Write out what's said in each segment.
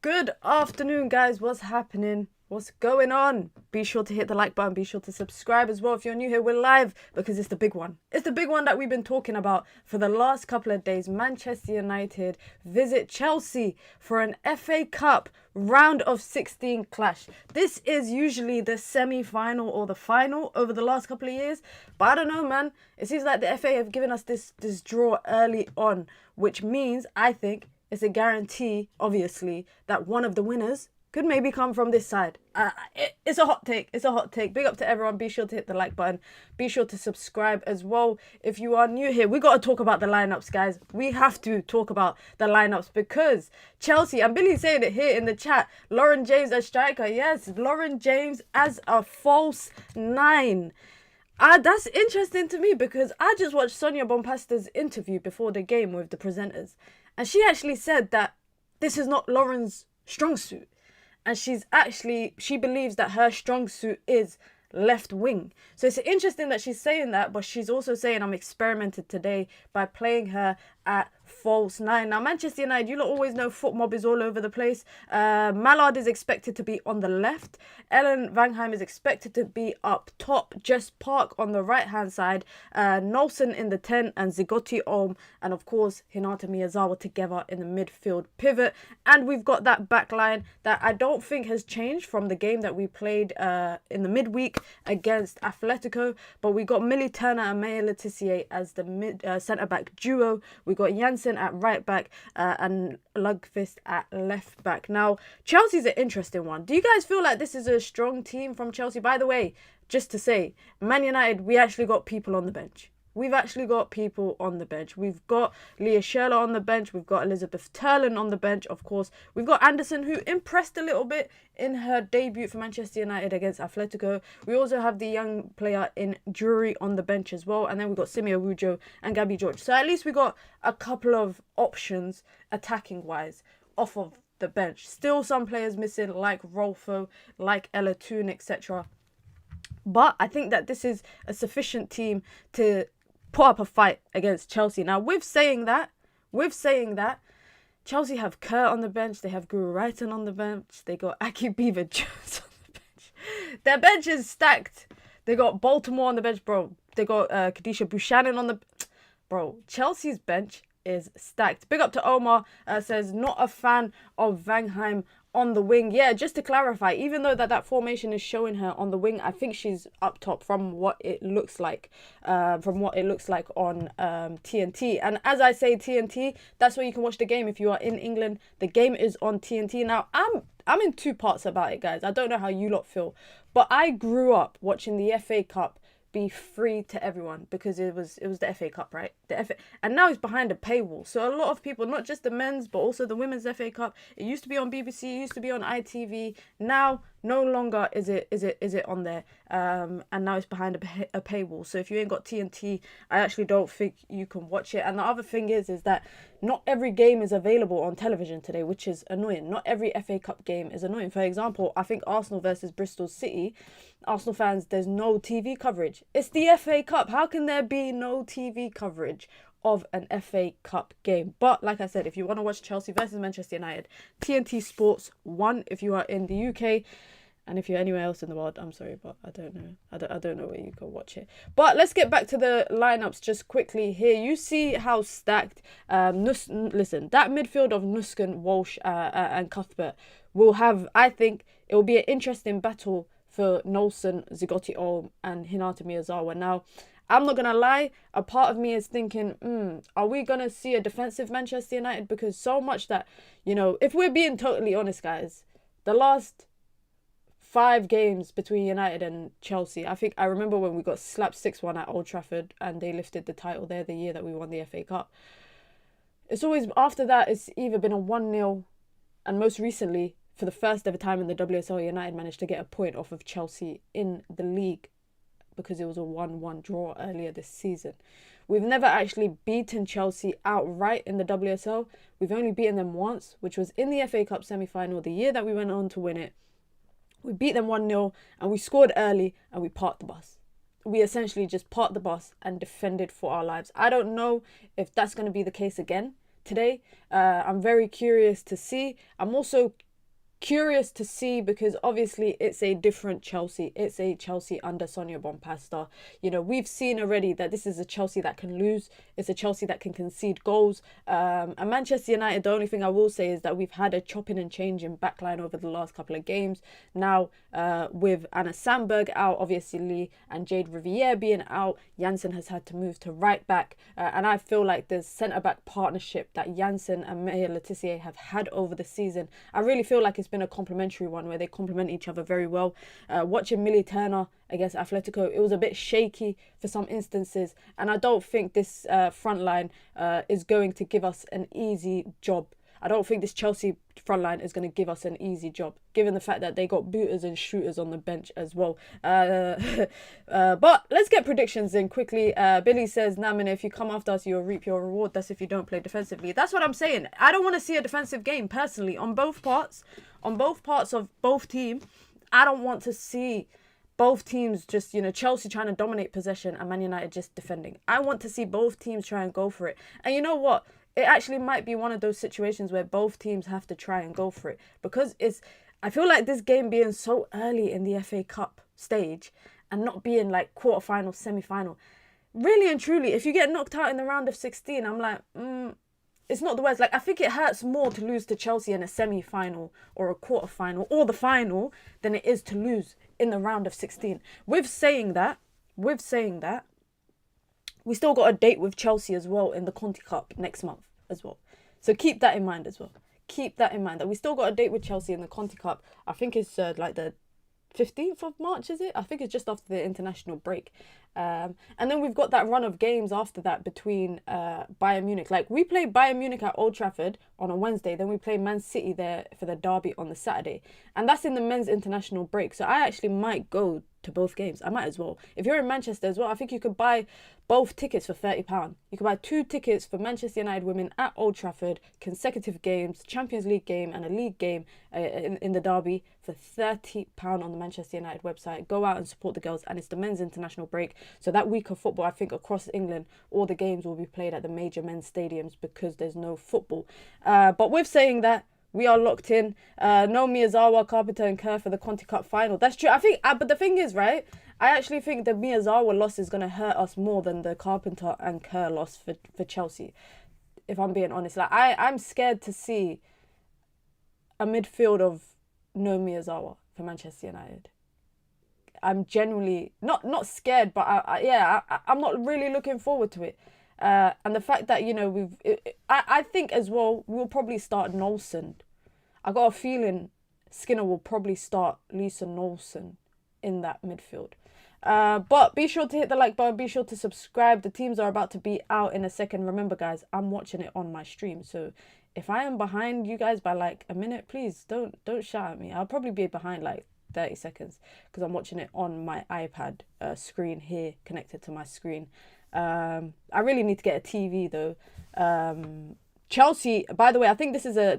Good afternoon, guys. What's happening? What's going on? Be sure to hit the like button. Be sure to subscribe as well. If you're new here, we're live because it's the big one. It's the big one that we've been talking about for the last couple of days. Manchester United visit Chelsea for an FA Cup round of 16 clash. This is usually the semi-final or the final over the last couple of years. But I don't know, man. It seems like the FA have given us this draw early on, which means, I think, it's a guarantee, obviously, that one of the winners could maybe come from this side. It's a hot take. It's a hot take. Big up to everyone. Be sure to hit the like button. Be sure to subscribe as well. If you are new here, we got to talk about the lineups, guys. We have to talk about the lineups because Chelsea, and Billy's saying it here in the chat, Lauren James as striker. Yes, Lauren James as a false nine. That's interesting to me because I just watched Sonia Bompasta's interview before the game with the presenters. And she actually said that this is not Lauren's strong suit. And she believes that her strong suit is left wing. So it's interesting that she's saying that, but she's also saying I'm experimented today by playing her at false nine. Now, Manchester United, you lot always know foot mob is all over the place. Mallard is expected to be on the left. Ellen Vangheim is expected to be up top. Jess Park on the right-hand side. Nolson in the 10 and Zigotti Olm. And, of course, Hinata Miyazawa together in the midfield pivot. And we've got that back line that I don't think has changed from the game that we played in the midweek against Atletico. But we got Millie Turner and Maya Letitia as the centre-back duo. We got Janssen at right back and Lundqvist at left back. Now, Chelsea's an interesting one. Do you guys feel like this is a strong team from Chelsea? By the way, just to say, Man United, we actually got people on the bench. We've actually got people on the bench. We've got Leah Sherler on the bench. We've got Elizabeth Turlin on the bench, of course. We've got Anderson, who impressed a little bit in her debut for Manchester United against Atletico. We also have the young player in Drury on the bench as well. And then we've got Simeo Wujo and Gabby George. So at least we got a couple of options attacking-wise off of the bench. Still some players missing, like Rolfo, like Ella Toon, etc. But I think that this is a sufficient team to put up a fight against Chelsea. Now, with saying that, Chelsea have Kerr on the bench. They have Guru Wrighton on the bench. They got Aki Beaver Jones on the bench. Their bench is stacked. They got Baltimore on the bench, bro. They got Kadisha Buchanan on the... Bro, Chelsea's bench is stacked. Big up to Omar. Says, not a fan of Vangheim on the wing. Yeah, just to clarify, even though that formation is showing her on the wing, I think she's up top from what it looks like, on TNT. And as I say TNT, that's where you can watch the game if you are in England. The game is on TNT. Now, I'm in two parts about it, guys. I don't know how you lot feel, but I grew up watching the FA Cup be free to everyone because it was the FA Cup, right? The FA, and now it's behind a paywall. So a lot of people, not just the men's but also the women's FA Cup, it used to be on BBC, it used to be on ITV. Now no longer is it on there, and now it's behind a paywall. So if you ain't got TNT, I actually don't think you can watch it. And the other thing is that not every game is available on television today, which is annoying. Not every FA Cup game is annoying. For example, I think Arsenal versus Bristol City, Arsenal fans, there's no TV coverage. It's the FA Cup. How can there be no TV coverage of an FA Cup game? But like I said, if you want to watch Chelsea versus Manchester United, TNT Sports 1 if you are in the UK. And if you're anywhere else in the world, I'm sorry, but I don't know. I don't know where you can watch it. But let's get back to the lineups just quickly here. You see how stacked. Listen, that midfield of Nusken, Walsh, and Cuthbert will have. I think it will be an interesting battle for Nolson, Zigotti Olm, and Hinata Miyazawa. Now, I'm not gonna lie. A part of me is thinking, are we gonna see a defensive Manchester United? Because so much that, if we're being totally honest, guys, the last 5 games between United and Chelsea, I remember when we got slapped 6-1 at Old Trafford and they lifted the title there the year that we won the FA Cup. It's always, after that, it's either been a 1-0, and most recently, for the first ever time in the WSL, United managed to get a point off of Chelsea in the league because it was a 1-1 draw earlier this season. We've never actually beaten Chelsea outright in the WSL. We've only beaten them once, which was in the FA Cup semi-final, the year that we went on to win it. We beat them 1-0 and we scored early and we parked the bus. We essentially just parked the bus and defended for our lives. I don't know if that's going to be the case again today. I'm very curious to see. I'm also curious to see, because obviously it's a different Chelsea. It's a Chelsea under Sonia Bonpasta. You know, we've seen already that this is a Chelsea that can lose. It's a Chelsea that can concede goals. And Manchester United, the only thing I will say is that we've had a chopping and changing backline over the last couple of games. Now, with Anna Sandberg out, obviously, and Jade Riviere being out, Janssen has had to move to right back. And I feel like the centre-back partnership that Janssen and Maya Letitia have had over the season, I really feel like it's been a complementary one where they complement each other very well. Watching Millie Turner against Atletico, it was a bit shaky for some instances, and I don't think this front line is going to give us an easy job. I don't think this Chelsea front line is going to give us an easy job, given the fact that they got booters and shooters on the bench as well. But let's get predictions in quickly. Billy says, Namin, if you come after us, you'll reap your reward. That's if you don't play defensively. That's what I'm saying. I don't want to see a defensive game, personally, on both parts of both teams. I don't want to see both teams just, you know, Chelsea trying to dominate possession and Man United just defending. I want to see both teams try and go for it. And you know what? It actually might be one of those situations where both teams have to try and go for it, because I feel like this game being so early in the FA Cup stage and not being like quarterfinal, semi-final, really and truly, if you get knocked out in the round of 16, I'm like, it's not the worst. Like, I think it hurts more to lose to Chelsea in a semi-final or a quarterfinal or the final than it is to lose in the round of 16. With saying that, we still got a date with Chelsea as well in the Conti Cup next month as well. So keep that in mind as well. Keep that in mind that we still got a date with Chelsea in the Conti Cup. I think it's like the 15th of March, is it? I think it's just after the international break. And then we've got that run of games after that between Bayern Munich. Like, we play Bayern Munich at Old Trafford on a Wednesday. Then we play Man City there for the derby on the Saturday. And that's in the men's international break. So I actually might go to both games. I might as well. If you're in Manchester as well, I think you could buy both tickets for £30. You could buy 2 tickets for Manchester United women at Old Trafford, consecutive games, Champions League game and a league game in the derby for £30 on the Manchester United website. Go out and support the girls. And it's the men's international break. So that week of football, I think across England, all the games will be played at the major men's stadiums because there's no football. But with saying that, we are locked in. No Miyazawa, Carpenter and Kerr for the Conti Cup final. That's true. I think, but the thing is, right, I actually think the Miyazawa loss is going to hurt us more than the Carpenter and Kerr loss for Chelsea, if I'm being honest. Like, I'm scared to see a midfield of no Miyazawa for Manchester United. I'm genuinely not scared, but I'm not really looking forward to it. And the fact that, you know, I think as well, we'll probably start Nolson. I got a feeling Skinner will probably start Lisa Nolson in that midfield. But be sure to hit the like button. Be sure to subscribe. The teams are about to be out in a second. Remember, guys, I'm watching it on my stream. So if I am behind you guys by like a minute, please don't shout at me. I'll probably be behind like 30 seconds because I'm watching it on my iPad screen here, connected to my screen. I really need to get a TV though. Chelsea, by the way, I think this is a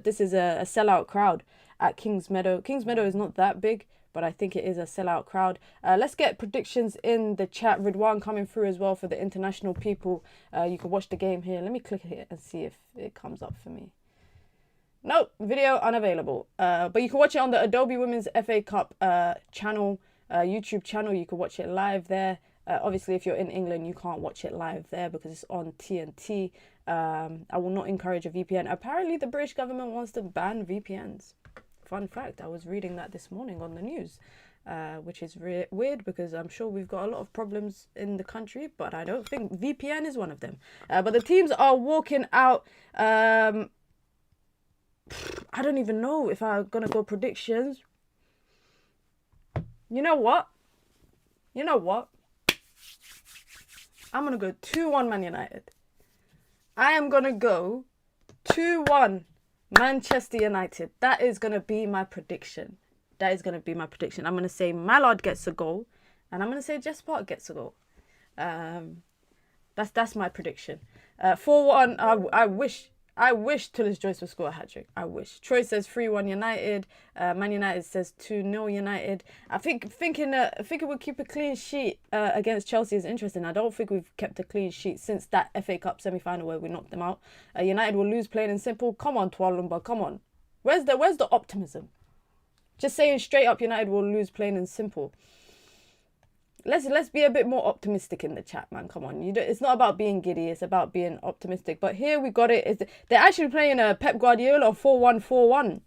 sellout crowd at Kings Meadow. Kings Meadow is not that big, but I think it is a sellout crowd. Let's get predictions in the chat. Ridwan coming through as well for the international people. You can watch the game here. Let me click it and see if it comes up for me. Nope, video unavailable. But you can watch it on the Adobe Women's FA Cup channel, YouTube channel. You can watch it live there. Obviously, if you're in England, you can't watch it live there because it's on TNT. I will not encourage a VPN. Apparently, the British government wants to ban VPNs. Fun fact, I was reading that this morning on the news, which is weird because I'm sure we've got a lot of problems in the country, but I don't think VPN is one of them. But the teams are walking out. I don't even know if I'm going to go predictions. You know what? I'm going to go 2-1 Man United. I am going to go 2-1 Manchester United. That is going to be my prediction. I'm going to say Mallard gets a goal. And I'm going to say Jess Park gets a goal. That's my prediction. 4-1. I wish Tullis Joyce would score a hat-trick. I wish. Troy says 3-1 United. Man United says 2-0 United. I think we'll keep a clean sheet against Chelsea is interesting. I don't think we've kept a clean sheet since that FA Cup semi-final where we knocked them out. United will lose plain and simple. Come on, Tualumba, come on. Where's the optimism? Just saying straight up United will lose, plain and simple. Let's be a bit more optimistic in the chat, man. Come on, it's not about being giddy, it's about being optimistic. But here we got it. They're actually playing a Pep Guardiola 4-1-4-1.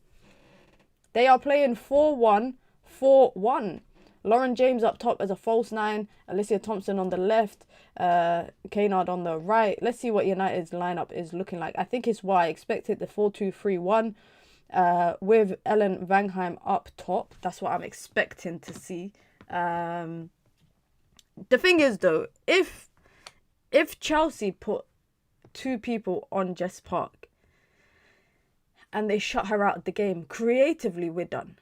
They are playing 4-1-4-1. Lauren James up top as a false 9. Alicia Thompson on the left. Kaynard on the right. Let's see what United's lineup is looking like. I think it's what I expected, the 4-2-3-1. With Ellen Vangheim up top. That's what I'm expecting to see. The thing is, though, if Chelsea put 2 people on Jess Park and they shut her out of the game, creatively, we're done.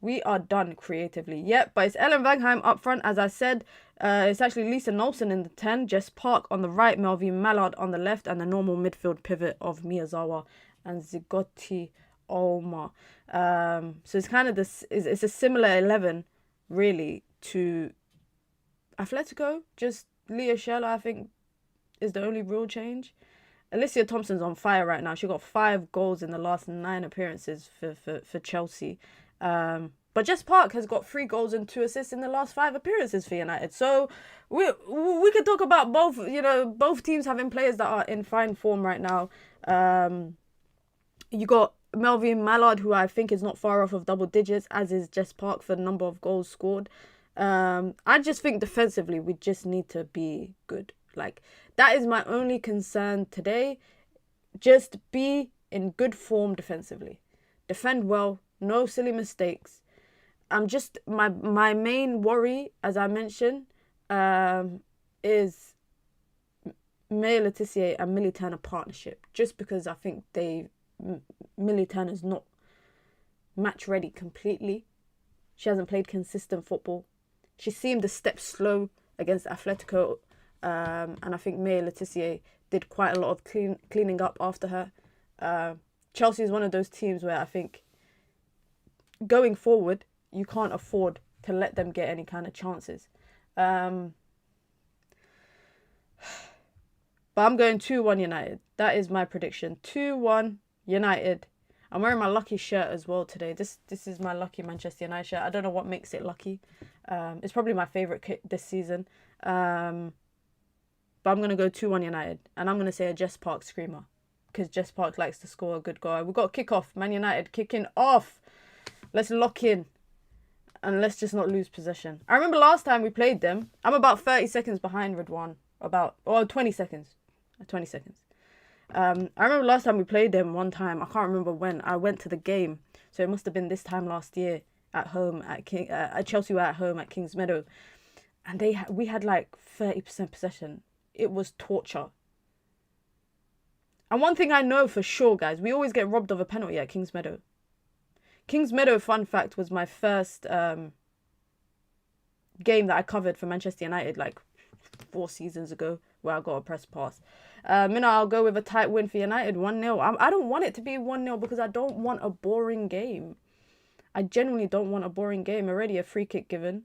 We are done creatively. Yep, but it's Ellen Vangheim up front, as I said. It's actually Lisa Nolson in the 10, Jess Park on the right, Melvie Mallard on the left, and the normal midfield pivot of Miyazawa and Zigoti Oma. So it's kind of this. It's a similar 11, really, to Atletico. Just Leah Sheller, I think, is the only real change. Alicia Thompson's on fire right now. She got 5 goals in the last 9 appearances for Chelsea. But Jess Park has got 3 goals and 2 assists in the last 5 appearances for United. So we could talk about both, both teams having players that are in fine form right now. You got Melvie Mallard, who I think is not far off of double digits, as is Jess Park for the number of goals scored. I just think defensively we just need to be good. Like, that is my only concern today. Just be in good form defensively. Defend well. No silly mistakes. I'm just my main worry, as I mentioned, is Maya Letitia and Millie Turner partnership. Just because I think Millie Turner's not match ready completely. She hasn't played consistent football. She seemed a step slow against Atletico, and I think Maya Letitia did quite a lot of cleaning up after her. Chelsea is one of those teams where I think, going forward, you can't afford to let them get any kind of chances. But I'm going 2-1 United. That is my prediction. 2-1 United. I'm wearing my lucky shirt as well today. This is my lucky Manchester United shirt. I don't know what makes it lucky. It's probably my favourite kit this season. But I'm going to go 2-1 United. And I'm going to say a Jess Park screamer. Because Jess Park likes to score a good goal. We've got kickoff. Man United kicking off. Let's lock in. And let's just not lose possession. I remember last time we played them, I'm about 30 seconds behind Ridwan. 20 seconds. 20 seconds. I remember last time we played them one time. I can't remember when. I went to the game. So it must have been this time last year at home at Chelsea were at home at Kings Meadow. And we had like 30% possession. It was torture. And one thing I know for sure, guys, we always get robbed of a penalty at Kings Meadow. Kings Meadow, fun fact, was my first game that I covered for Manchester United like 4 seasons ago, where I got a press pass. Minna, I'll go with a tight win for United, 1-0. I don't want it to be 1-0 because I don't want a boring game. I genuinely don't want a boring game. Already a free kick given.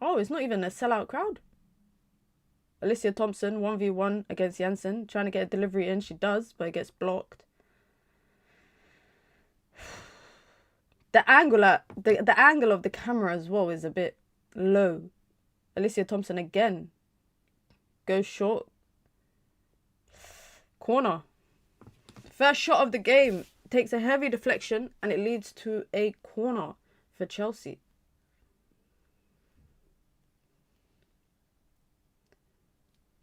Oh, it's not even a sellout crowd. Alicia Thompson, 1v1 against Jansen. Trying to get a delivery in. She does, but it gets blocked. The angle of the camera as well is a bit low. Alicia Thompson again goes short. Corner. First shot of the game takes a heavy deflection and it leads to a corner for Chelsea.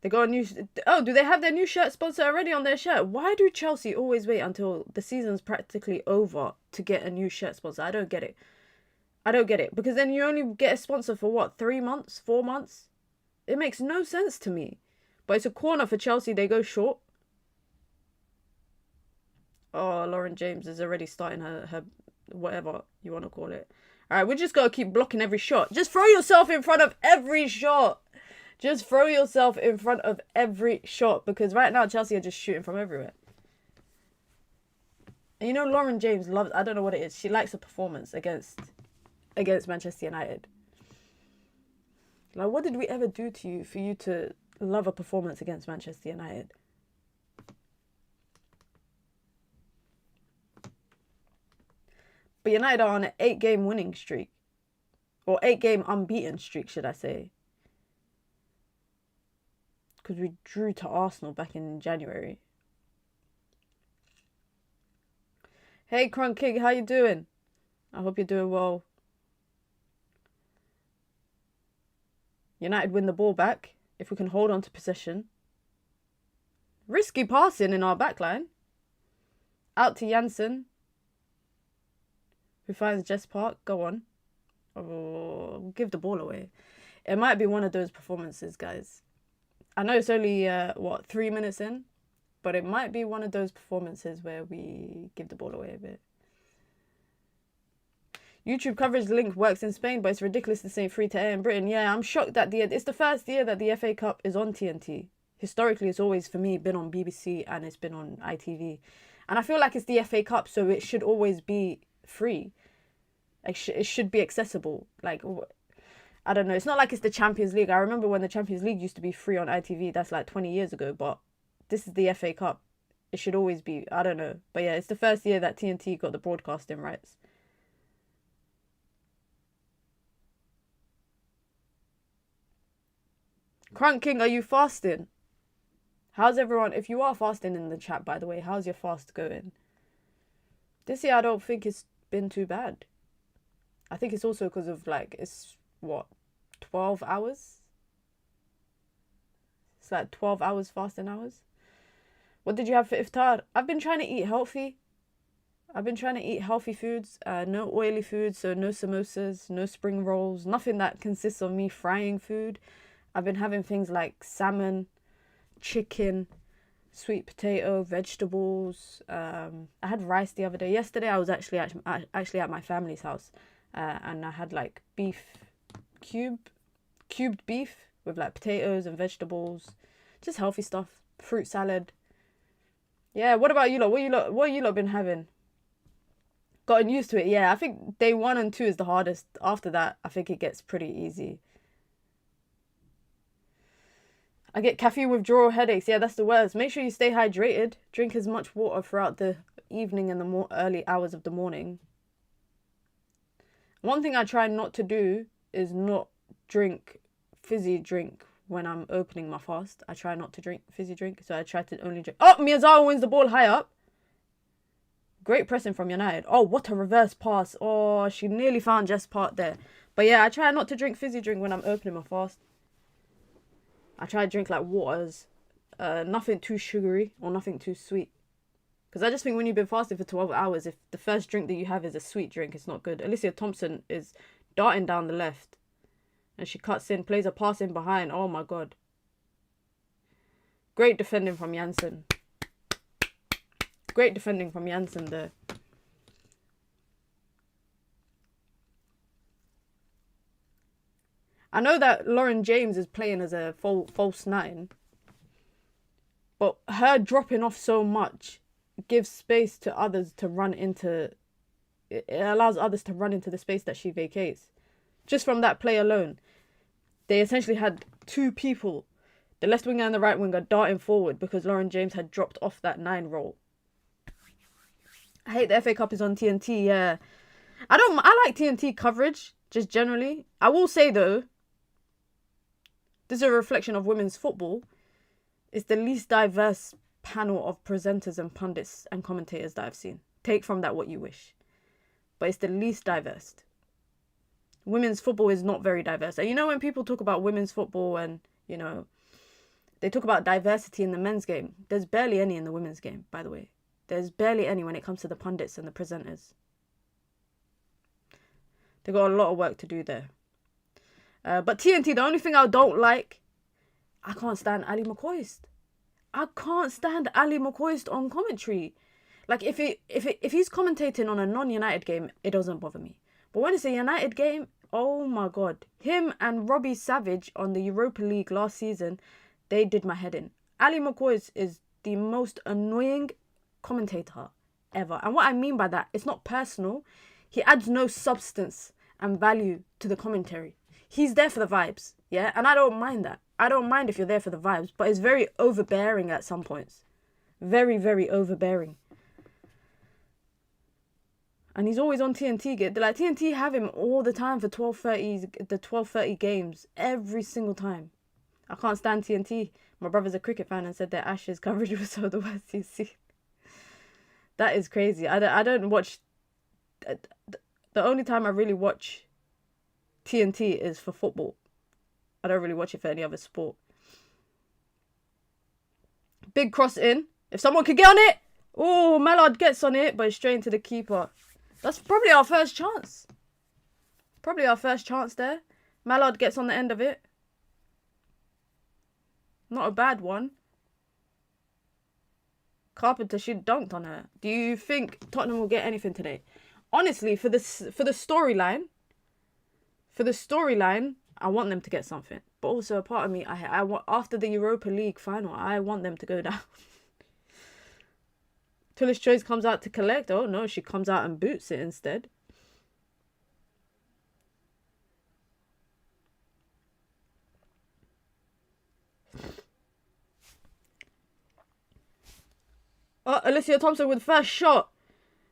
They got a new... Oh, do they have their new shirt sponsor already on their shirt? Why do Chelsea always wait until the season's practically over to get a new shirt sponsor? I don't get it. I don't get it. Because then you only get a sponsor for what? 3 months? 4 months? It makes no sense to me. But it's a corner for Chelsea. They go short. Oh, Lauren James is already starting her whatever you want to call it. All right, we just got to keep blocking every shot. Just throw yourself in front of every shot. Just throw yourself in front of every shot. Because right now, Chelsea are just shooting from everywhere. And you know, Lauren James loves... I don't know what it is. She likes a performance against Manchester United. Like, what did we ever do to you for you to love a performance against Manchester United? But United are on an 8-game winning streak. Or 8-game unbeaten streak, should I say. Because we drew to Arsenal back in January. Hey, Crunk King, how you doing? I hope you're doing well. United win the ball back. If we can hold on to possession. Risky passing in our backline. Out to Janssen. Who finds Jess Park. Go on. Oh, give the ball away. It might be one of those performances, guys. I know it's only, 3 minutes in? But it might be one of those performances where we give the ball away a bit. YouTube coverage link works in Spain, but it's ridiculous to say free to air in Britain. Yeah, I'm shocked that it's the first year that the FA Cup is on TNT. Historically, it's always, for me, been on BBC and it's been on ITV. And I feel like it's the FA Cup, so it should always be free. Like, it should be accessible. Like, I don't know. It's not like it's the Champions League. I remember when the Champions League used to be free on ITV. That's like 20 years ago. But this is the FA Cup. It should always be. I don't know. But yeah, it's the first year that TNT got the broadcasting rights. Crunk King, are you fasting? How's everyone? If you are fasting in the chat, by the way, how's your fast going? This year, I don't think it's been too bad. I think it's also because of, like, it's, 12 hours? It's like 12 hours fasting hours. What did you have for iftar? I've been trying to eat healthy. I've been trying to eat healthy foods. No oily foods, so no samosas, no spring rolls, nothing that consists of me frying food. I've been having things like salmon, chicken, sweet potato, vegetables. I had rice the other day. Yesterday I was actually at my family's house, and I had like beef, cubed beef with like potatoes and vegetables, just healthy stuff. Fruit salad. Yeah. What about you lot? What you lot been having? Gotten used to it. Yeah, I think day 1 and 2 is the hardest. After that, I think it gets pretty easy. I get caffeine withdrawal headaches. Yeah, that's the worst. Make sure you stay hydrated. Drink as much water throughout the evening and the more early hours of the morning. One thing I try not to do is not drink fizzy drink when I'm opening my fast. I try not to drink fizzy drink, so I try to only drink. Oh, Miyazawa wins the ball high up. Great pressing from United. Oh, what a reverse pass. Oh, she nearly found Jess Part there. But yeah, I try not to drink fizzy drink when I'm opening my fast. I try to drink like waters, nothing too sugary or nothing too sweet. Because I just think when you've been fasting for 12 hours, if the first drink that you have is a sweet drink, it's not good. Alicia Thompson is darting down the left. And she cuts in, plays a pass in behind. Oh my God. Great defending from Janssen. Great defending from Janssen there. I know that Lauren James is playing as a false 9. But her dropping off so much gives space to others to run into... It allows others to run into the space that she vacates. Just from that play alone. They essentially had 2 people, the left winger and the right winger, darting forward because Lauren James had dropped off that 9 role. I hate the FA Cup is on TNT, yeah. I like TNT coverage, just generally. I will say, though, this is a reflection of women's football. It's the least diverse panel of presenters and pundits and commentators that I've seen. Take from that what you wish. But it's the least diverse. Women's football is not very diverse. And you know when people talk about women's football and, you know, they talk about diversity in the men's game. There's barely any in the women's game, by the way. There's barely any when it comes to the pundits and the presenters. They've got a lot of work to do there. But TNT, the only thing I don't like, I can't stand Ali McCoist. I can't stand Ali McCoist on commentary. Like, if he's commentating on a non-United game, it doesn't bother me. But when it's a United game, oh my God. Him and Robbie Savage on the Europa League last season, they did my head in. Ali McCoist is the most annoying commentator ever. And what I mean by that, it's not personal. He adds no substance and value to the commentary. He's there for the vibes, yeah? And I don't mind that. I don't mind if you're there for the vibes, but it's very overbearing at some points. Very, very overbearing. And he's always on TNT. Like, TNT have him all the time for 12:30, the 12:30 games. Every single time. I can't stand TNT. My brother's a cricket fan and said their Ashes coverage was so the worst he's seen. That is crazy. I don't watch... The only time I really watch TNT is for football. I don't really watch it for any other sport. Big cross in. If someone could get on it. Oh, Mallard gets on it, but it's straight into the keeper. That's probably our first chance. Probably our first chance there. Mallard gets on the end of it. Not a bad one. Carpenter, she dunked on her. Do you think Tottenham will get anything today? Honestly, for the storyline, I want them to get something. But also, a part of me, I want, after the Europa League final, I want them to go down. Tullis Choice comes out to collect. Oh no, she comes out and boots it instead. Oh, Alicia Thompson with first shot.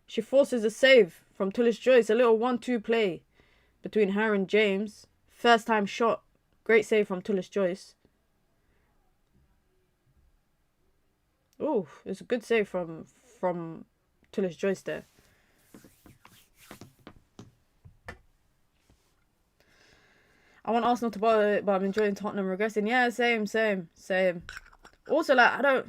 She forces a save from Tullis Joyce. A little 1-2 play between her and James. First time shot. Great save from Tullis Joyce. Oh, it's a good save from Tullis Joyce there. I want Arsenal to bottle it, but I'm enjoying Tottenham regressing. Yeah, same. Also, like, I don't...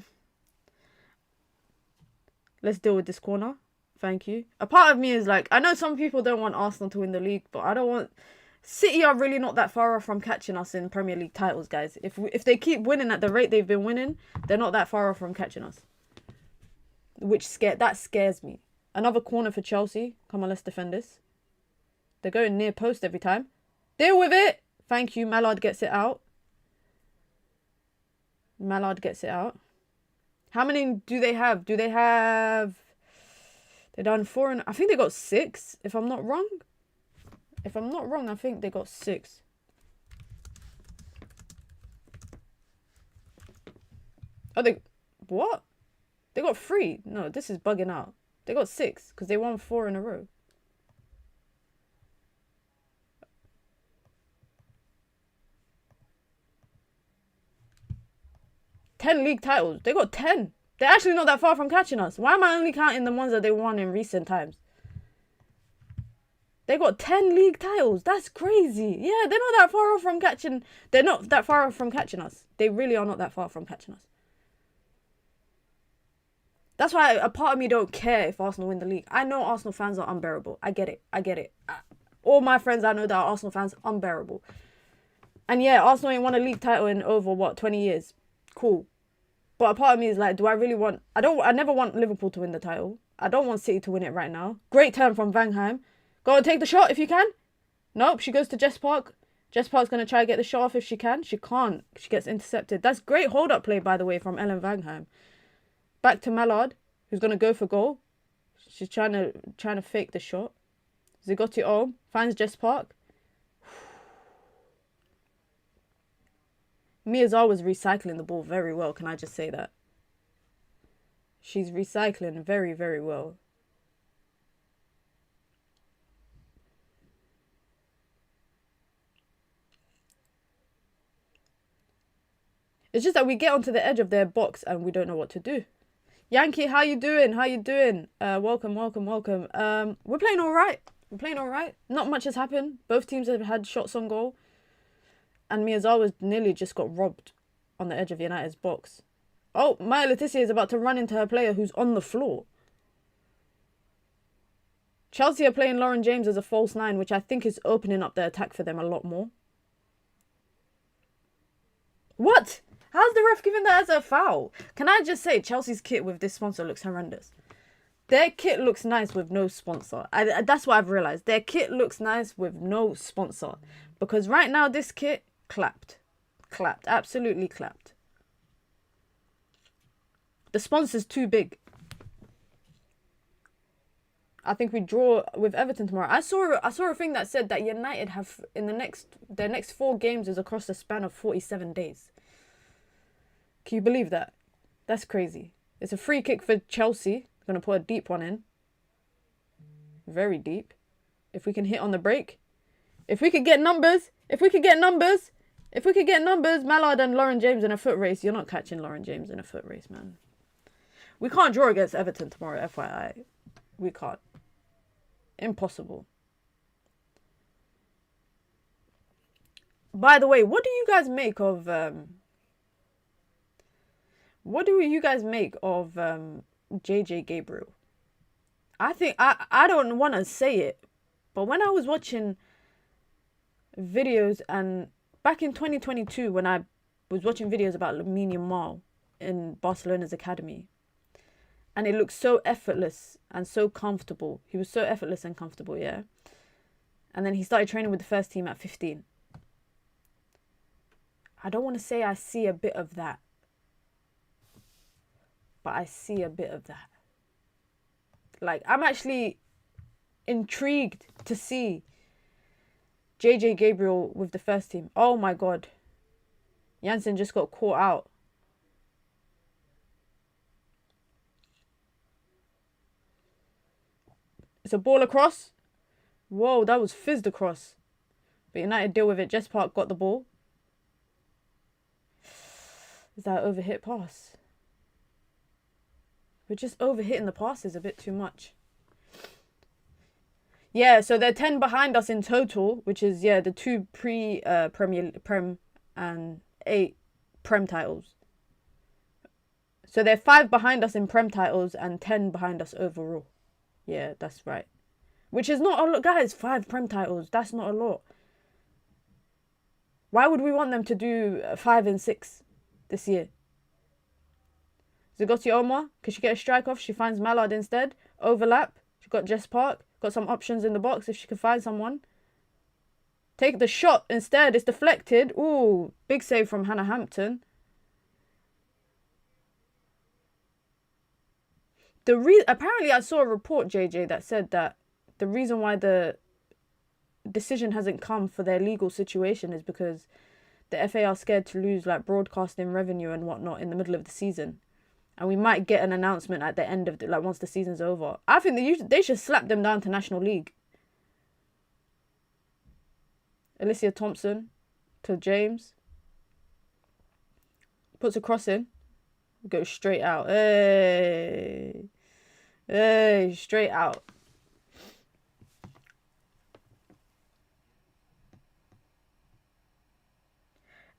Let's deal with this corner. Thank you. A part of me is like, I know some people don't want Arsenal to win the league, but I don't want... City are really not that far off from catching us in Premier League titles, guys. If they keep winning at the rate they've been winning, they're not that far off from catching us. That scares me. Another corner for Chelsea. Come on, let's defend this. They're going near post every time. Deal with it. Thank you. Mallard gets it out. How many do they have? They've done 4 and... I think they got 6, if I'm not wrong. I think they got 6. Oh, what? They got 3. No, this is bugging out. They got 6, because they won 4 in a row. Ten league titles. They got 10. They're actually not that far from catching us. Why am I only counting the ones that they won in recent times? They got 10 league titles. That's crazy. Yeah, they're not that far off from catching... They're not that far off from catching us. They really are not that far from catching us. That's why a part of me don't care if Arsenal win the league. I know Arsenal fans are unbearable. I get it. All my friends I know that are Arsenal fans, unbearable. And yeah, Arsenal ain't won a league title in over, 20 years. Cool. But a part of me is like, do I really want... I never want Liverpool to win the title. I don't want City to win it right now. Great turn from Van Heim. Go and take the shot if you can. Nope, she goes to Jess Park. Jess Park's going to try to get the shot off if she can. She can't. She gets intercepted. That's great hold-up play, by the way, from Ellen Van Heim. Back to Mallard, who's going to go for goal. She's trying to fake the shot. Zigotti Olm finds Jess Park. Miyazawa's recycling the ball very well, can I just say that? She's recycling very, very well. It's just that we get onto the edge of their box and we don't know what to do. Yankee, how you doing? Welcome. We're playing all right. Not much has happened. Both teams have had shots on goal. And Miyazawa's nearly just got robbed on the edge of United's box. Oh, Maya Letizia is about to run into her player who's on the floor. Chelsea are playing Lauren James as a false 9, which I think is opening up the attack for them a lot more. What? How's the ref giving that as a foul? Can I just say, Chelsea's kit with this sponsor looks horrendous. Their kit looks nice with no sponsor. That's what I've realised. Their kit looks nice with no sponsor. Because right now, this kit, clapped. Absolutely clapped. The sponsor's too big. I think we draw with Everton tomorrow. I saw a thing that said that United have their next 4 games is across the span of 47 days. Can you believe that? That's crazy. It's a free kick for Chelsea. Gonna put a deep one in. Very deep. If we can hit on the break. If we could get numbers. If we could get numbers. If we could get numbers. Mallard and Lauren James in a foot race. You're not catching Lauren James in a foot race, man. We can't draw against Everton tomorrow, FYI. We can't. Impossible. By the way, what do you guys make of... JJ Gabriel? I think... I don't want to say it, but when I was watching videos and back in 2022 when I was watching videos about Lamine Yamal in Barcelona's academy, and it looked so effortless and so comfortable. He was so effortless and comfortable, yeah? And then he started training with the first team at 15. I don't want to say I see a bit of that, but I see a bit of that. Like, I'm actually intrigued to see JJ Gabriel with the first team. Oh my God. Janssen just got caught out. It's a ball across. Whoa, that was fizzed across. But United deal with it. Jess Park got the ball. Is that an overhit pass? We're just overhitting the passes a bit too much. Yeah, so they're 10 behind us in total, which is, yeah, the 2 Prem and 8 Prem titles. So they're 5 behind us in Prem titles and 10 behind us overall. Yeah, that's right. Which is not a lot, guys. 5 Prem titles, that's not a lot. Why would we want them to do 5 and 6 this year? Zagoti Omar, could she get a strike off? She finds Mallard instead. Overlap. She got Jess Park. Got some options in the box if she could find someone. Take the shot instead. It's deflected. Ooh, big save from Hannah Hampton. Apparently I saw a report, JJ, that said that the reason why the decision hasn't come for their legal situation is because the FA are scared to lose like broadcasting revenue and whatnot in the middle of the season. And we might get an announcement at the end of like once the season's over. I think they should slap them down to National League. Alicia Thompson to James. Puts a cross in. Goes straight out. Hey. Hey, straight out.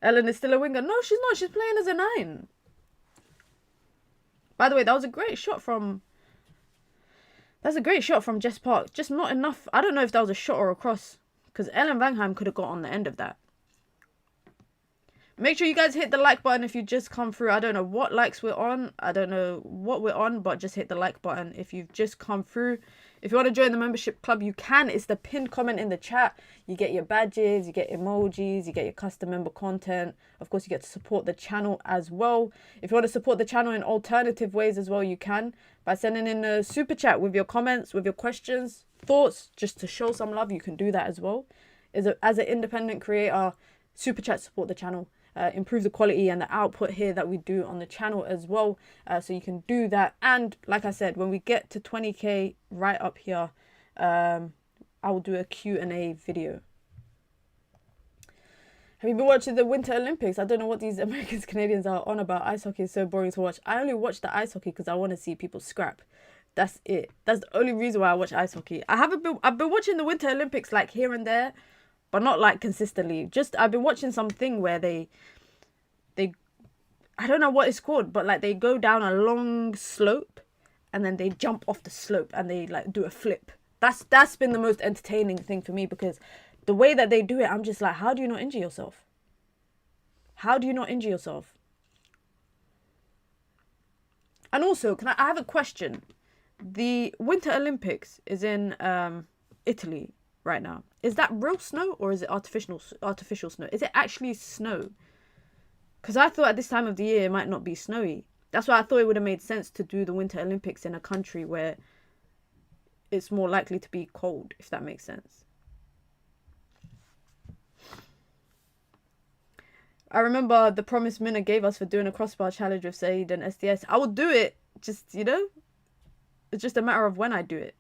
Ellen is still a winger. No, she's not. She's playing as a 9. By the way, that was a great shot from... That's a great shot from Jess Park. Just not enough. I don't know if that was a shot or a cross. Because Ellen Vangham could have got on the end of that. Make sure you guys hit the like button if you just come through. I don't know what likes we're on. I don't know what we're on. But just hit the like button if you've just come through. If you want to join the membership club, you can. It's the pinned comment in the chat. You get your badges, you get emojis, you get your custom member content. Of course, you get to support the channel as well. If you want to support the channel in alternative ways as well, you can. By sending in a super chat with your comments, with your questions, thoughts, just to show some love, you can do that as well. As an independent creator, super chat support the channel. Improve the quality and the output here that we do on the channel as well. So you can do that. And like I said, when we get to 20k right up here, I will do a Q&A video. Have you been watching the Winter Olympics? I don't know what these Americans, Canadians are on about. Ice hockey is so boring to watch. I only watch the ice hockey because I want to see people scrap. That's it. That's the only reason why I watch ice hockey. I've been watching the Winter Olympics like here and there, but not like consistently. Just I've been watching something where they I don't know what it's called, but like they go down a long slope and then they jump off the slope and they like do a flip. That's been the most entertaining thing for me, because the way that they do it, I'm just like, how do you not injure yourself? How do you not injure yourself? And also, I have a question. The Winter Olympics is in Italy right now. Is that real snow or is it artificial snow? Is it actually snow? Because I thought at this time of the year it might not be snowy. That's why I thought it would have made sense to do the Winter Olympics in a country where it's more likely to be cold, if that makes sense. I remember the promise Minna gave us for doing a crossbar challenge with Saeed and SDS. I will do it. Just, you know, it's just a matter of when I do it.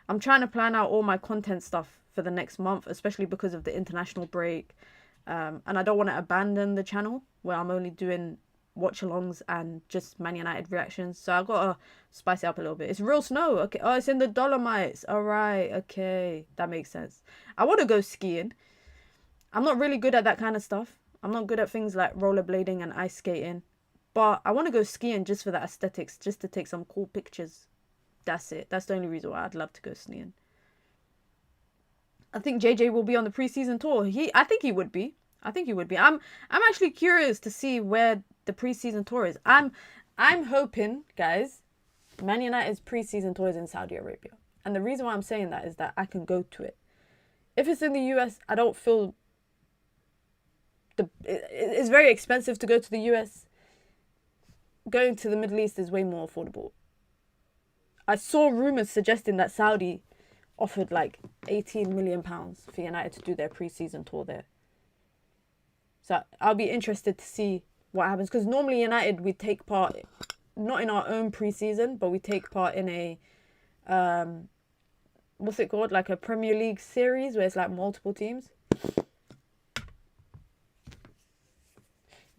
I'm trying to plan out all my content stuff for the next month, especially because of the international break. And I don't want to abandon the channel where I'm only doing watch-alongs and just Man United reactions. So I've got to spice it up a little bit. It's real snow. Okay. Oh, it's in the Dolomites. All right. Okay. That makes sense. I want to go skiing. I'm not really good at that kind of stuff. I'm not good at things like rollerblading and ice skating. But I want to go skiing just for the aesthetics, just to take some cool pictures. That's it. That's the only reason why I'd love to go skiing. I think JJ will be on the preseason tour. I think he would be. I think he would be. I'm actually curious to see where the preseason tour is. I'm hoping, guys, Man United's preseason tour is in Saudi Arabia. And the reason why I'm saying that is that I can go to it. If it's in the US, I don't feel it's very expensive to go to the US. Going to the Middle East is way more affordable. I saw rumours suggesting that Saudi offered like £18 million for United to do their pre-season tour there. So I'll be interested to see what happens. Because normally United, we take part, not in our own pre-season, but we take part in a, what's it called? Like a Premier League series where it's like multiple teams.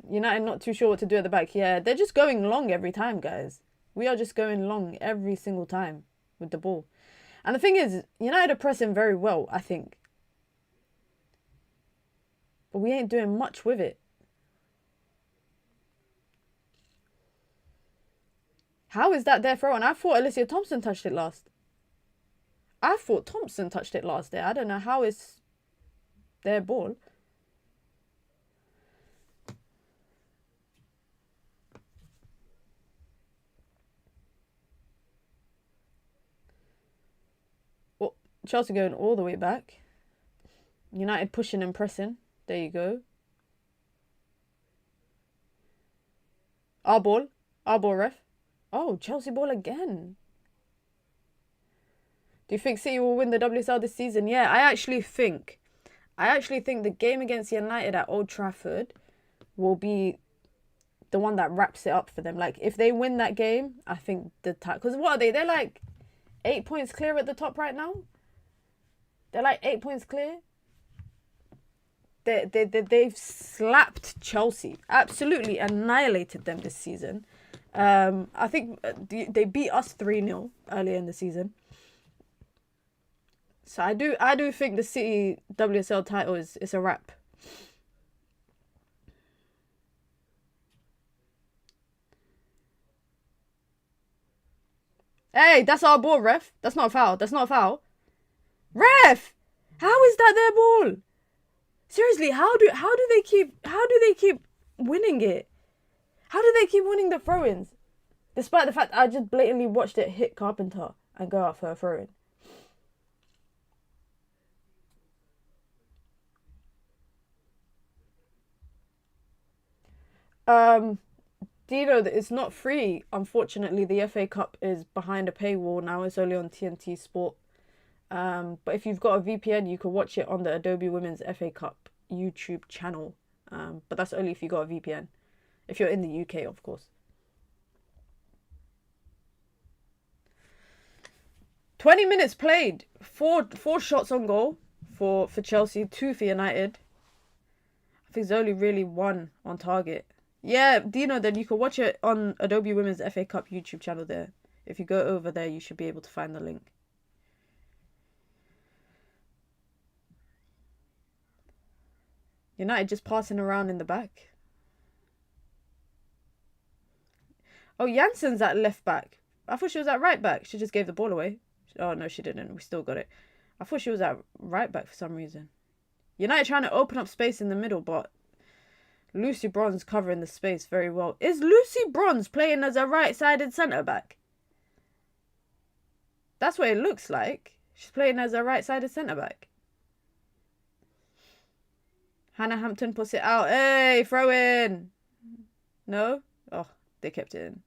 United not too sure what to do at the back. Yeah, they're just going long every time, guys. We are just going long every single time with the ball. And the thing is, United are pressing very well, I think. But we ain't doing much with it. How is that their throw? And I thought Alicia Thompson touched it last. I thought Thompson touched it last there. I don't know how it's their ball. Well, Chelsea going all the way back. United pushing and pressing. There you go. Our ball, ref. Oh, Chelsea ball again. Do you think City will win the WSL this season? Yeah, I actually think the game against United at Old Trafford will be the one that wraps it up for them. Like, if they win that game, I think because what are they? They're like 8 points clear at the top right now. They're like 8 points clear. They've slapped Chelsea, absolutely annihilated them this season. I think they beat us 3-0 earlier in the season. So I do think the City WSL title is a wrap. Hey, that's our ball, ref. That's not a foul. That's not a foul. Ref! How is that their ball? Seriously, how do they keep winning it? How do they keep winning the throw-ins? Despite the fact I just blatantly watched it hit Carpenter and go out for a throw-in. Do you know that it's not free? Unfortunately, the FA Cup is behind a paywall now. It's only on TNT Sport. But if you've got a VPN, you can watch it on the Adobe Women's FA Cup YouTube channel. But that's only if you got a VPN. If you're in the UK, of course. 20 minutes played. Four shots on goal for Chelsea, 2 for United. I think there's only really 1 on target. Yeah, Dino, then you can watch it on Adobe Women's FA Cup YouTube channel there. If you go over there, you should be able to find the link. United just passing around in the back. Oh, Jansen's at left back. I thought she was at right back. She just gave the ball away. Oh, no, she didn't. We still got it. I thought she was at right back for some reason. United trying to open up space in the middle, but Lucy Bronze covering the space very well. Is Lucy Bronze playing as a right-sided centre-back? That's what it looks like. She's playing as a right-sided centre-back. Hannah Hampton puts it out. Hey, throw in. No? Oh, they kept it in.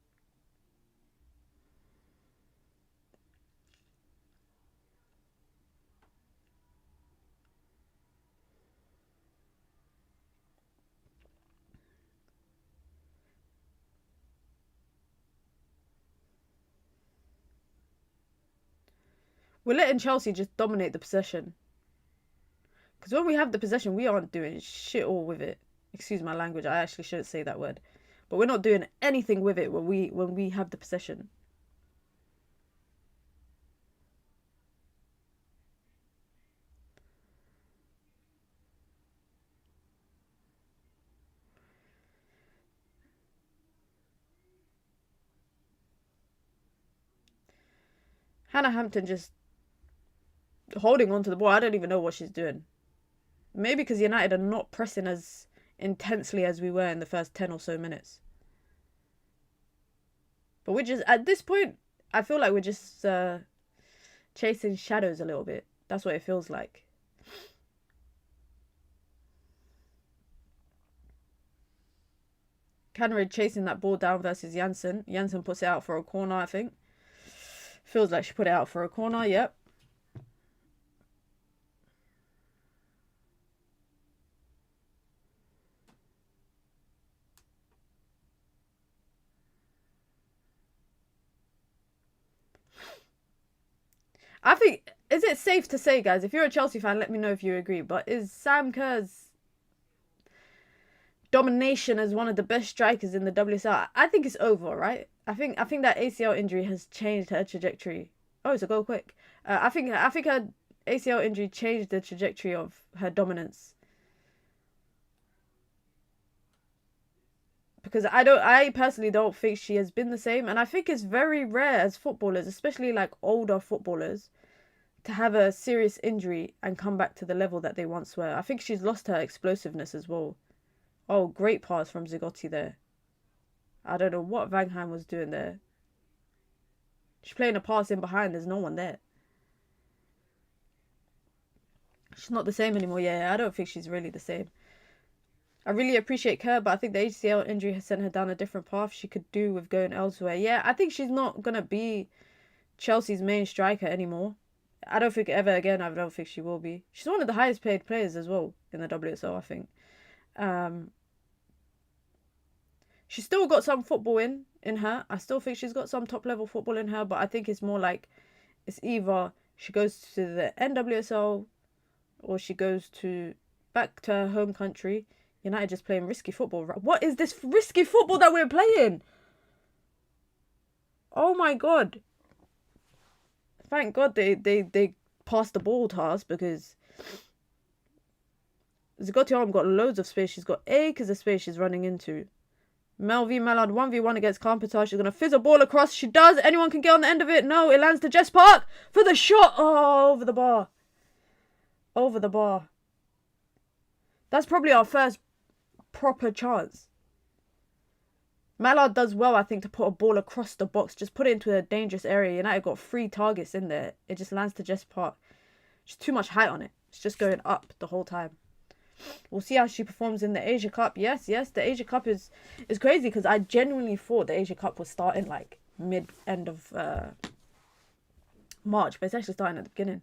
We're letting Chelsea just dominate the possession. Because when we have the possession, we aren't doing shit all with it. Excuse my language, I actually shouldn't say that word. But we're not doing anything with it when we have the possession. Hannah Hampton just holding on to the ball. I don't even know what she's doing. Maybe because United are not pressing as intensely as we were in the first 10 or so minutes. But we're just, at this point, I feel like we're just chasing shadows a little bit. That's what it feels like. Canrid chasing that ball down versus Janssen. Janssen puts it out for a corner, I think. Feels like she put it out for a corner, yep. I think, is it safe to say, guys, if you're a Chelsea fan, let me know if you agree, but is Sam Kerr's domination as one of the best strikers in the WSL, I think it's over, right? I think that ACL injury has changed her trajectory. Oh, it's a goal quick. I think her ACL injury changed the trajectory of her dominance. Because I personally don't think she has been the same. And I think it's very rare as footballers, especially like older footballers, to have a serious injury and come back to the level that they once were. I think she's lost her explosiveness as well. Oh, great pass from Zigotti there. I don't know what Vangham was doing there. She's playing a pass in behind. There's no one there. She's not the same anymore. Yeah, I don't think she's really the same. I really appreciate Kerr, but I think the ACL injury has sent her down a different path. She could do with going elsewhere. Yeah, I think she's not going to be Chelsea's main striker anymore. I don't think ever again, I don't think she will be. She's one of the highest paid players as well in the WSL, I think. She's still got some football in her. I still think she's got some top level football in her, but I think it's more like it's either she goes to the NWSL or she goes back to her home country. United just playing risky football. What is this risky football that we're playing? Oh my god. Thank god they passed the ball to us, because Zigotti Arm got loads of space. She's got acres of space she's running into. Mel v Mallard 1v1 against Carpenter. She's going to fizz a ball across. She does. Anyone can get on the end of it. No, it lands to Jess Park for the shot. Oh, over the bar. Over the bar. That's probably our first proper chance. Mallard does well, I think, to put a ball across the box. Just put it into a dangerous area. United got 3 targets in there. It just lands to Jess Park. She's too much height on it. It's just going up the whole time. We'll see how she performs in the Asia Cup. Yes, the Asia Cup is crazy, because I genuinely thought the Asia Cup was starting like end of March, but it's actually starting at the beginning.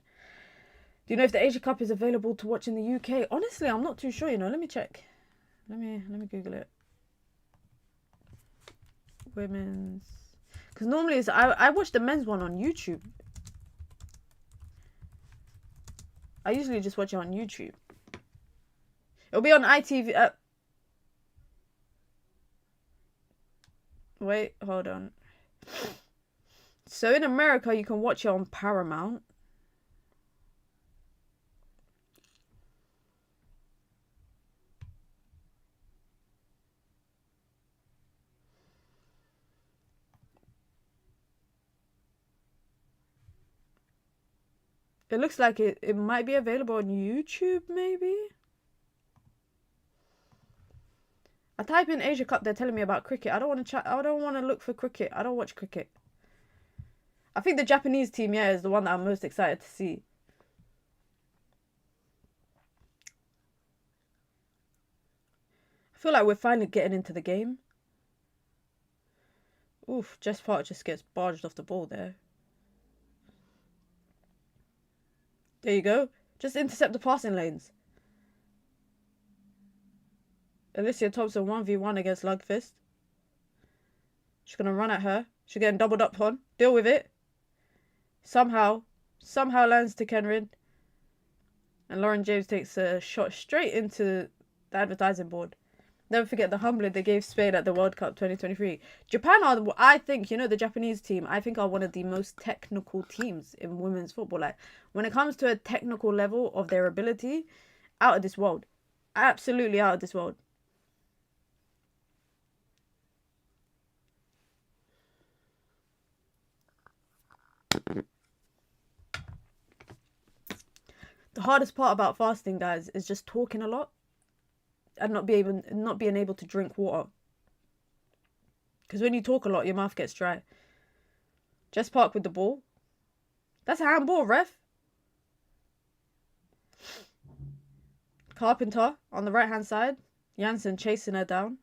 Do you know if the Asia Cup is available to watch in the UK? Honestly, I'm not too sure, you know. Let me check. Let me Google it. Women's, because normally it's I watch the men's one on YouTube. I usually just watch it on YouTube. It'll be on ITV. Wait, hold on. So in America, you can watch it on Paramount. It looks like it might be available on YouTube, maybe? I type in Asia Cup, they're telling me about cricket. I don't want to chat. I don't want to look for cricket. I don't watch cricket. I think the Japanese team, yeah, is the one that I'm most excited to see. I feel like we're finally getting into the game. Oof, Jess Park just gets barged off the ball there. There you go. Just intercept the passing lanes. Alicia Thompson 1v1 against Lugfist. She's going to run at her. She's getting doubled up on. Deal with it. Somehow, Somehow lands to Kenrid. And Lauren James takes a shot straight into the advertising board. Never forget the humbling they gave Spain at the World Cup 2023. Japan are, I think, you know, the Japanese team, I think are one of the most technical teams in women's football. Like, when it comes to a technical level of their ability, out of this world. Absolutely out of this world. The hardest part about fasting, guys, is just talking a lot. And not being able to drink water. Because when you talk a lot, your mouth gets dry. Jess Park with the ball. That's a handball, ref. Carpenter on the right-hand side. Janssen chasing her down.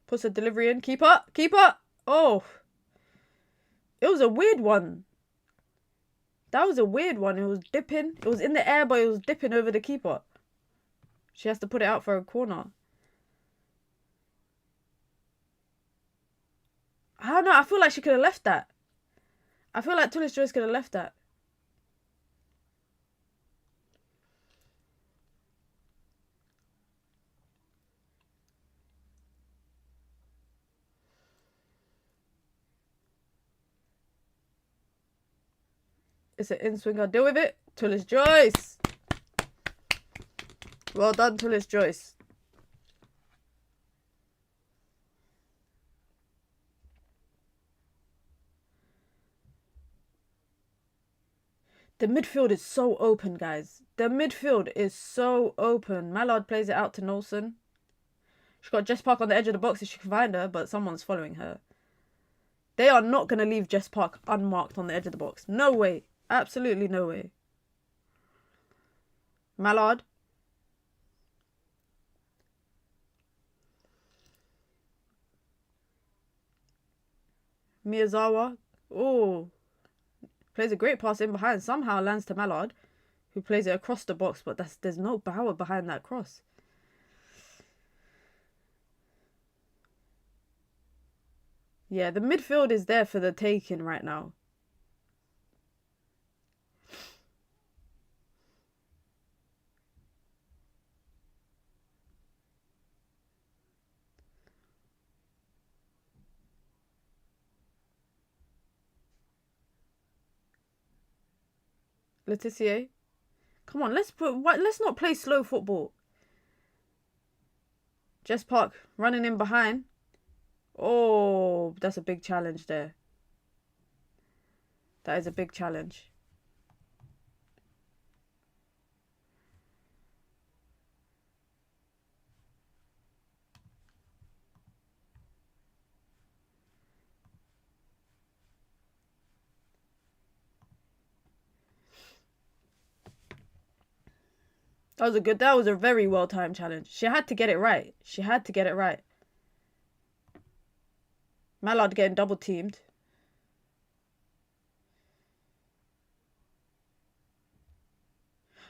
Puts a delivery in. Keeper. Keeper. Oh. It was a weird one. That was a weird one. It was dipping. It was in the air, but it was dipping over the keeper. She has to put it out for a corner. I don't know. I feel like she could have left that. I feel like Tullis Joyce could have left that. It's an in-swinger. Deal with it. Tullis Joyce. Well done, Tullis Joyce. The midfield is so open, guys. The midfield is so open. Mallard plays it out to Nolson. She's got Jess Park on the edge of the box if she can find her, but someone's following her. They are not going to leave Jess Park unmarked on the edge of the box. No way. Absolutely no way. Mallard. Miyazawa. Oh. Plays a great pass in behind. Somehow lands to Mallard, who plays it across the box, but there's no power behind that cross. Yeah, the midfield is there for the taking right now. Letitia. Come on, let's not play slow football. Jess Park running in behind. Oh, that's a big challenge there. That is a big challenge. That was a very well-timed challenge. She had to get it right. She had to get it right. Mallard getting double-teamed.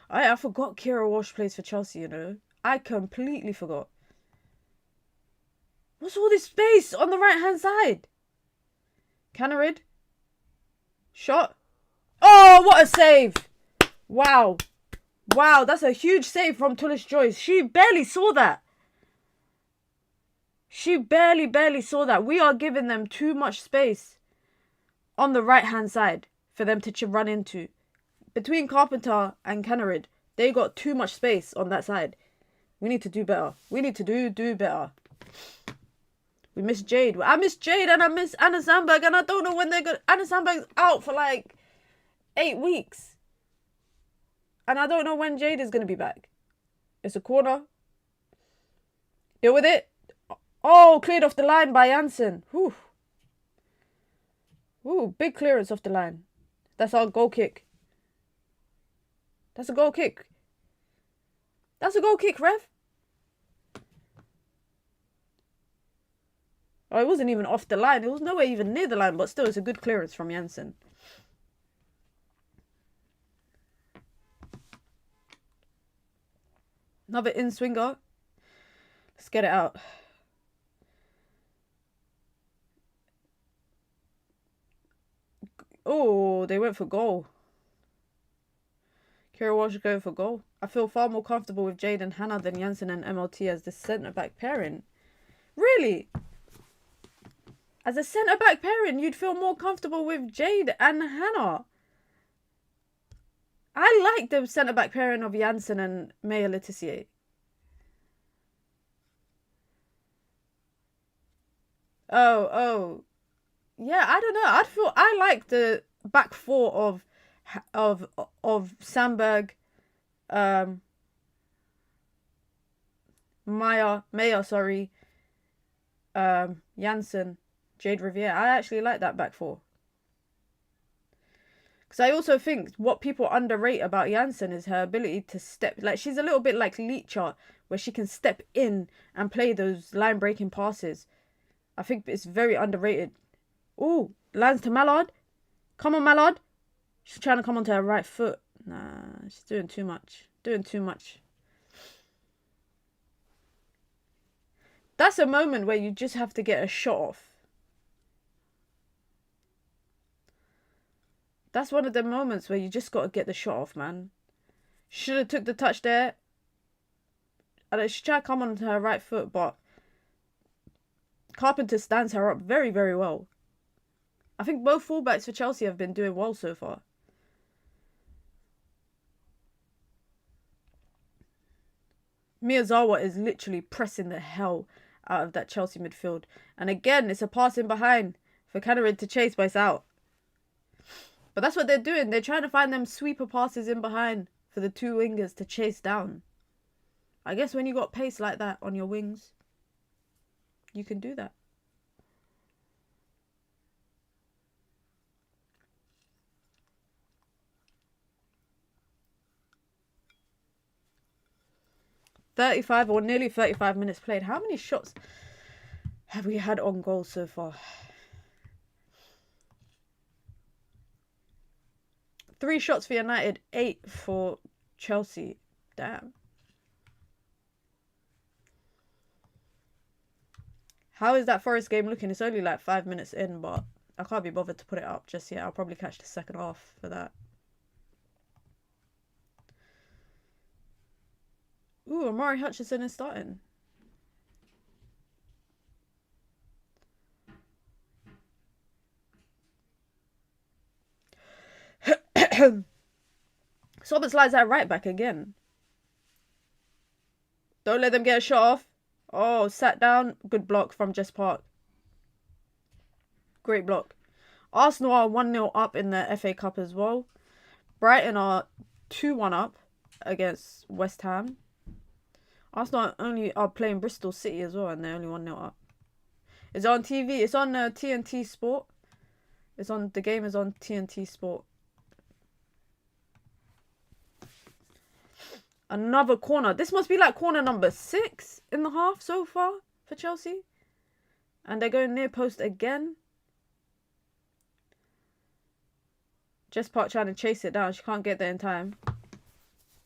I forgot Kira Walsh plays for Chelsea, you know. I completely forgot. What's all this space on the right-hand side? Canarid. Shot. Oh, what a save. Wow. Wow, that's a huge save from Tullis Joyce. She barely saw that. She barely saw that. We are giving them too much space on the right-hand side for them to run into. Between Carpenter and Canarid, they got too much space on that side. We need to do better. We need to do better. We miss Jade. I miss Jade and I miss Anna Sandberg, and I don't know when they're going. Anna Sandberg's out for like 8 weeks. And I don't know when Jade is going to be back. It's a corner. Deal with it. Oh, cleared off the line by Janssen. Whew. Ooh, big clearance off the line. That's our goal kick. That's a goal kick. That's a goal kick, ref. Oh, it wasn't even off the line. It was nowhere even near the line, but still, it's a good clearance from Janssen. Another in-swinger. Let's get it out. Oh, they went for goal. Kerr Walsh going for goal. I feel far more comfortable with Jade and Hannah than Janssen and MLT as the centre-back pairing. Really? As a centre-back pairing, you'd feel more comfortable with Jade and Hannah. I like the centre-back pairing of Janssen and Maya Letitia. Oh. Yeah, I don't know. I like the back four of Sandberg, Maya, sorry, Janssen, Jade Riviere. I actually like that back four. Because I also think what people underrate about Janssen is her ability to step. Like, she's a little bit like Leacher, where she can step in and play those line-breaking passes. I think it's very underrated. Ooh, lands to Mallard. Come on, Mallard. She's trying to come onto her right foot. Nah, she's doing too much. That's a moment where you just have to get a shot off. That's one of the moments where you just got to get the shot off, man. Should have took the touch there. And she tried to come onto her right foot, but Carpenter stands her up very, very well. I think both fullbacks for Chelsea have been doing well so far. Miyazawa is literally pressing the hell out of that Chelsea midfield. And again, it's a pass in behind for Canarid to chase, but it's out. But that's what they're doing. They're trying to find them sweeper passes in behind for the two wingers to chase down. I guess when you got pace like that on your wings, you can do that. Nearly 35 minutes played. How many shots have we had on goal so far? 3 shots for United, 8 for Chelsea. Damn. How is that Forest game looking? It's only like 5 minutes in, but I can't be bothered to put it up just yet. I'll probably catch the second half for that. Ooh, Amari Hutchinson is starting. Sobert slides that right back again. Don't let them get a shot off. Oh, sat down. Good block from Jess Park. Great block. Arsenal are 1-0 up in the FA Cup as well. Brighton are 2-1 up against West Ham. Arsenal are playing Bristol City as well, and they're only 1-0 up. It's on TV. It's on TNT Sport. The game is on TNT Sport. Another corner. This must be like corner number 6 in the half so far for Chelsea. And they're going near post again. Jess Park trying to chase it down. She can't get there in time.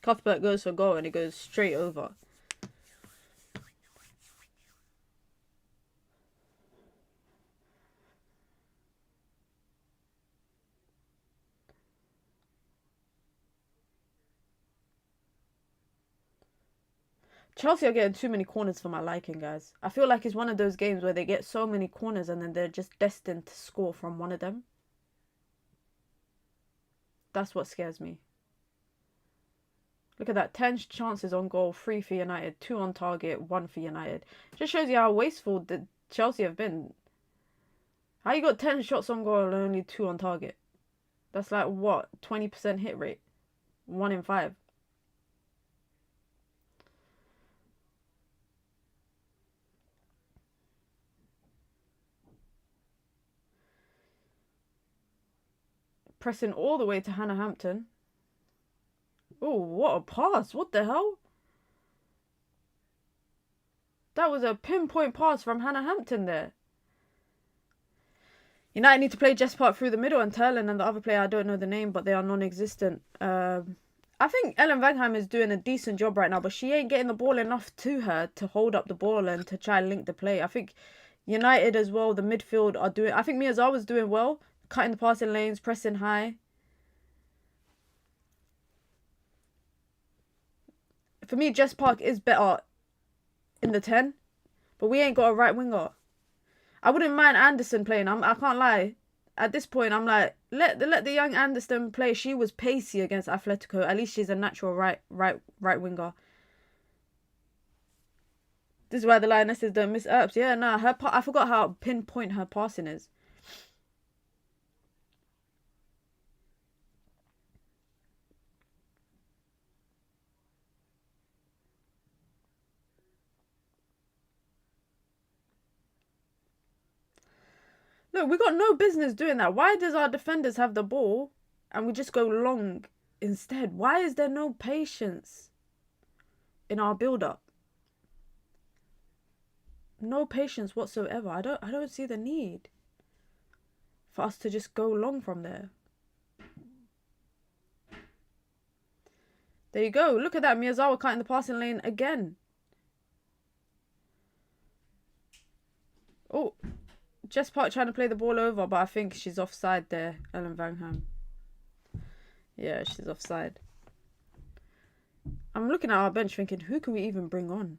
Cuthbert goes for goal and it goes straight over. Chelsea are getting too many corners for my liking, guys. I feel like it's one of those games where they get so many corners and then they're just destined to score from one of them. That's what scares me. Look at that. 10 chances on goal, 3 for United, 2 on target, 1 for United. Just shows you how wasteful the Chelsea have been. How you got 10 shots on goal and only 2 on target? That's like, what, 20% hit rate? 1 in 5. Pressing all the way to Hannah Hampton. Oh, what a pass. What the hell? That was a pinpoint pass from Hannah Hampton there. United need to play Jess Park through the middle, and Turlin and the other player, I don't know the name, but they are non-existent. I think Ellen Vangham is doing a decent job right now, but she ain't getting the ball enough to her to hold up the ball and to try and link the play. I think United as well, the midfield are doing... I think Miyazawa's doing well. cutting the passing lanes, pressing high. For me, Jess Park is better in the 10, but we ain't got a right winger. I wouldn't mind Anderson playing. I can't lie. At this point, I'm like, let the young Anderson play. She was pacey against Atletico. At least she's a natural right winger. This is why the Lionesses don't miss Earps. Yeah, nah, I forgot how pinpoint her passing is. Look, we got no business doing that. Why does our defenders have the ball and we just go long instead? Why is there no patience in our build-up? No patience whatsoever. I don't see the need for us to just go long from there. There you go. Look at that. Miyazawa cutting the passing lane again. Oh, Jess Park trying to play the ball over, but I think she's offside there, Ellen Vangham. Yeah, she's offside. I'm looking at our bench thinking, who can we even bring on?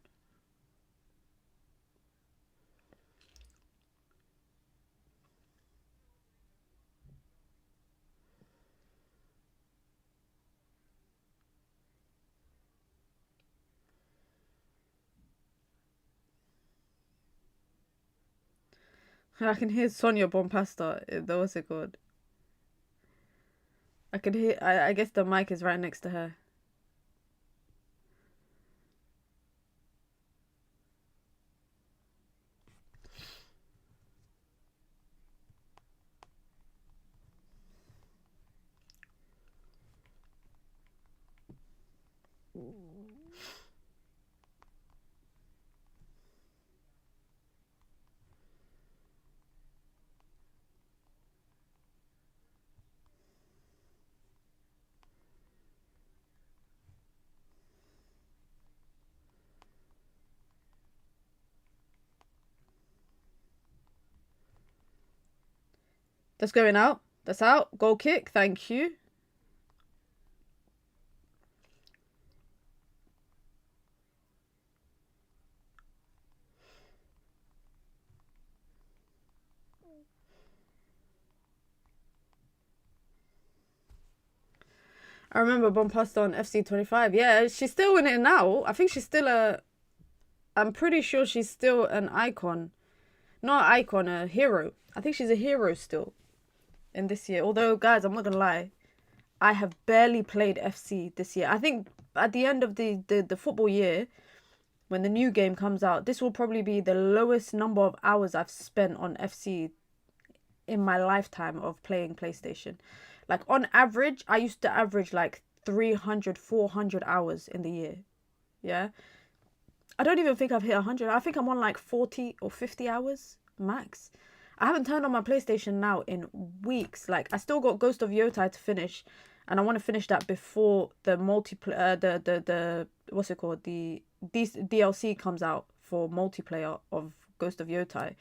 I can hear Sonia Bompasta. What's it called? I can hear. I guess the mic is right next to her. That's going out. That's out. Goal kick. Thank you. I remember Bompasta on FC25. Yeah, she's still in it now. I think she's still I'm pretty sure she's still an icon. Not an icon, a hero. I think she's a hero still in this year. Although, guys, I'm not going to lie. I have barely played FC this year. I think at the end of the football year, when the new game comes out, this will probably be the lowest number of hours I've spent on FC in my lifetime of playing PlayStation. Like, on average, I used to average like 300, 400 hours in the year. Yeah. I don't even think I've hit 100. I think I'm on like 40 or 50 hours max. I haven't turned on my PlayStation now in weeks. Like, I still got Ghost of Yotai to finish, and I want to finish that before the multiplayer, the what's it called, the DLC comes out for multiplayer of Ghost of Yotai,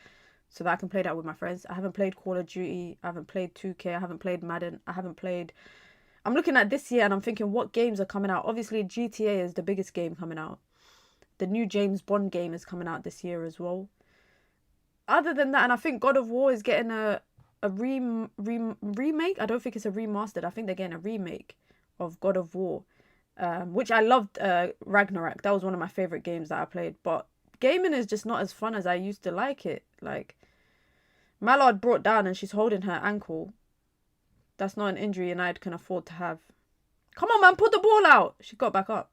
so that I can play that with my friends. I haven't played Call of Duty. I haven't played 2K. I haven't played Madden. I haven't played. I'm looking at this year and I'm thinking, what games are coming out? Obviously, GTA is the biggest game coming out. The new James Bond game is coming out this year as well. Other than that, and I think God of War is getting a remake. I don't think it's a remastered. I think they're getting a remake of God of War, which I loved. Ragnarok. That was one of my favorite games that I played. But gaming is just not as fun as I used to like it. Like, Mallard brought down and she's holding her ankle. That's not an injury United can afford to have. Come on, man, put the ball out. She got back up.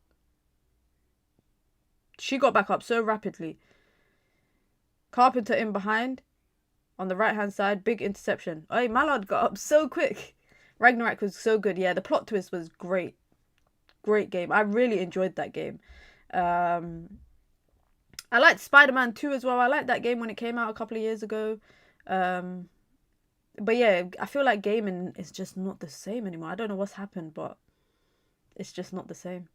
She got back up so rapidly. Carpenter in behind. On the right-hand side. Big interception. Oh, Mallard got up so quick. Ragnarok was so good. Yeah, the plot twist was great. Great game. I really enjoyed that game. I liked Spider-Man 2 as well. I liked that game when it came out a couple of years ago. But yeah, I feel like gaming is just not the same anymore. I don't know what's happened, but it's just not the same.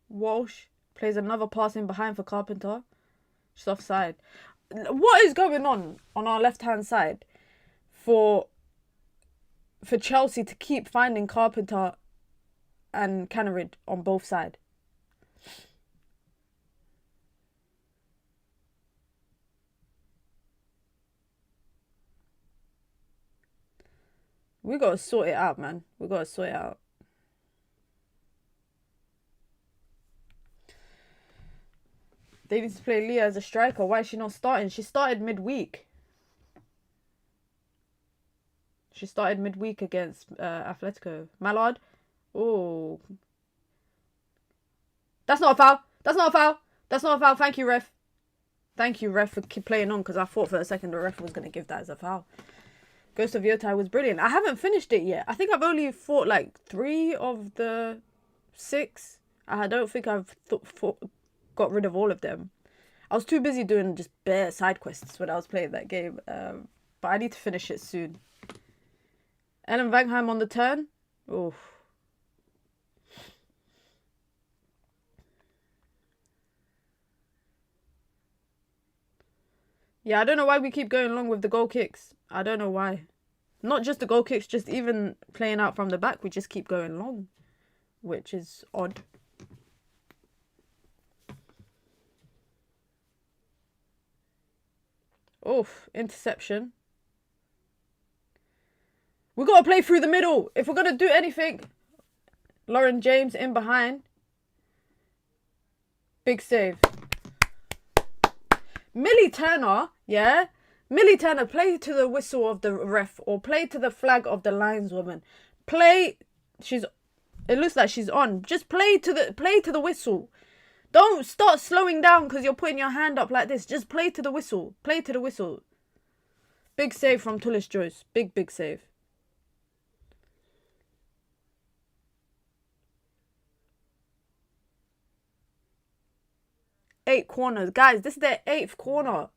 Walsh plays another pass in behind for Carpenter. She's offside. What is going on our left-hand side for Chelsea to keep finding Carpenter and Cannerid on both sides? We got to sort it out, man. We got to sort it out. They need to play Leah as a striker. Why is she not starting? She started midweek. She started midweek against Atletico. Mallard. Oh. That's not a foul. That's not a foul. That's not a foul. Thank you, ref. Thank you, ref, for playing on, because I thought for a second the ref was going to give that as a foul. Ghost of Yotai was brilliant. I haven't finished it yet. I think I've only fought like 3 of the 6. I don't think I've got rid of all of them. I was too busy doing just bare side quests when I was playing that game. But I need to finish it soon. Ellen Vangheim on the turn. Oh. Yeah, I don't know why we keep going long with the goal kicks. I don't know why. Not just the goal kicks, just even playing out from the back, we just keep going long, which is odd. Oof, interception. We got to play through the middle. If we're going to do anything. Lauren James in behind. Big save. Millie Turner, yeah? Millie Turner, play to the whistle of the ref or play to the flag of the lineswoman. Play. It looks like she's on. Just play to the whistle. Don't start slowing down because you're putting your hand up like this. Just play to the whistle. Play to the whistle. Big save from Tullis Joyce. Big save. Eight corners. Guys, this is their 8th corner.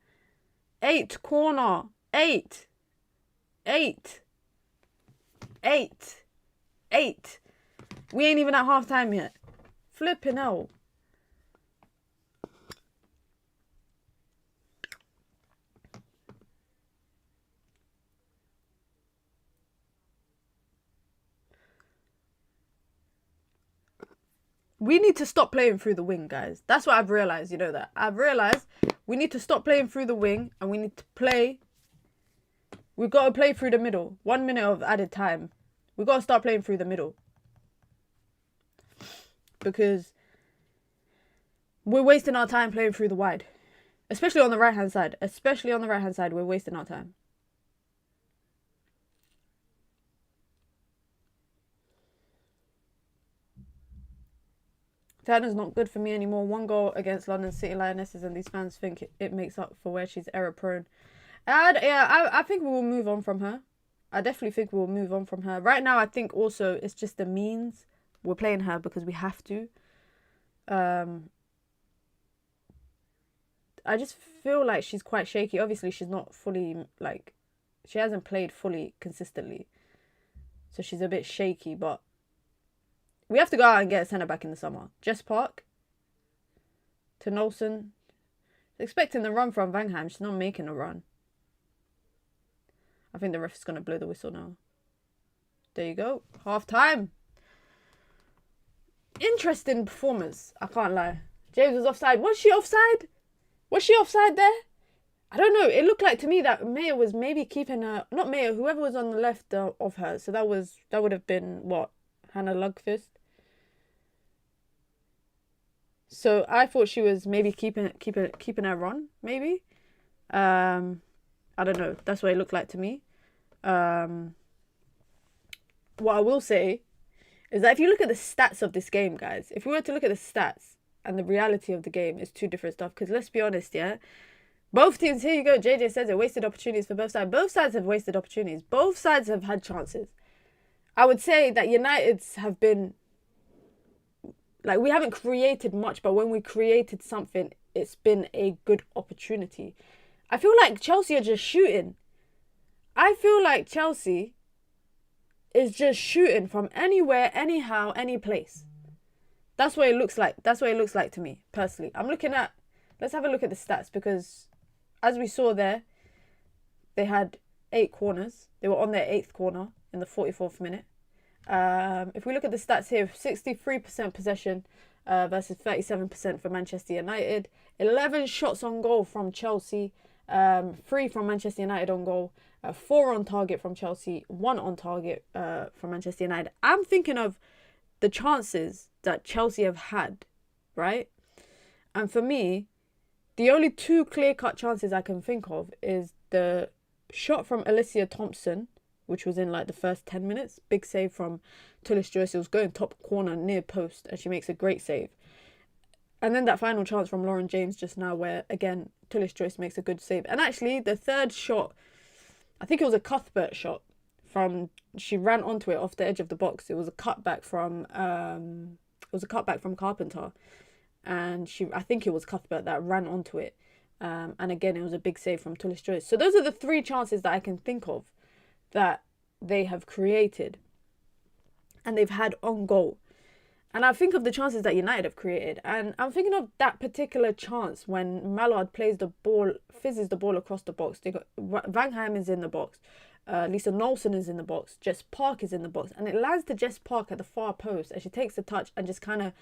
8th corner. 8. We ain't even at half time yet. Flipping hell. We need to stop playing through the wing, guys. That's what I've realised, you know that. I've realised we need to stop playing through the wing and we need to play. We've got to play through the middle. 1 minute of added time. We've got to start playing through the middle. Because we're wasting our time playing through the wide. Especially on the right-hand side. We're wasting our time. Turner's not good for me anymore. 1 goal against London City Lionesses and these fans think it makes up for where she's error prone. I think we will move on from her. I definitely think we will move on from her. Right now, I think also it's just the means. We're playing her because we have to. I just feel like she's quite shaky. Obviously, she's not fully, like, she hasn't played fully consistently. So she's a bit shaky, but we have to go out and get a centre back in the summer. Jess Park to Nolson. Expecting the run from Vangheim. She's not making a run. I think the ref is going to blow the whistle now. There you go. Half time. Interesting performance. I can't lie. James was offside. Was she offside? Was she offside there? I don't know. It looked like to me that Maya was maybe keeping her... Not Maya, whoever was on the left of her. So that would have been, what? Hannah Lugfist. So I thought she was maybe keeping her on, maybe. I don't know. That's what it looked like to me. What I will say is that if you look at the stats of this game, guys, if we were to look at the stats and the reality of the game, it's 2 different stuff. Because let's be honest, yeah? Both teams, here you go, JJ says it, wasted opportunities for both sides. Both sides have wasted opportunities. Both sides have had chances. I would say that United's have been... Like, we haven't created much, but when we created something, it's been a good opportunity. I feel like Chelsea are just shooting. I feel like Chelsea is just shooting from anywhere, anyhow, any place. That's what it looks like. That's what it looks like to me, personally. Let's have a look at the stats, because as we saw there, they had 8 corners. They were on their 8th corner in the 44th minute. If we look at the stats here, 63% possession versus 37% for Manchester United. 11 shots on goal from Chelsea. 3 from Manchester United on goal. 4 on target from Chelsea. 1 on target from Manchester United. I'm thinking of the chances that Chelsea have had, right? And for me, the only 2 clear-cut chances I can think of is the shot from Alicia Thompson, which was in like the first 10 minutes. Big save from Tullis Joyce. It was going top corner near post, and she makes a great save. And then that final chance from Lauren James just now, where again Tullis Joyce makes a good save. And actually the third shot, I think it was a Cuthbert shot she ran onto it off the edge of the box. It was a cutback from Carpenter, and I think it was Cuthbert that ran onto it. And again, it was a big save from Tullis Joyce. So those are the 3 chances that I can think of that they have created and they've had on goal. And I think of the chances that United have created, and I'm thinking of that particular chance when Mallard plays the ball, fizzes the ball across the box. They got Vangham is in the box, Lisa Knowlson is in the box, Jess Park is in the box, and it lands to Jess Park at the far post, and she takes the touch and just kind of,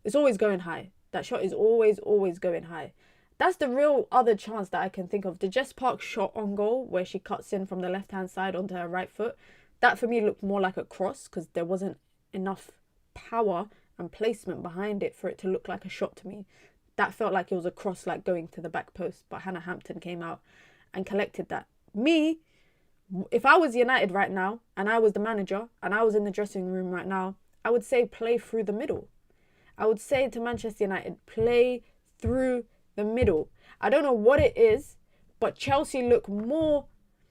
it's always going high. That shot is always going high. That's the real other chance that I can think of. The Jess Park shot on goal, where she cuts in from the left-hand side onto her right foot. That for me looked more like a cross, because there wasn't enough power and placement behind it for it to look like a shot to me. That felt like it was a cross, like going to the back post. But Hannah Hampton came out and collected that. Me, if I was United right now, and I was the manager, and I was in the dressing room right now, I would say play through the middle. I would say to Manchester United, play through the middle. I don't know what it is, but Chelsea look more,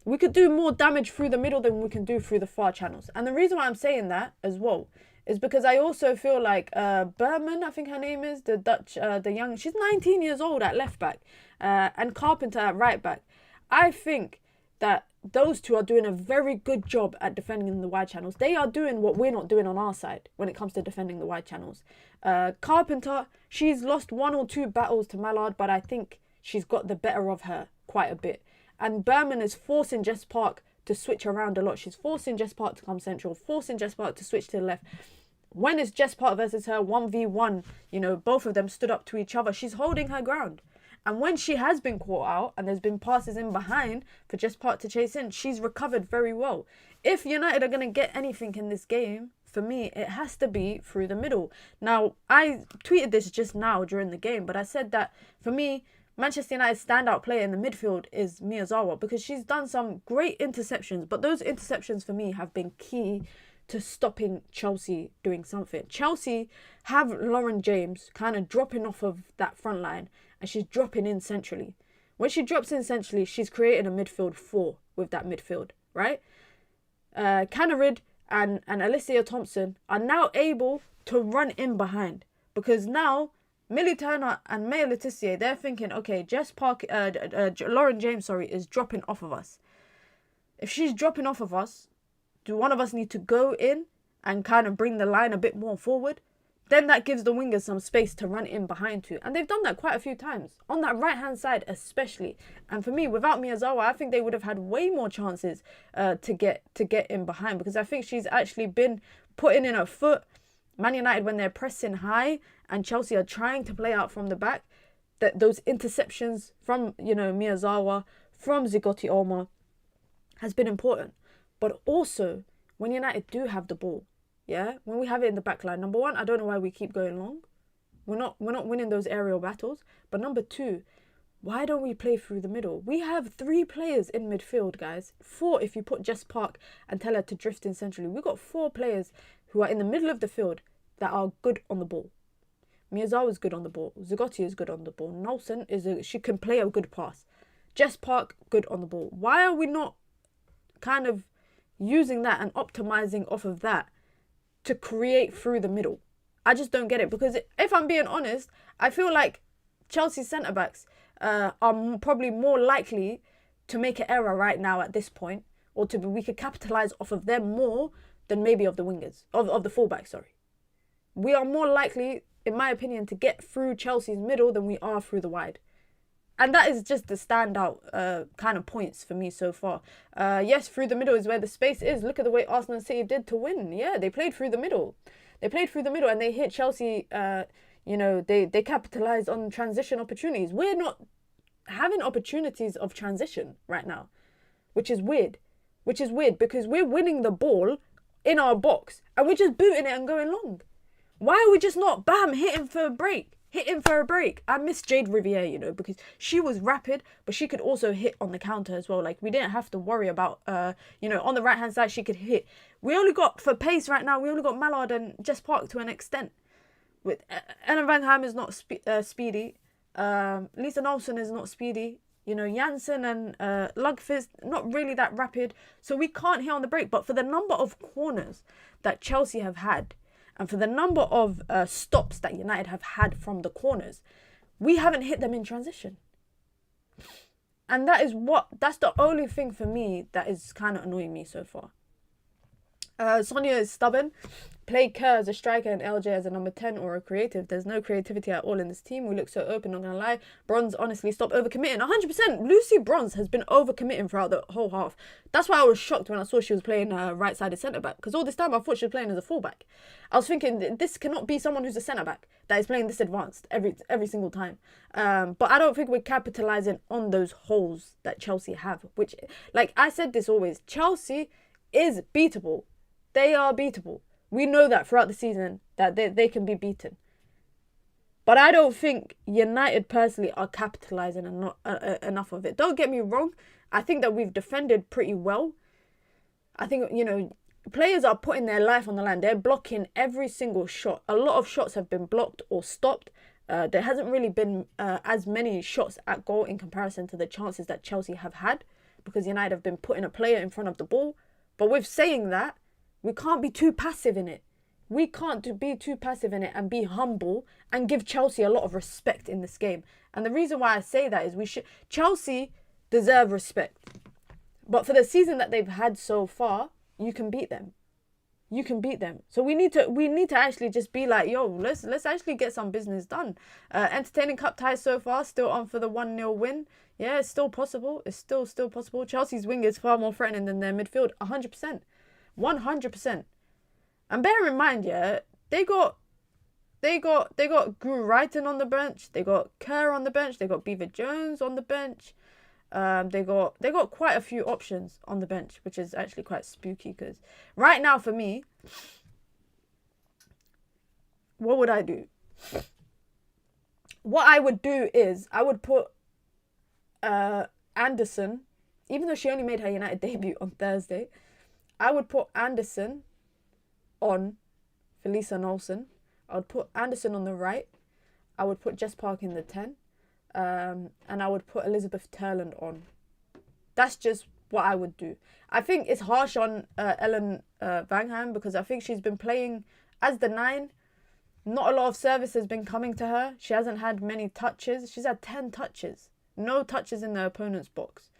we could do more damage through the middle than we can do through the far channels. And the reason why I'm saying that as well is because I also feel like Berman, I think her name is, the Dutch, the young, she's 19 years old at left back, and Carpenter at right back. I think that those 2 are doing a very good job at defending the wide channels. They are doing what we're not doing on our side when it comes to defending the wide channels. Carpenter, she's lost 1 or 2 battles to Mallard, but I think she's got the better of her quite a bit. And Berman is forcing Jess Park to switch around a lot. She's forcing Jess Park to come central, forcing Jess Park to switch to the left. When it's Jess Park versus her 1v1, you know, both of them stood up to each other, she's holding her ground. And when she has been caught out and there's been passes in behind for Jess Park to chase in, she's recovered very well. If United are going to get anything in this game, for me, it has to be through the middle. Now, I tweeted this just now during the game, but I said that for me, Manchester United's standout player in the midfield is Miyazawa, because she's done some great interceptions, but those interceptions for me have been key to stopping Chelsea doing something. Chelsea have Lauren James kind of dropping off of that front line, and she's dropping in centrally. When she drops in centrally, she's creating a midfield 4 with that midfield, right? Canarid and Alicia Thompson are now able to run in behind, because now Millie Turner and Maya Letitia, they're thinking, okay, Lauren James, is dropping off of us. If she's dropping off of us, do one of us need to go in and kind of bring the line a bit more forward? Then that gives the wingers some space to run in behind to. And they've done that quite a few times, on that right-hand side especially. And for me, without Miyazawa, I think they would have had way more chances to get in behind, because I think she's actually been putting in her foot. Man United, when they're pressing high and Chelsea are trying to play out from the back, that those interceptions from, you know, Miyazawa, from Zigotti Oma has been important. But also, when United do have the ball, yeah, when we have it in the back line, number 1, I don't know why we keep going long. We're not winning those aerial battles. But number 2, why don't we play through the middle? We have 3 players in midfield, guys. 4 if you put Jess Park and tell her to drift in centrally. We've got 4 players who are in the middle of the field that are good on the ball. Miyazawa is good on the ball. Zigotti is good on the ball. Knowlson she can play a good pass. Jess Park, good on the ball. Why are we not kind of using that and optimizing off of that to create through the middle? I just don't get it, because if I'm being honest, I feel like Chelsea's centre-backs are probably more likely to make an error right now at this point, or we could capitalise off of them more than maybe of the wingers, of the fullbacks, sorry. we are more likely, in my opinion, to get through Chelsea's middle than we are through the wide. And that is just the standout kind of points for me so far. Yes, through the middle is where the space is. Look at the way Arsenal and City did to win. Yeah, they played through the middle. They played through the middle and they hit Chelsea. They capitalized on transition opportunities. We're not having opportunities of transition right now, which is weird. Because we're winning the ball in our box and we're just booting it and going long. Why are we just not, bam, hitting for a break? I miss Jade Riviere, because she was rapid, but she could also hit on the counter as well. Like, we didn't have to worry about, on the right-hand side, she could hit. We only got, for pace right now, we only got Mallard and Jess Park to an extent. With Ellen Van Ham is not speedy. Lisa Nolson is not speedy. Janssen and Lugfist, not really that rapid. So we can't hit on the break. But for the number of corners that Chelsea have had, and for the number of stops that United have had from the corners, we haven't hit them in transition. And that's the only thing for me that is kind of annoying me so far. Sonia is stubborn. Play Kerr as a striker and LJ as a number 10 or a creative. There's no creativity at all in this team. We look so open, not gonna lie. Bronze, honestly, stop overcommitting. 100%. Lucy Bronze has been overcommitting throughout the whole half. That's why I was shocked when I saw she was playing right-sided centre-back. Because all this time I thought she was playing as a full-back. I was thinking, this cannot be someone who's a centre-back that is playing this advanced every single time. But I don't think we're capitalising on those holes that Chelsea have. Which, like I said this always, Chelsea is beatable. They are beatable. We know that throughout the season that they can be beaten. But I don't think United personally are capitalising enough of it. Don't get me wrong. I think that we've defended pretty well. I think, players are putting their life on the line. They're blocking every single shot. A lot of shots have been blocked or stopped. There hasn't really been as many shots at goal in comparison to the chances that Chelsea have had, because United have been putting a player in front of the ball. But with saying that, we can't be too passive in it. We can't be too passive in it and be humble and give Chelsea a lot of respect in this game. And the reason why I say that is Chelsea deserve respect. But for the season that they've had so far, you can beat them. So we need to actually just be like, yo, let's actually get some business done. Entertaining cup ties so far, still on for the 1-0 win. Yeah, it's still possible. It's still possible. Chelsea's wing is far more threatening than their midfield, 100%. 100%. And bear in mind, yeah, they got Guru Wrighton on the bench, they got Kerr on the bench, they got Beaver Jones on the bench. They got quite a few options on the bench, which is actually quite spooky, because right now for me, what would I do? What I would do is I would put Anderson, even though she only made her United debut on Thursday, I would put Anderson on Felisa Nolson. I would put Anderson on the right. I would put Jess Park in the 10. And I would put Elizabeth Turland on. That's just what I would do. I think it's harsh on Ellen Van Ham, because I think she's been playing as the 9. Not a lot of service has been coming to her. She hasn't had many touches. She's had 10 touches. No touches in the opponent's box.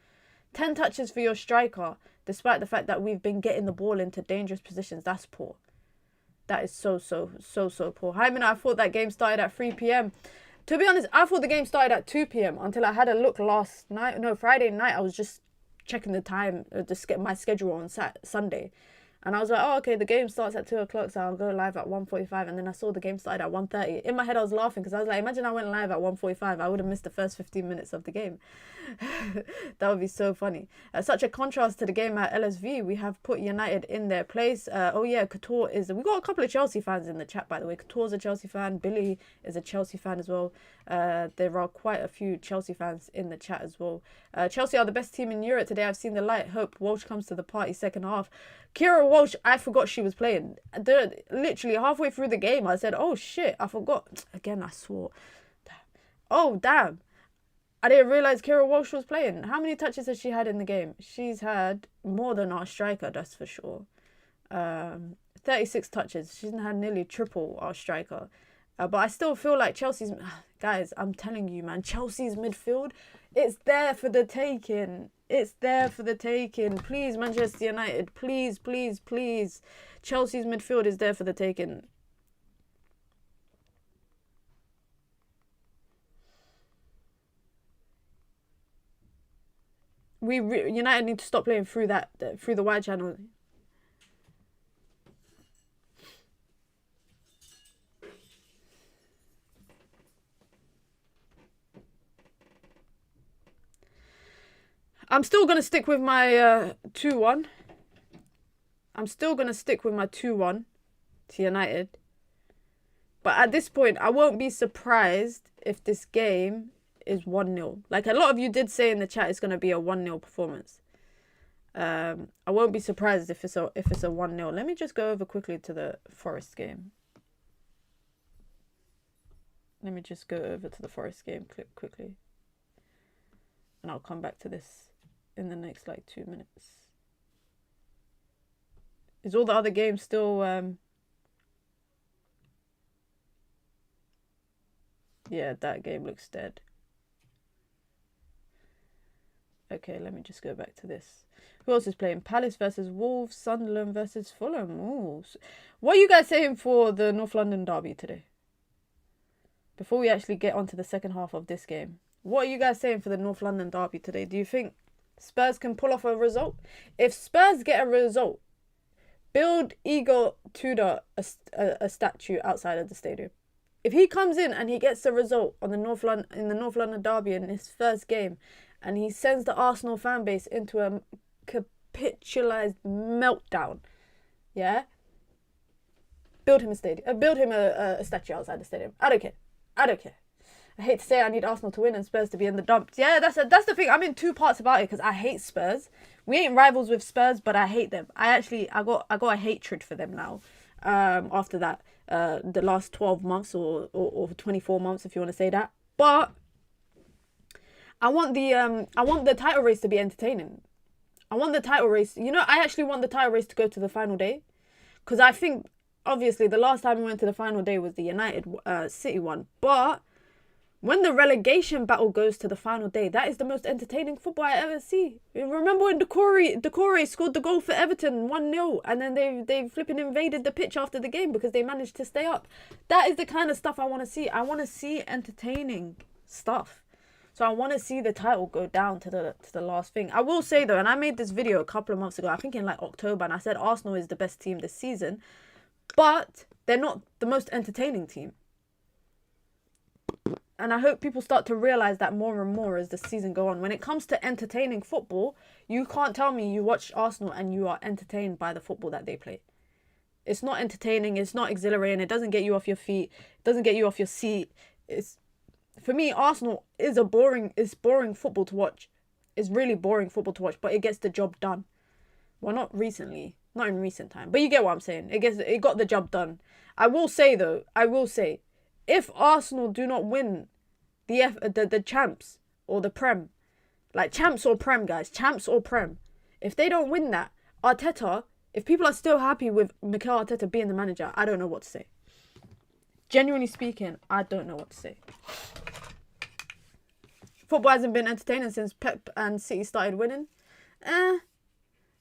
10 touches for your striker, despite the fact that we've been getting the ball into dangerous positions. That's poor. That is so poor. Hyman, I thought that game started at 3 p.m. To be honest, I thought the game started at 2 p.m. until I had a look Friday night. I was just checking the time, just get my schedule on Sunday. And I was like, oh, okay, the game starts at 2 o'clock, so I'll go live at 1:45. And then I saw the game started at 1:30. In my head, I was laughing because I was like, imagine I went live at 1:45. I would have missed the first 15 minutes of the game. That would be so funny. Such a contrast to the game at LSV. We have put United in their place. Oh, yeah, Couture is... We got a couple of Chelsea fans in the chat, by the way. Couture's a Chelsea fan. Billy is a Chelsea fan as well. There are quite a few Chelsea fans in the chat as well. Chelsea are the best team in Europe today. I've seen the light. Hope Walsh comes to the party second half. Kira Walsh, I forgot she was playing. Literally halfway through the game, I said, oh shit, I forgot. Again, I swore. Damn. Oh, damn. I didn't realise Kira Walsh was playing. How many touches has she had in the game? She's had more than our striker, that's for sure. 36 touches. She's had nearly triple our striker. But I still feel like Chelsea's... Guys, I'm telling you, man, Chelsea's midfield, it's there for the taking. It's there for the taking. Please, Manchester United, please, please, please. Chelsea's midfield is there for the taking. United need to stop playing through through the wide channel. I'm still gonna stick with my 2-1. I'm still gonna stick with my 2-1 to United. But at this point, I won't be surprised if this game is 1-0. Like, a lot of you did say in the chat it's going to be a 1-0 performance. I won't be surprised if it's a 1-0. Let me just go over quickly to the Forest game. Let me just go over to the Forest game quickly. And I'll come back to this in the next, like, 2 minutes. Is all the other games still... Yeah, that game looks dead. Okay, let me just go back to this. Who else is playing? Palace versus Wolves, Sunderland versus Fulham. Ooh. What are you guys saying for the North London derby today? Before we actually get onto the second half of this game, what are you guys saying for the North London derby today? Do you think Spurs can pull off a result? If Spurs get a result, build Igor Tudor a statue outside of the stadium. If he comes in and he gets the result on the North London derby in his first game, and he sends the Arsenal fan base into a capitalized meltdown, yeah, build him a stadium. Build him a statue outside the stadium. I don't care. I don't care. I hate to say I need Arsenal to win and Spurs to be in the dumps. Yeah, that's the thing. I'm in two parts about it because I hate Spurs. We ain't rivals with Spurs, but I hate them. I got a hatred for them now. After that, the last 12 months or 24 months, if you want to say that. But I want the title race to be entertaining. I want the title race. You know, I actually want the title race to go to the final day, because I think obviously the last time we went to the final day was the United City one, but when the relegation battle goes to the final day, that is the most entertaining football I ever see. Remember when Decore scored the goal for Everton 1-0, and then they flipping invaded the pitch after the game because they managed to stay up. That is the kind of stuff I want to see. I want to see entertaining stuff. So I want to see the title go down to the last thing. I will say though, and I made this video a couple of months ago, I think in like October, and I said Arsenal is the best team this season, but they're not the most entertaining team. And I hope people start to realise that more and more as the season go on. When it comes to entertaining football, you can't tell me you watch Arsenal and you are entertained by the football that they play. It's not entertaining. It's not exhilarating. It doesn't get you off your feet. It doesn't get you off your seat. For me, Arsenal is boring football to watch. It's really boring football to watch, but it gets the job done. Well, not recently. Not in recent time. But you get what I'm saying. It got the job done. I will say, if Arsenal do not win the champs or the Prem, like champs or Prem, guys, champs or Prem, if they don't win that, Arteta, if people are still happy with Mikel Arteta being the manager, I don't know what to say. Genuinely speaking, I don't know what to say. Football hasn't been entertaining since Pep and City started winning.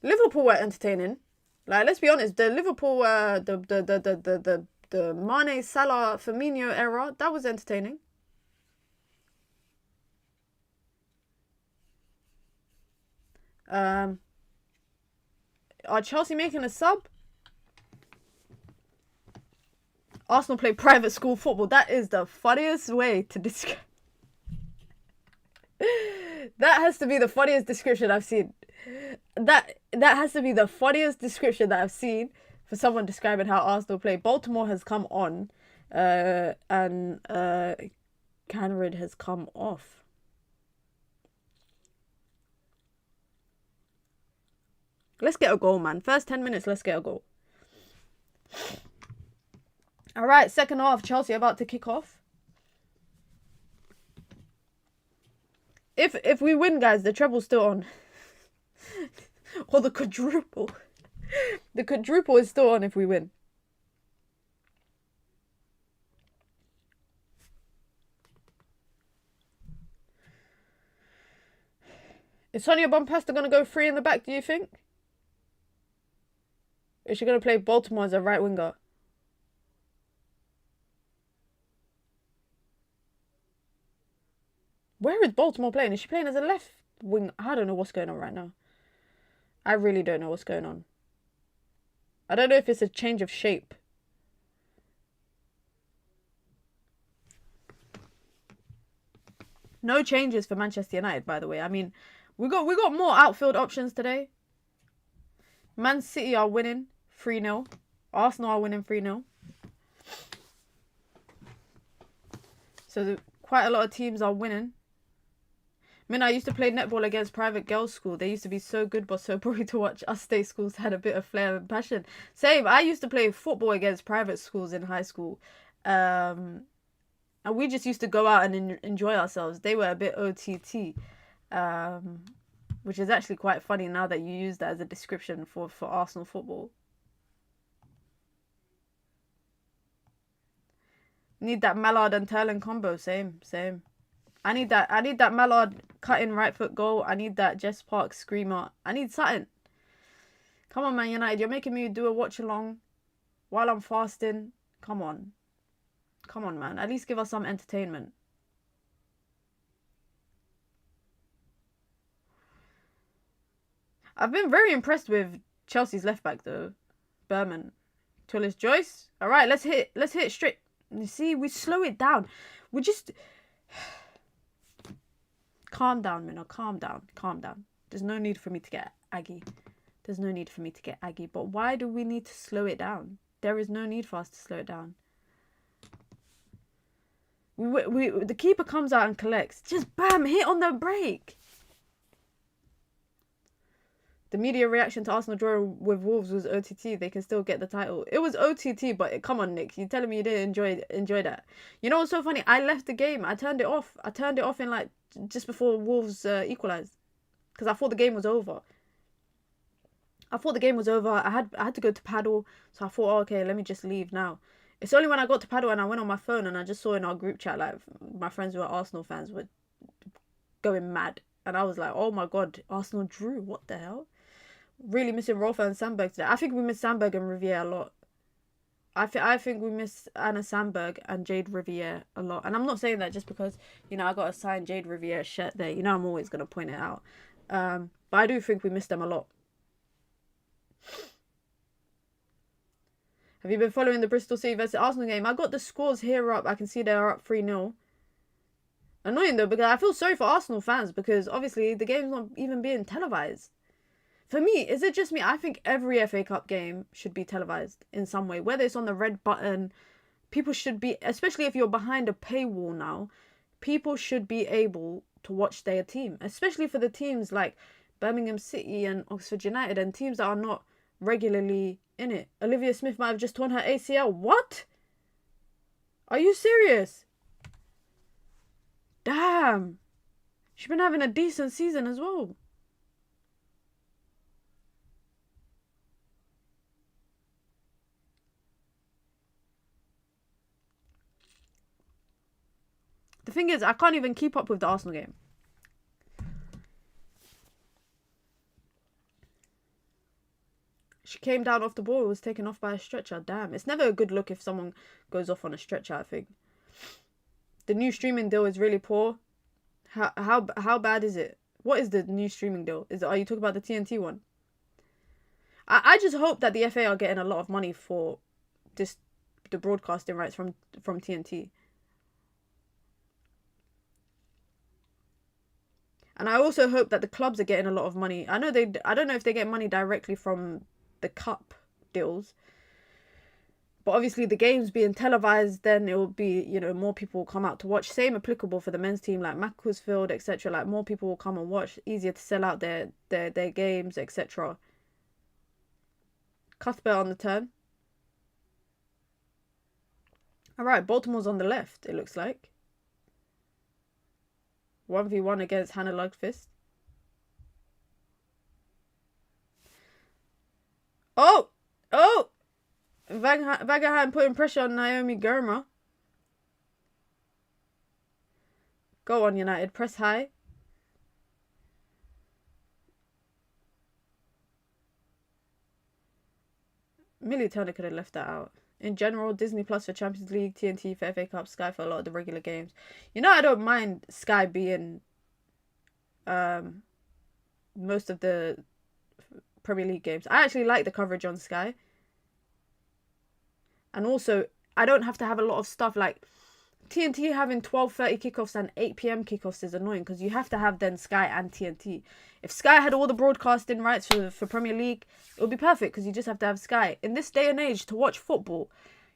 Liverpool were entertaining. Like, let's be honest, the Liverpool, the Mane, Salah, Firmino era, that was entertaining. Are Chelsea making a sub? Arsenal play private school football. That is the funniest way to describe. That has to be the funniest description I've seen. That has to be the funniest description that I've seen for someone describing how Arsenal play. Baltimore has come on, and Canrid has come off. Let's get a goal, man. First 10 minutes, let's get a goal. All right, second half, Chelsea about to kick off. If we win, guys, the treble's still on. Or the quadruple. The quadruple is still on if we win. Is Sonia Bompasta going to go free in the back, do you think? Is she going to play Baltimore as a right winger? Where is Baltimore playing? Is she playing as a left wing. I don't know what's going on right now. I really don't know what's going on. I don't know if it's a change of shape. No changes for Manchester United, by the way. I mean, we got more outfield options today. Man City are winning 3-0. Arsenal are winning 3-0. So quite a lot of teams are winning. I mean, I used to play netball against private girls' school. They used to be so good but so boring to watch. Us state schools had a bit of flair and passion. Same. I used to play football against private schools in high school. And we just used to go out and enjoy ourselves. They were a bit OTT. Which is actually quite funny now that you use that as a description for Arsenal football. Need that Mallard and Terling combo. Same. I need that Mallard cutting right foot goal. I need that Jess Park screamer. I need something. Come on, Man United. You're making me do a watch along while I'm fasting. Come on. Come on, man. At least give us some entertainment. I've been very impressed with Chelsea's left back though. Berman. Tullis Joyce. Alright, let's hit straight. You see, we slow it down. We just calm down, Minna. Calm down. There's no need for me to get aggy. But why do we need to slow it down? There is no need for us to slow it down. The keeper comes out and collects. Just bam, hit on the break. The media reaction to Arsenal draw with Wolves was OTT. They can still get the title. It was OTT, but come on, Nick. You telling me you didn't enjoy that? You know what's so funny? I left the game. I turned it off. In like just before Wolves equalized, because I thought the game was over. I had to go to paddle, so I thought, oh, okay, let me just leave now. It's only when I got to paddle and I went on my phone and I just saw in our group chat, like, my friends who are Arsenal fans were going mad. And I was like, oh my God, Arsenal drew. What the hell? Really missing Rolfo and Sandberg today. I think we miss Sandberg and Riviere a lot. I think we miss Anna Sandberg and Jade Riviere a lot. And I'm not saying that just because, you know, I got a signed Jade Riviere shirt there. You know, I'm always going to point it out. But I do think we miss them a lot. Have you been following the Bristol City versus Arsenal game? I got the scores here up. I can see they are up 3-0. Annoying though, because I feel sorry for Arsenal fans because obviously the game's not even being televised. For me, is it just me? I think every FA Cup game should be televised in some way. Whether it's on the red button, people should be, especially if you're behind a paywall now, people should be able to watch their team. Especially for the teams like Birmingham City and Oxford United and teams that are not regularly in it. Olivia Smith might have just torn her ACL. What? Are you serious? Damn. She's been having a decent season as well. The thing is, I can't even keep up with the Arsenal game. She came down off the ball, was taken off by a stretcher. Damn, it's never a good look if someone goes off on a stretcher, I think. The new streaming deal is really poor. How bad is it? What is the new streaming deal? Are you talking about the TNT one? I just hope that the FA are getting a lot of money for the broadcasting rights from TNT. And I also hope that the clubs are getting a lot of money. I don't know if they get money directly from the cup deals. But obviously the games being televised, then it will be, you know, more people will come out to watch. Same applicable for the men's team, like Macclesfield, etc. Like more people will come and watch. Easier to sell out their games, etc. Cuthbert on the turn. Alright, Baltimore's on the left, it looks like. 1v1 against Hannah Lugfist. Oh! Vagahan putting pressure on Naomi Germa. Go on, United. Press high. Millie Turner could have left that out. In general, Disney Plus for Champions League, TNT for FA Cup, Sky for a lot of the regular games. You know, I don't mind Sky being most of the Premier League games. I actually like the coverage on Sky. And also, I don't have to have a lot of stuff like TNT having 12:30 kickoffs and 8 p.m. kickoffs is annoying because you have to have then Sky and TNT. If Sky had all the broadcasting rights for Premier League, it would be perfect because you just have to have Sky. In this day and age, to watch football,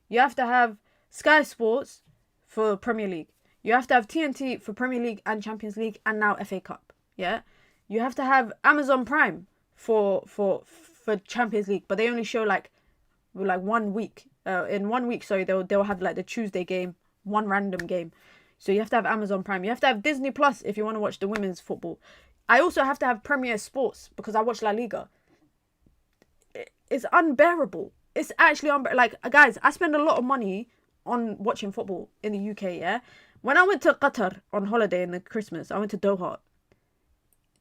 you have to have Sky Sports for Premier League. You have to have TNT for Premier League and Champions League and now FA Cup. Yeah, you have to have Amazon Prime for Champions League, but they only show like 1 week. In 1 week, sorry, they'll have like the Tuesday game, one random game. So you have to have Amazon Prime. You have to have Disney Plus if you want to watch the women's football. I also have to have Premier Sports because I watch La Liga. It's unbearable. It's actually unbearable. Like, guys, I spend a lot of money on watching football in the UK, yeah? When I went to Qatar on holiday in the Christmas, I went to Doha.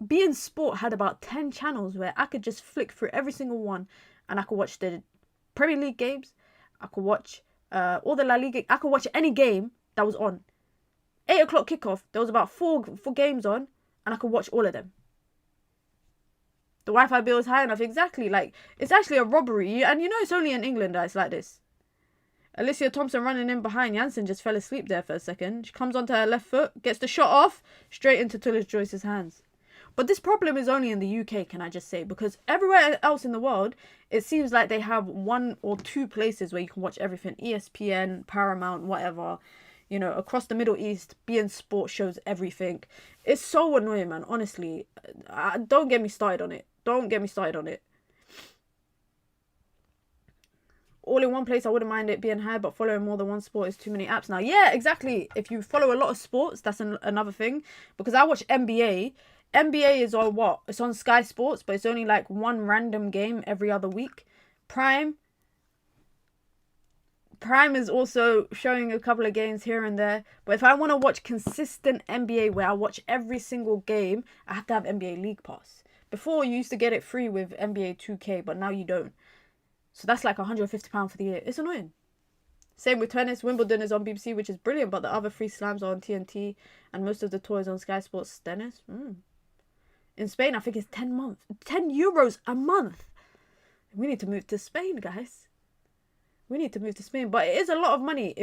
beIN Sport had about 10 channels where I could just flick through every single one and I could watch the Premier League games. I could watch all the La Liga. I could watch any game that was on. 8 o'clock kickoff, there was about four games on and I could watch all of them. The Wi-Fi bill is high enough. Exactly. Like, it's actually a robbery. And you know it's only in England that it's like this. Alicia Thompson running in behind. Jansen just fell asleep there for a second. She comes onto her left foot, gets the shot off, straight into Tullis Joyce's hands. But this problem is only in the UK, can I just say, because everywhere else in the world, it seems like they have 1 or 2 places where you can watch everything. ESPN, Paramount, whatever. You know, across the Middle East, beIN Sport shows everything. It's so annoying, man, honestly. Don't get me started on it. Don't get me started on it. All in one place, I wouldn't mind it being high, but following more than one sport is too many apps now. Yeah, exactly. If you follow a lot of sports, that's another thing. Because I watch NBA. NBA is on what? It's on Sky Sports, but it's only like one random game every other week. Prime is also showing a couple of games here and there. But if I want to watch consistent NBA where I watch every single game, I have to have NBA League Pass. Before, you used to get it free with NBA 2K, but now you don't. So that's like £150 for the year. It's annoying. Same with tennis. Wimbledon is on BBC, which is brilliant, but the other 3 slams are on TNT, and most of the tours on Sky Sports tennis. In Spain, I think it's €10 a month. We need to move to Spain, guys. We need to move to Spain. But it is a lot of money.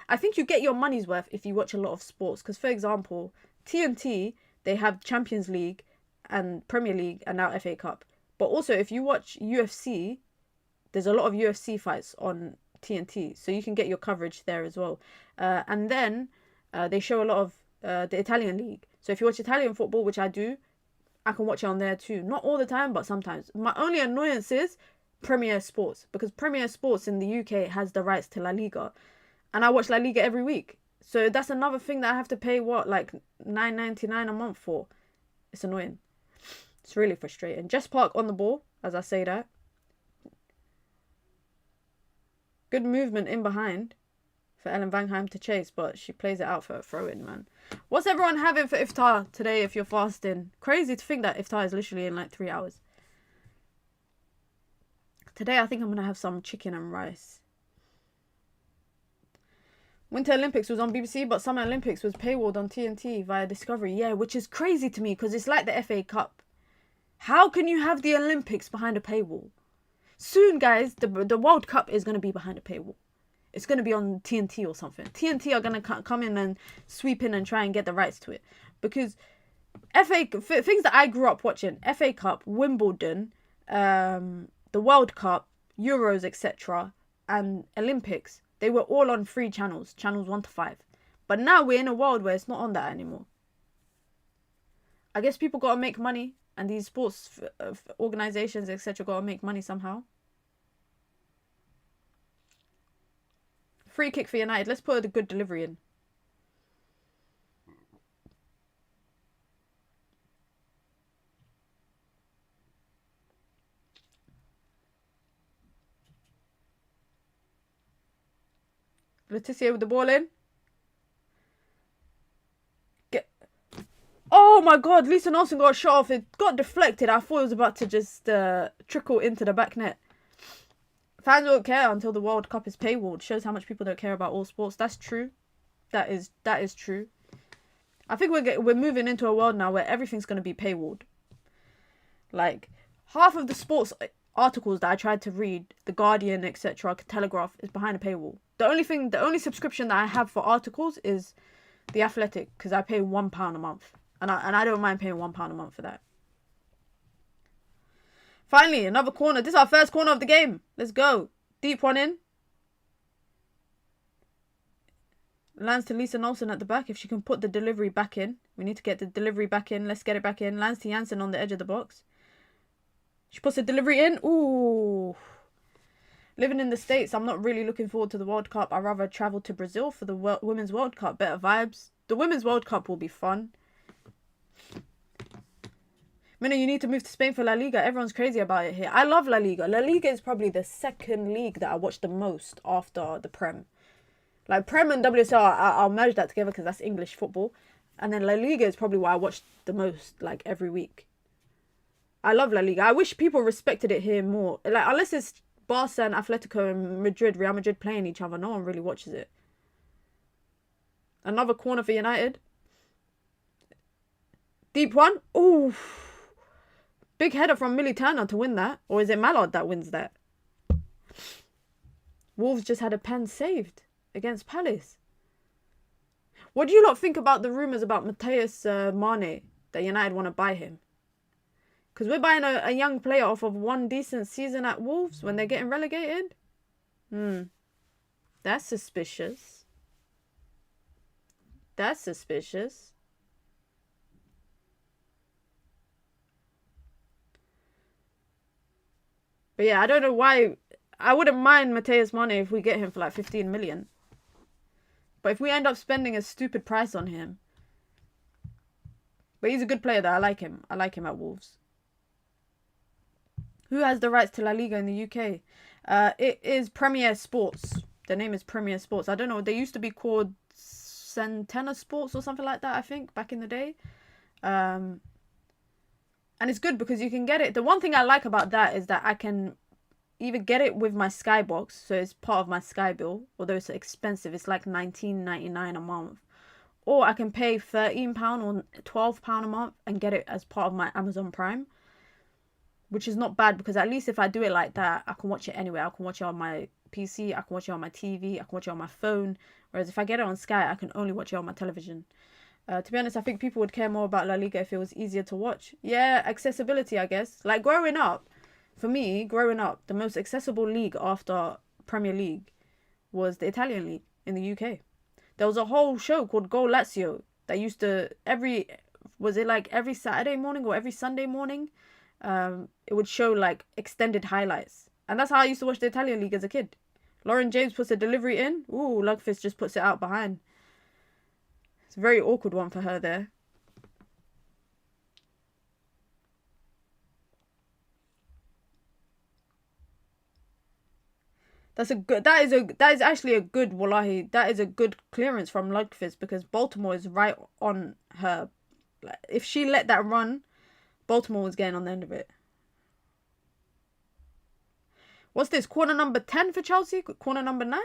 I think you get your money's worth if you watch a lot of sports. Because, for example, TNT, they have Champions League and Premier League and now FA Cup. But also, if you watch UFC, there's a lot of UFC fights on TNT. So you can get your coverage there as well. And then they show a lot of the Italian league. So if you watch Italian football, which I do, I can watch it on there too. Not all the time, but sometimes. My only annoyance is Premier Sports. Because Premier Sports in the UK has the rights to La Liga. And I watch La Liga every week. So that's another thing that I have to pay, like $9.99 a month for. It's annoying. It's really frustrating. Just Park on the ball, as I say that. Good movement in behind for Ellen Vangheim to chase, but she plays it out for a throw-in, man. What's everyone having for iftar today if you're fasting? Crazy to think that iftar is literally in like 3 hours. Today I think I'm going to have some chicken and rice. Winter Olympics was on BBC, but Summer Olympics was paywalled on TNT via Discovery. Yeah, which is crazy to me because it's like the FA Cup. How can you have the Olympics behind a paywall? Soon, guys, the World Cup is going to be behind a paywall. It's going to be on TNT or something. TNT are going to come in and sweep in and try and get the rights to it. Because things that I grew up watching, FA Cup, Wimbledon, the World Cup, Euros, etc., and Olympics, they were all on free channels 1 to 5. But now we're in a world where it's not on that anymore. I guess people got to make money. And these sports organizations, etc., got to make money somehow. Free kick for United. Let's put a good delivery in. Letitia with the ball in. Oh my god, Lisa Nelson got shot off. It got deflected. I thought it was about to just trickle into the back net. Fans won't care until the World Cup is paywalled. Shows how much people don't care about all sports. That's true. That is true. I think we're moving into a world now where everything's going to be paywalled. Like, half of the sports articles that I tried to read, The Guardian, etc., Telegraph, is behind a paywall. The only subscription that I have for articles is The Athletic, because I pay £1 a month. And I don't mind paying £1 a month for that. Finally, another corner. This is our first corner of the game. Let's go. Deep one in. Lands to Lisa Nolson at the back. If she can put the delivery back in. We need to get the delivery back in. Let's get it back in. Lands to Janssen on the edge of the box. She puts the delivery in. Ooh. Living in the States, I'm not really looking forward to the World Cup. I'd rather travel to Brazil for the Women's World Cup. Better vibes. The Women's World Cup will be fun. Minna, you need to move to Spain for La Liga. Everyone's crazy about it here. I love La Liga. La Liga is probably the second league that I watch the most after the Prem. Like, Prem and WSL, I'll merge that together because that's English football. And then La Liga is probably what I watch the most, like, every week. I love La Liga. I wish people respected it here more. Like, unless it's Barca and Atletico and Madrid, Real Madrid playing each other, no one really watches it. Another corner for United. Deep one. Ooh. Big header from Millie Turner to win that. Or is it Mallard that wins that? Wolves just had a pen saved against Palace. What do you lot think about the rumours about Matheus Mane, that United want to buy him? Because we're buying a young player off of one decent season at Wolves when they're getting relegated? That's suspicious. That's suspicious. But yeah, I don't know why. I wouldn't mind Matheus Mane if we get him for like 15 million. But if we end up spending a stupid price on him. But he's a good player though. I like him. I like him at Wolves. Who has the rights to La Liga in the UK? It is Premier Sports. Their name is Premier Sports. I don't know. They used to be called Centena Sports or something like that, I think, back in the day. And it's good because you can get it. The one thing I like about that is that I can either get it with my Sky box, so it's part of my Sky bill, although it's expensive. It's like $19.99 a month. Or I can pay £13 or £12 a month and get it as part of my Amazon Prime. Which is not bad because at least if I do it like that, I can watch it anywhere. I can watch it on my PC, I can watch it on my TV, I can watch it on my phone. Whereas if I get it on Sky, I can only watch it on my television. To be honest, I think people would care more about La Liga if it was easier to watch. Yeah, accessibility, I guess. Like, growing up, for me, the most accessible league after Premier League was the Italian league in the UK. There was a whole show called Go Lazio that used to, every Saturday morning or every Sunday morning, it would show, like, extended highlights. And that's how I used to watch the Italian league as a kid. Lauren James puts a delivery in. Ooh, Lugfist just puts it out behind. It's a very awkward one for her there. That is actually a good, wallahi, that is a good clearance from Lugfist because Baltimore is right on her. If she let that run, Baltimore was getting on the end of it. What's this? Corner number 10 for Chelsea? Corner number 9?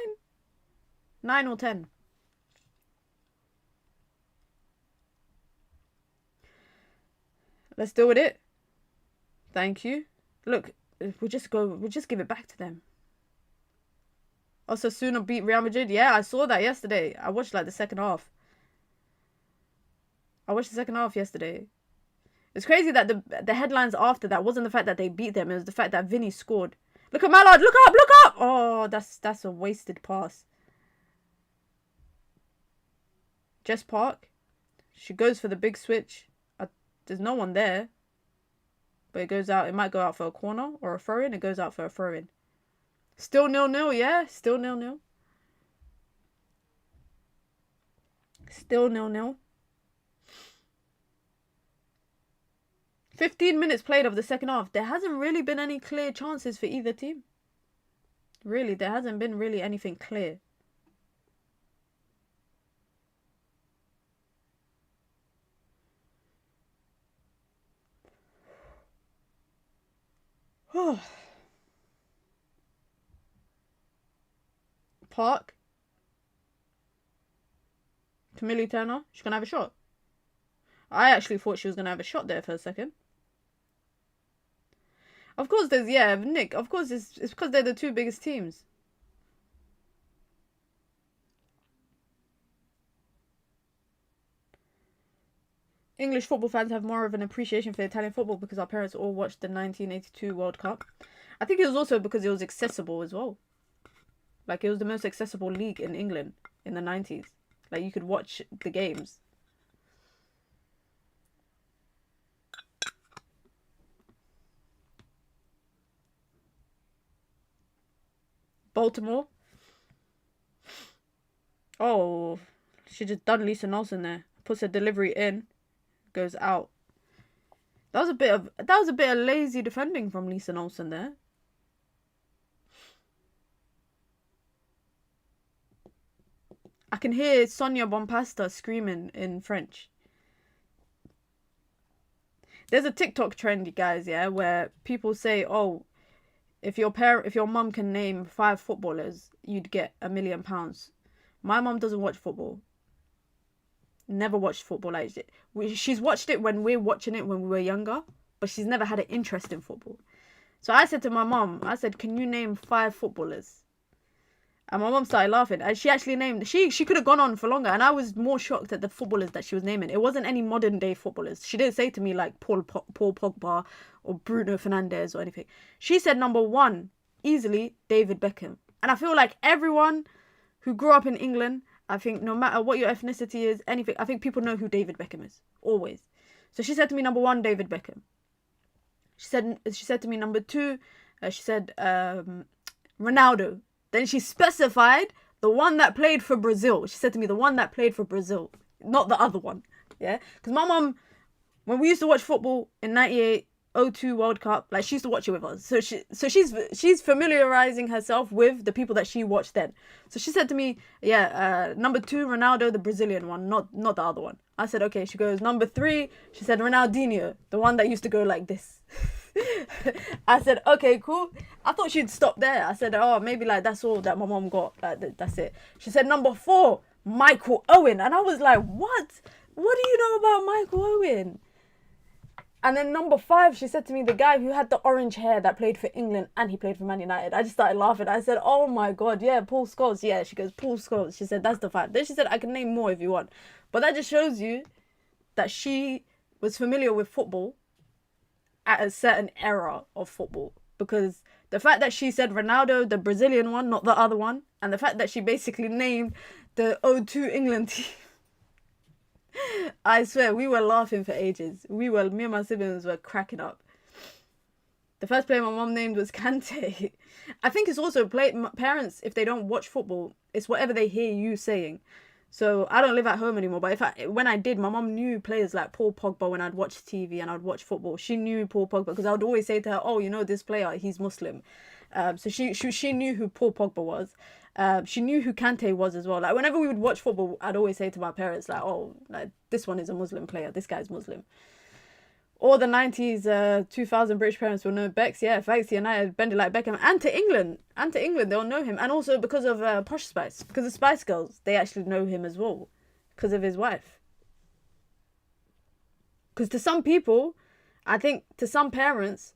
9 or 10? Let's deal with it. Thank you. Look, we'll just give it back to them. Osasuna beat Real Madrid. Yeah, I saw that yesterday. I watched like the second half. Yesterday. It's crazy that the headlines after that wasn't the fact that they beat them. It was the fact that Vinny scored. Look at Mallard. Look up. Look up. Oh, that's a wasted pass. Jess Park. She goes for the big switch. There's no one there. But it goes out. It might go out for a corner or a throw-in. It goes out for a throw-in. Still 0-0. Yeah, still 0-0. Still 0-0. 15 minutes played of the second half. There hasn't really been any clear chances for either team. Really, there hasn't been really anything clear. Park. Camille Turner. She's going to have a shot. I actually thought she was going to have a shot there for a second. Of course there's, yeah, Nick, of course it's because they're the two biggest teams. English football fans have more of an appreciation for Italian football because our parents all watched the 1982 World Cup. I think it was also because it was accessible as well. Like, it was the most accessible league in England in the 90s. Like, you could watch the games. Baltimore. Oh, she just done Lisa Nelson there. Puts her delivery in, goes out. That was a bit of lazy defending from Lisa Nelson there. I can hear Sonia Bompasta screaming in French. There's a TikTok trend, you guys, yeah, where people say, oh, if your mum can name 5 footballers, you'd get £1 million. My mum doesn't watch football. Never watched football. Like, she's watched it when we're watching it when we were younger, but she's never had an interest in football. So I said to my mum, I said, can you name 5 footballers? And my mum started laughing. And she actually named... She could have gone on for longer. And I was more shocked at the footballers that she was naming. It wasn't any modern day footballers. She didn't say to me like Paul Pogba or Bruno Fernandes or anything. She said number 1, easily, David Beckham. And I feel like everyone who grew up in England, I think no matter what your ethnicity is, anything, I think people know who David Beckham is. Always. So she said to me, number 1, David Beckham. She said to me, number 2, she said Ronaldo. Then she specified the one that played for Brazil. She said to me, the one that played for Brazil, not the other one. Yeah? Because my mum, when we used to watch football in 98, 02 World Cup, like, she used to watch it with us. So she's familiarizing herself with the people that she watched then. So she said to me, yeah, number 2, Ronaldo, the Brazilian one, not the other one. I said, okay. She goes, number 3, she said Ronaldinho, the one that used to go like this. I said, okay, cool. I thought she'd stop there. I said, oh, maybe like that's all that my mom got. That's it. She said number 4, Michael Owen. And I was like, what? What do you know about Michael Owen? And then number 5, she said to me, the guy who had the orange hair that played for England and he played for Man United. I just started laughing. I said, oh my God, yeah, Paul Scholes. Yeah, she goes, Paul Scholes. She said, that's the fact. Then she said, I can name more if you want. But that just shows you that she was familiar with football at a certain era of football. Because the fact that she said Ronaldo, the Brazilian one, not the other one, and the fact that she basically named the 02 England team, I swear, we were laughing for ages. Me and my siblings were cracking up. The first player my mom named was Kante. I think it's also parents, if they don't watch football, it's whatever they hear you saying. So I don't live at home anymore, but when I did, my mom knew players like Paul Pogba when I'd watch TV and I'd watch football. She knew Paul Pogba because I would always say to her, oh, you know this player, he's Muslim. So she knew who Paul Pogba was. She knew who Kante was as well. Like, whenever we would watch football, I'd always say to my parents, like, oh, like, this one is a Muslim player. This guy's Muslim. All the 90s, 2000 British parents will know Bex. Yeah, thanks to United, bend it like Beckham. And to England, they'll know him. And also because of Posh Spice, because of Spice Girls, they actually know him as well. Because of his wife. Because to some people, I think to some parents,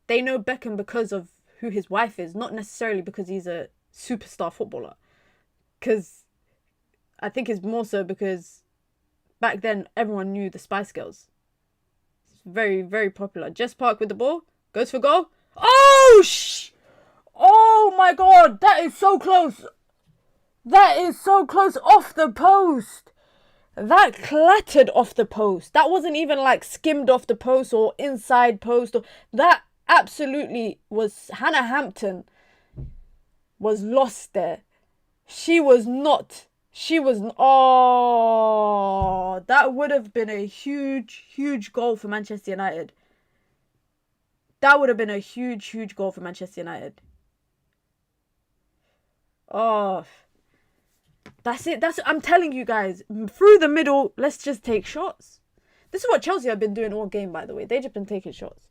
they know Beckham because of who his wife is, not necessarily because he's a superstar footballer. Because I think it's more so because back then everyone knew the Spice Girls. It's very, very popular. Jess Park with the ball, goes for goal. Oh oh my God, that is so close. That is so close, off the post. That clattered off the post. That wasn't even like skimmed off the post or inside post. That absolutely was. Hannah Hampton was lost there. Oh, that would have been a huge, huge goal for Manchester United. That would have been a huge, huge goal for Manchester United. Oh, that's it. I'm telling you guys, through the middle, let's just take shots. This is what Chelsea have been doing all game, by the way. They've just been taking shots.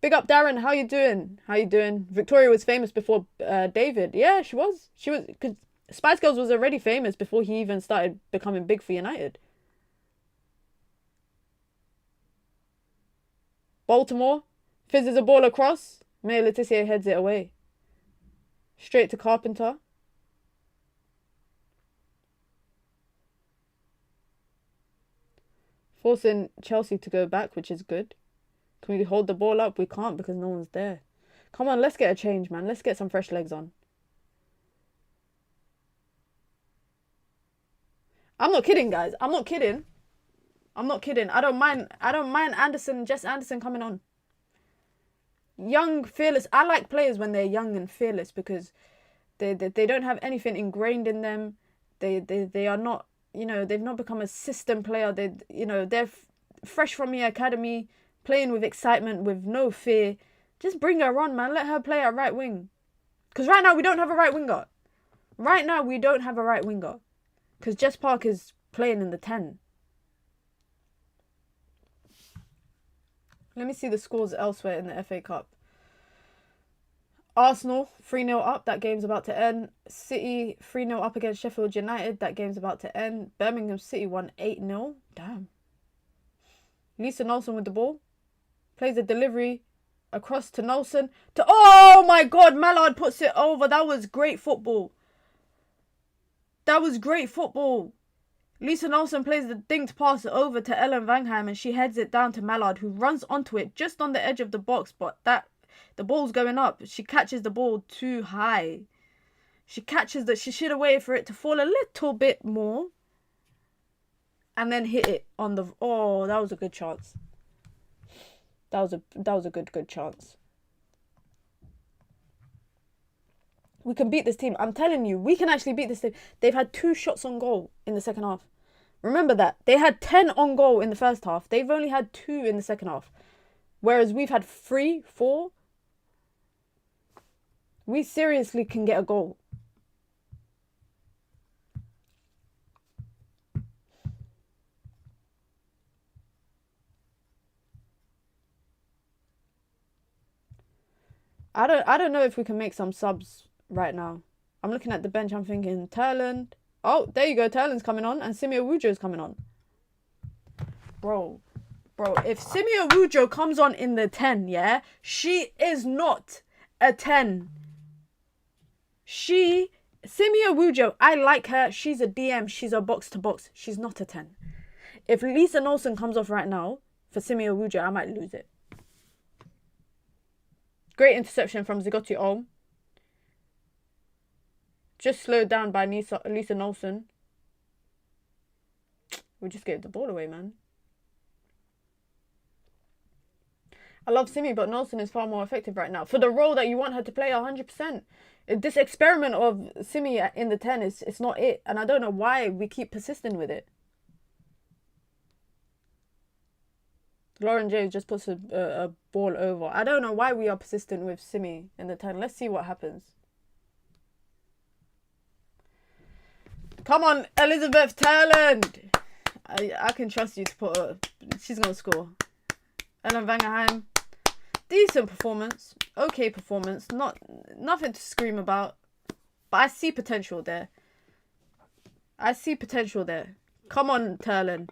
Big up, Darren. How you doing? Victoria was famous before David. Yeah, she was. Because Spice Girls was already famous before he even started becoming big for United. Baltimore. Fizzes a ball across. May Letitia heads it away. Straight to Carpenter. Forcing Chelsea to go back, which is good. Can we hold the ball up? We can't because no one's there. Come on, let's get a change, man. Let's get some fresh legs on. I'm not kidding, guys. I'm not kidding. I'm not kidding. I don't mind Jess Anderson coming on. Young, fearless. I like players when they're young and fearless because they don't have anything ingrained in them. They are not, you know, they've not become a system player. They're fresh from the academy, playing with excitement, with no fear. Just bring her on, man. Let her play at right wing. Because right now we don't have a right winger. Right now we don't have a right winger. Because Jess Park is playing in the 10. Let me see the scores elsewhere in the FA Cup. Arsenal, 3-0 up. That game's about to end. City, 3-0 up against Sheffield United. That game's about to end. Birmingham City won 8-0. Damn. Lisa Nelson with the ball. Plays a delivery across to Nelson. Oh my God, Mallard puts it over. That was great football. That was great football. Lisa Nelson plays the thing to pass it over to Ellen Vangham and she heads it down to Mallard, who runs onto it just on the edge of the box, but the ball's going up. She catches the ball too high. She should have waited for it to fall a little bit more and then hit it on the... Oh, that was a good chance. That was a good chance. We can beat this team. I'm telling you, we can actually beat this team. They've had 2 shots on goal in the second half. Remember that. They had 10 on goal in the first half. They've only had 2 in the second half. Whereas we've had 3, 4. We seriously can get a goal. I don't know if we can make some subs right now. I'm looking at the bench. I'm thinking Turland. Oh, there you go. Turland's coming on and Simio Wujo's coming on. Bro, if Simio Wujo comes on in the 10, yeah, she is not a 10. Simio Wujo, I like her. She's a DM. She's a box to box. She's not a 10. If Lisa Nelson comes off right now for Simio Wujo, I might lose it. Great interception from Zigoti Olm. Just slowed down by Lisa Nelson. We just gave the ball away, man. I love Simi, but Nelson is far more effective right now. For the role that you want her to play 100%. This experiment of Simi in the 10 it's not it. And I don't know why we keep persisting with it. Lauren James just puts a ball over. I don't know why we are persistent with Simi in the 10. Let's see what happens. Come on, Elizabeth Turland. I can trust you to put her. She's going to score. Ellen Vangerheim. Decent performance. Okay performance. Nothing to scream about. But I see potential there. Come on, Turland.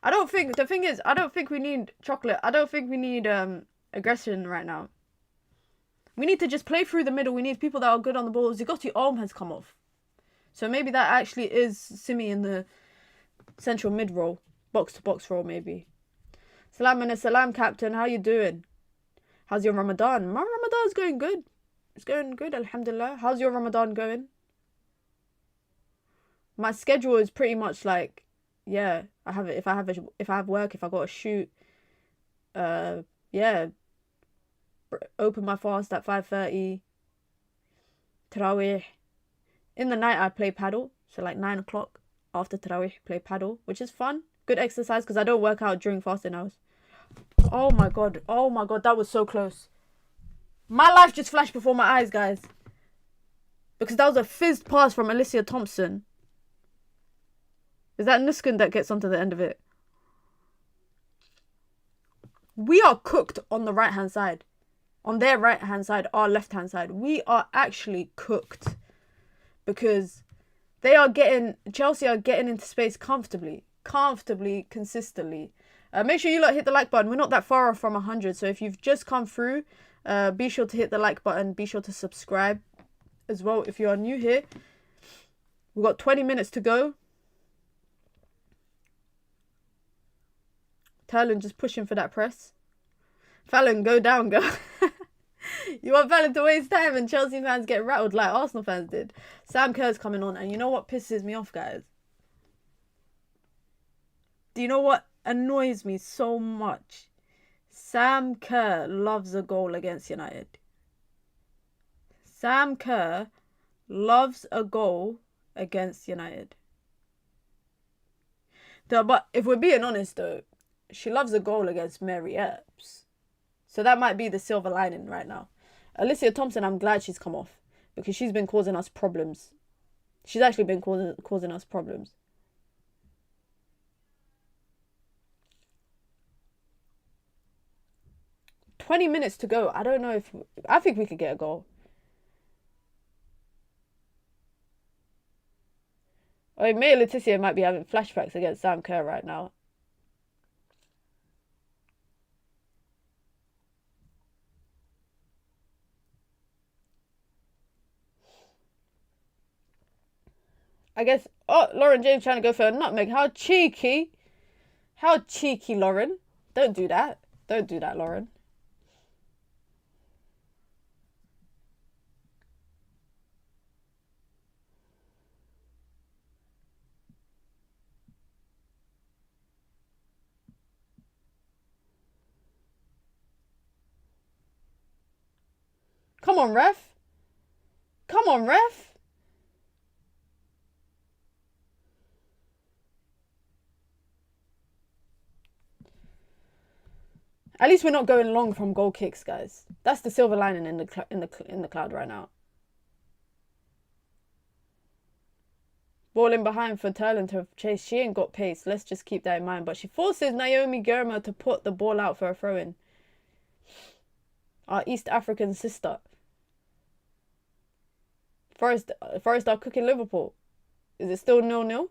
The thing is, I don't think we need chocolate. I don't think we need aggression right now. We need to just play through the middle. We need people that are good on the ball. Zigoti Olm has come off. So maybe that actually is Simi in the central mid role. Box to box role, maybe. Salam and salam, Captain. How you doing? How's your Ramadan? My Ramadan's going good. It's going good, alhamdulillah. How's your Ramadan going? My schedule is pretty much like, yeah, I have it. If I have work, if I got to shoot, yeah, open my fast at 5:30. Tarawih. In the night, I play paddle. So like 9 o'clock after Tarawih, play paddle, which is fun. Good exercise because I don't work out during fasting hours. Oh my god, that was so close. My life just flashed before my eyes, guys. Because that was a fizzed pass from Alicia Thompson. Is that Nuskin that gets onto the end of it? We are cooked on the right-hand side. On their right-hand side, our left-hand side. We are actually cooked. Because Chelsea are getting into space comfortably, consistently. Make sure you lot hit the like button. We're not that far off from 100. So if you've just come through, be sure to hit the like button. Be sure to subscribe as well if you are new here. We've got 20 minutes to go. Terlin just pushing for that press. Fallon, go down, girl. You want Fallon to waste time and Chelsea fans get rattled like Arsenal fans did. Sam Kerr's coming on. And you know what pisses me off, guys? Do you know what annoys me so much? Sam Kerr loves a goal against United. Sam Kerr loves a goal against United. But if we're being honest, though, she loves a goal against Mary Epps. So that might be the silver lining right now. Alicia Thompson, I'm glad she's come off. Because she's been causing us problems. She's actually been causing us problems. "20 minutes to go. I don't know if... I think we could get a goal. I mean, Maya Leticia might be having flashbacks against Sam Kerr right now. I guess... Oh, Lauren James trying to go for a nutmeg. How cheeky. How cheeky, Lauren. Don't do that. Don't do that, Lauren. Come on, ref. Come on, ref. At least we're not going long from goal kicks, guys. That's the silver lining in the cloud right now. Ball in behind for Terlin to chase. She ain't got pace. Let's just keep that in mind. But she forces Naomi Germa to put the ball out for a throw-in. Our East African sister. Forest are cooking Liverpool. Is it still 0-0?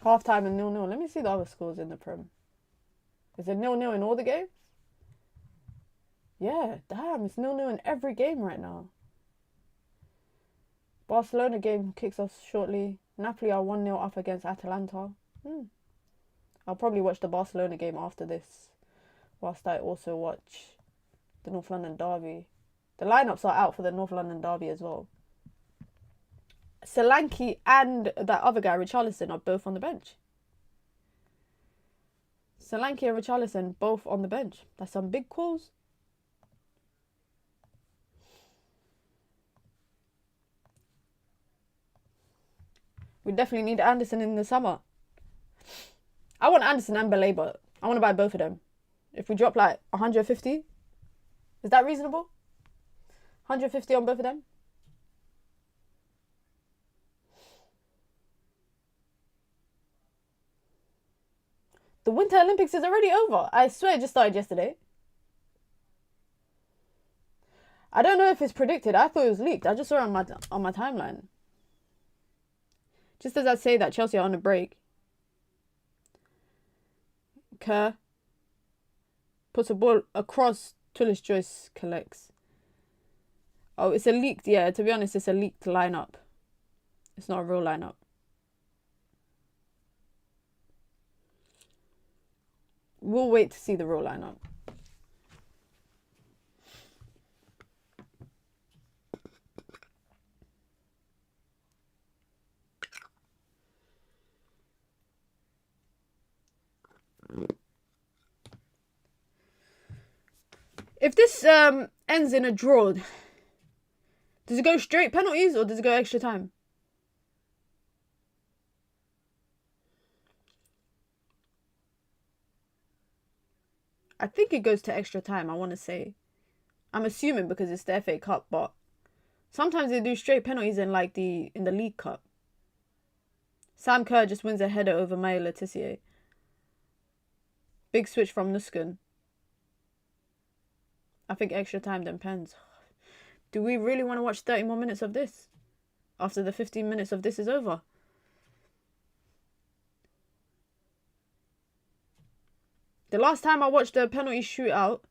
Half time and 0-0. Let me see the other scores in the Prem. Is it 0-0 in all the games? Yeah, damn, it's 0-0 in every game right now. Barcelona game kicks off shortly. Napoli are 1-0 up against Atalanta. I'll probably watch the Barcelona game after this, whilst I also watch the North London derby. The lineups are out for the North London derby as well. Solanke and that other guy, Richarlison, are both on the bench. Solanke and Richarlison both on the bench. That's some big calls. We definitely need Anderson in the summer. I want Anderson and Belay, but I want to buy both of them. If we drop like 150, is that reasonable? 150 on both of them? The Winter Olympics is already over. I swear it just started yesterday. I don't know if it's predicted. I thought it was leaked. I just saw it on my timeline. Just as I say that, Chelsea are on a break. Kerr puts a ball across. Tullis Joyce collects. Oh, it's a leaked. Yeah, to be honest, it's a leaked lineup. It's not a real lineup. We'll wait to see the real lineup. If this ends in a draw, does it go straight penalties or does it go extra time? I think it goes to extra time, I want to say. I'm assuming because it's the FA Cup, but sometimes they do straight penalties in like in the League Cup. Sam Kerr just wins a header over Maya Letitia. Big switch from Nuskin. I think extra time then pens. Do we really want to watch 30 more minutes of this? After the 15 minutes of this is over? The last time I watched a penalty shootout,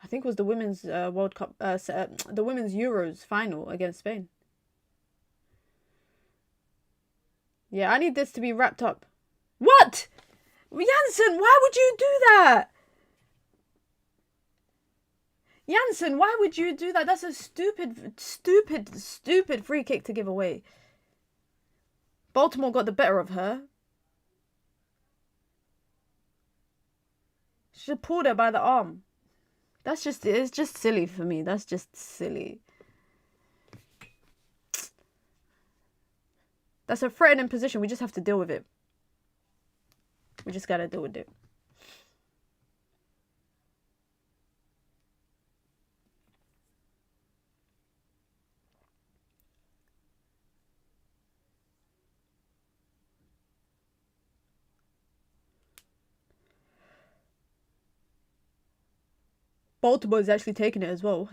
I think was the women's World Cup, the women's Euros final against Spain. Yeah, I need this to be wrapped up. What? Janssen, why would you do that? Janssen, why would you do that? That's a stupid free kick to give away. Baltimore got the better of her. She should have pulled her by the arm. It's just silly for me. That's just silly. That's a threatening position. We just have to deal with it. We just gotta deal with it. Baltimore is actually taking it as well.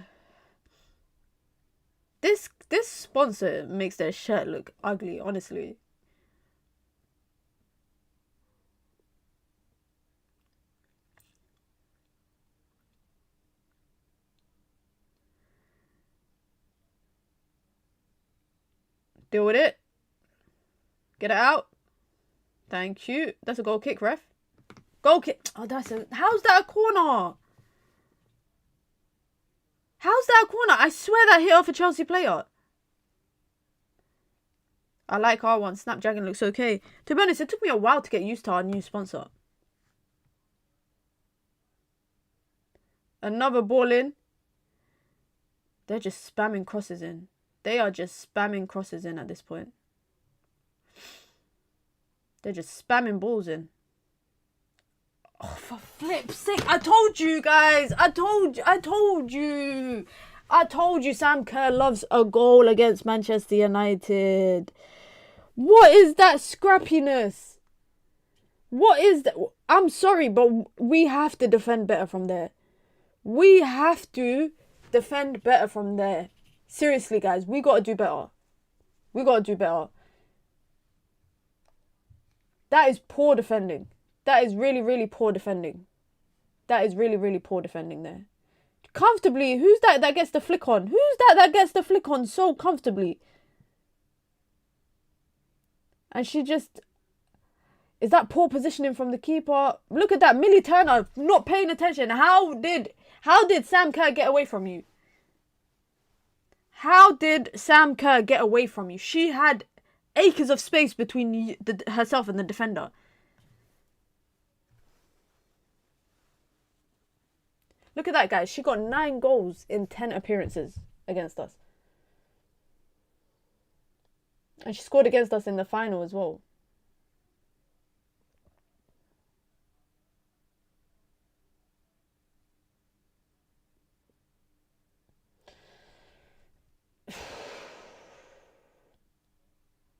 This sponsor makes their shirt look ugly, honestly. Deal with it. Get it out. Thank you. That's a goal kick, ref. Goal kick. Oh, how's that a corner? How's that a corner? I swear that hit off a Chelsea player. I like R1. Snapdragon looks okay. To be honest, it took me a while to get used to our new sponsor. Another ball in. They're just spamming crosses in. They are just spamming crosses in at this point. They're just spamming balls in. Oh, for flip's sake. I told you guys. I told you Sam Kerr loves a goal against Manchester United. What is that scrappiness? What is that? I'm sorry, but we have to defend better from there. We have to defend better from there. Seriously, guys, we got to do better. We got to do better. That is poor defending. That is really, really poor defending. That is really, really poor defending there. Comfortably, who's that gets the flick on? Who's that gets the flick on so comfortably? And she just... Is that poor positioning from the keeper? Look at that, Millie Turner not paying attention. How did Sam Kerr get away from you? How did Sam Kerr get away from you? She had acres of space between herself and the defender. Look at that, guys. She got 9 goals in 10 appearances against us. And she scored against us in the final as well.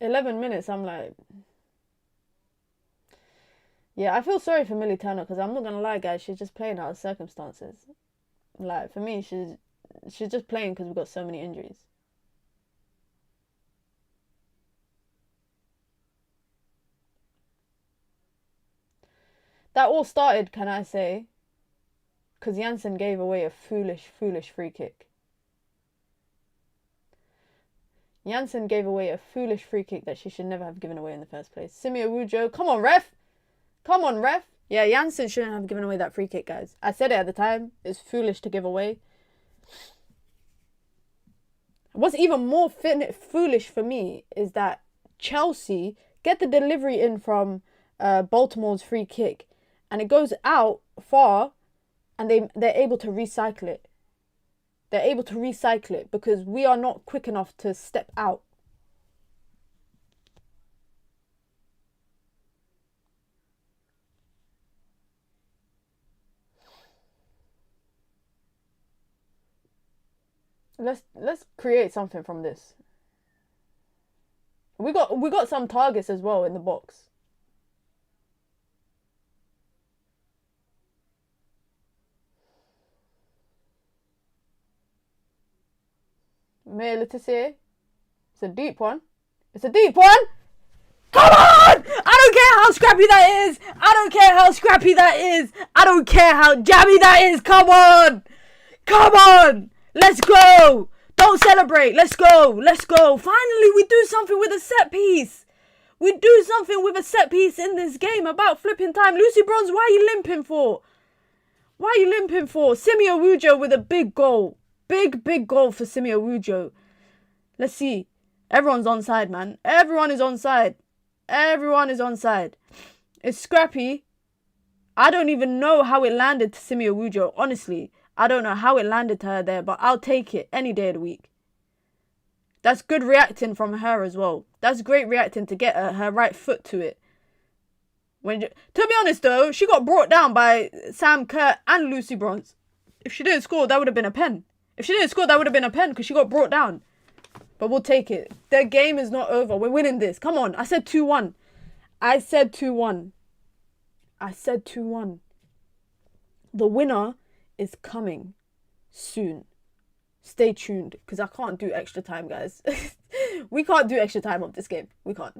$11, I'm like... Yeah, I feel sorry for Millie Turner because I'm not going to lie, guys. She's just playing out of circumstances. Like, for me, she's just playing because we've got so many injuries. That all started, can I say, because Janssen gave away a foolish free kick. Janssen gave away a foolish free kick that she should never have given away in the first place. Simeo Wujo, come on, ref! Come on, ref! Yeah, Janssen shouldn't have given away that free kick, guys. I said it at the time. It's foolish to give away. What's even more foolish for me is that Chelsea get the delivery in from Baltimore's free kick, and it goes out far, and they're able to recycle it. They're able to recycle it because we are not quick enough to step out. Let's create something from this. We got some targets as well in the box. May Letitia. It's a deep one. It's a deep one. Come on! I don't care how scrappy that is. I don't care how scrappy that is. I don't care how jammy that is. Come on! Come on! Let's go! Don't celebrate. Let's go. Let's go. Finally, we do something with a set piece. We do something with a set piece in this game. About flipping time. Lucy Bronze, why are you limping for? Why are you limping for? Simi Awujo with a big goal. Big goal for Simi Awujo. Let's see. Everyone's onside, man. Everyone is onside. Everyone is onside. It's scrappy. I don't even know how it landed to Simi Awujo. Honestly, I don't know how it landed to her there, but I'll take it any day of the week. That's good reacting from her as well. That's great reacting to get her right foot to it. To be honest though, she got brought down by Sam Kerr and Lucy Bronze. If she didn't score, that would have been a pen. If she didn't score, that would have been a pen because she got brought down. But we'll take it. The game is not over. We're winning this. Come on. I said 2-1. I said 2-1. I said 2-1. The winner is coming soon. Stay tuned because I can't do extra time, guys. We can't do extra time of this game. We can't.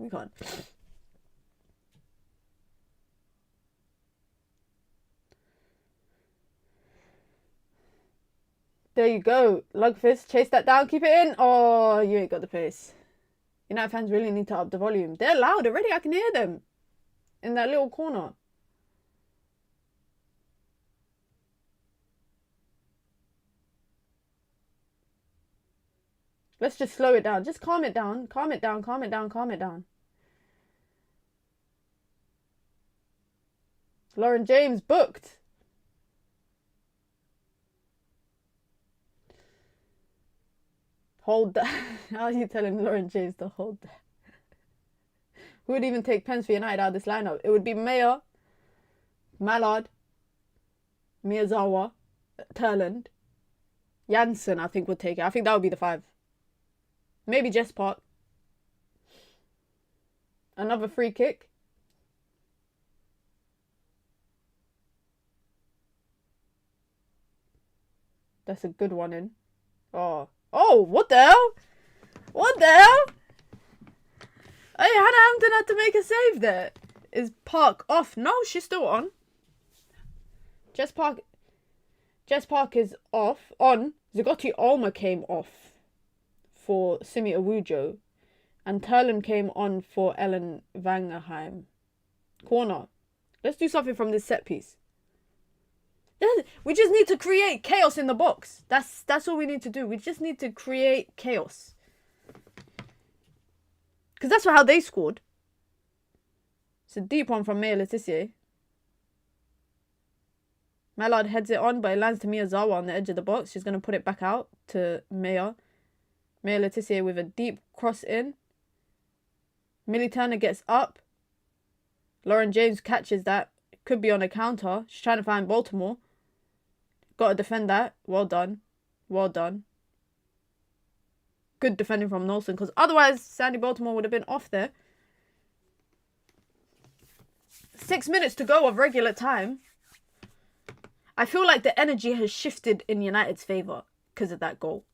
There you go. Lugfist, chase that down. Keep it in. Oh, you ain't got the pace. United fans really need to up the volume. They're loud already. I can hear them in that little corner. Let's just slow it down. Just calm it down. Calm it down. Calm it down. Calm it down. Lauren James booked. Hold that. How are you telling Lauren James to hold that? Who would even take pens for United out of this lineup? It would be Mayer, Mallard, Miyazawa, Turland, Janssen, I think would take it. I think that would be the 5. Maybe Jess Park. Another free kick. That's a good one in. Oh, what the hell? What the hell? Hey, Hannah Hampton had to make a save there. Is Park off? No, she's still on. Jess Park is off. On. Zagoti Olma came off for Simi Awujo. And Turlin came on for Ellen Vangerheim. Corner. Let's do something from this set piece. We just need to create chaos in the box. That's all we need to do. We just need to create chaos. Because that's how they scored. It's a deep one from Maya Letitia. Mallard heads it on, but it lands to Miyazawa on the edge of the box. She's going to put it back out to Maya. Maya Letitia with a deep cross in. Millie Turner gets up. Lauren James catches that. Could be on a counter. She's trying to find Baltimore. Got to defend that. Well done. Well done. Good defending from Nelson, because otherwise Sandy Baltimore would have been off there. 6 minutes to go of regular time. I feel like the energy has shifted in United's favour because of that goal.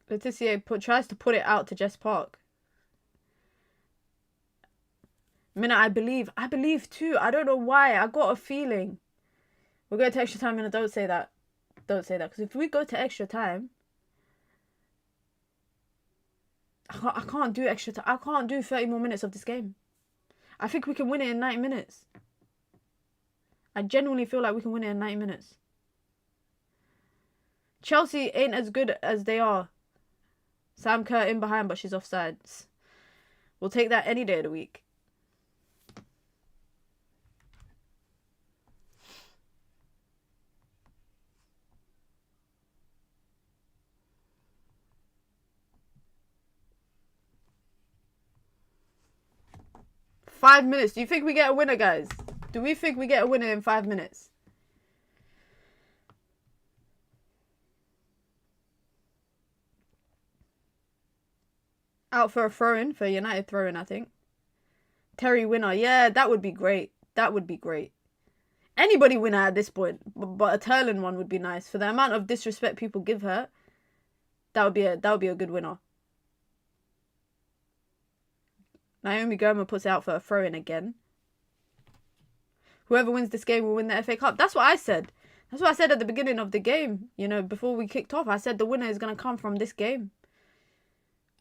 Letitia tries to put it out to Jess Park. Minna, I believe too. I don't know why. I got a feeling. We're going to extra time, Minna. Don't say that. Don't say that. Because if we go to extra time, I can't do extra time. I can't do 30 more minutes of this game. I think we can win it in 90 minutes. I genuinely feel like we can win it in 90 minutes. Chelsea ain't as good as they are. Sam Kerr in behind, but she's offsides. We'll take that any day of the week. 5 minutes. Do you think we get a winner, guys? Do we think we get a winner in 5 minutes? Out for a throw-in, for United throw-in, I think. Terry winner. Yeah, that would be great. That would be great. Anybody winner at this point, but a Turlin one would be nice. For the amount of disrespect people give her, that would be a good winner. Naomi Goma puts it out for a throw-in again. Whoever wins this game will win the FA Cup. That's what I said. That's what I said at the beginning of the game. You know, before we kicked off, I said the winner is going to come from this game.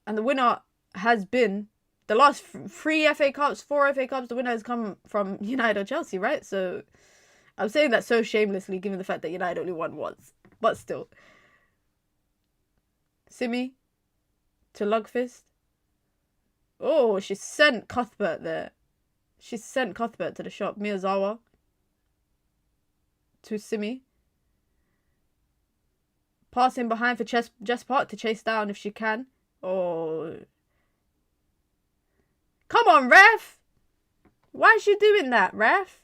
And the winner has been the last 3 FA Cups, 4 FA Cups. The winner has come from United or Chelsea, right? So I'm saying that so shamelessly, given the fact that United only won once. But still. Simi to Lugfist. Oh, she sent Cuthbert there. She sent Cuthbert to the shop. Miyazawa to Simi. Passing behind for Jess Park to chase down if she can. Oh. Come on, ref! Why is she doing that, ref?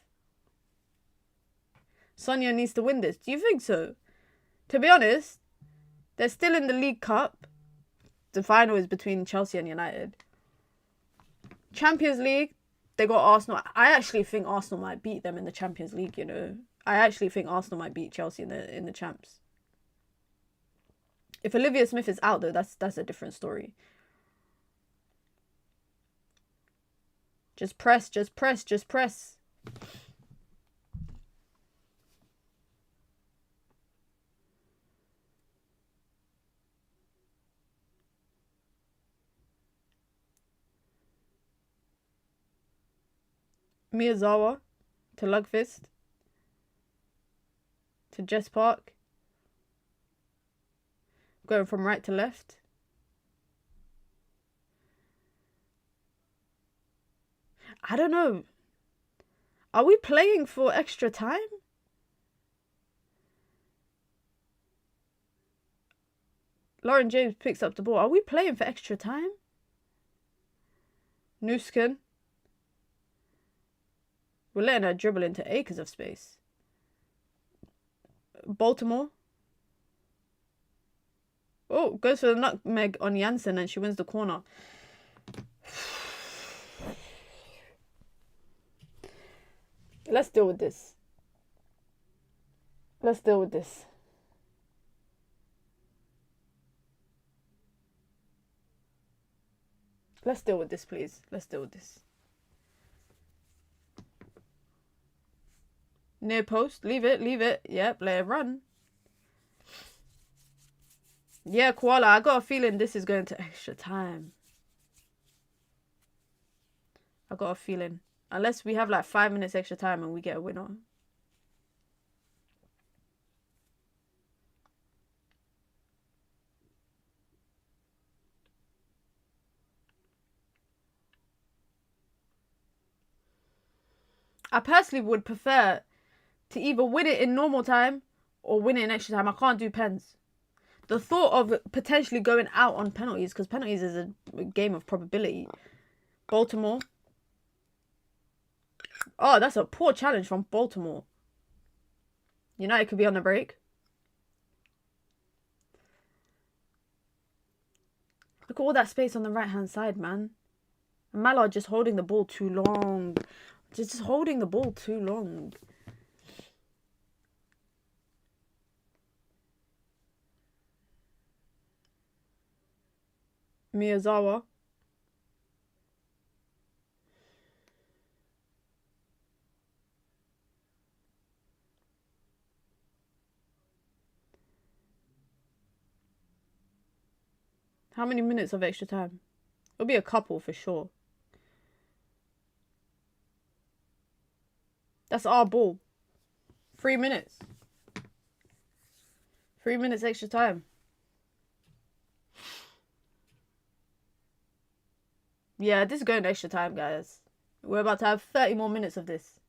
Sonia needs to win this. Do you think so? To be honest, they're still in the League Cup. The final is between Chelsea and United. Champions League, they got Arsenal. I actually think Arsenal might beat them in the Champions League, you know. I actually think Arsenal might beat Chelsea in the champs. If Olivia Smith is out though, that's a different story. Just press, just press, just press. Miyazawa to Lugfist to Jess Park. Going from right to left. I don't know. Are we playing for extra time? Lauren James picks up the ball. Are we playing for extra time? Nuskin. We're letting her dribble into acres of space. Baltimore. Oh, goes for the nutmeg on Janssen and she wins the corner. Let's deal with this. Let's deal with this. Let's deal with this, please. Let's deal with this. Near post. Leave it, leave it. Yep, let it run. Yeah, Koala, I got a feeling this is going to extra time. I got a feeling. Unless we have like 5 minutes extra time and we get a winner. I personally would prefer to either win it in normal time or win it in extra time. I can't do pens. The thought of potentially going out on penalties, because penalties is a game of probability. Baltimore. Oh, that's a poor challenge from Baltimore. United could be on the break. Look at all that space on the right-hand side, man. And Mallard just holding the ball too long. Just holding the ball too long. Miyazawa. How many minutes of extra time? It'll be a couple for sure. That's our ball. 3 minutes. 3 minutes extra time. Yeah, this is going extra time, guys. We're about to have 30 more minutes of this.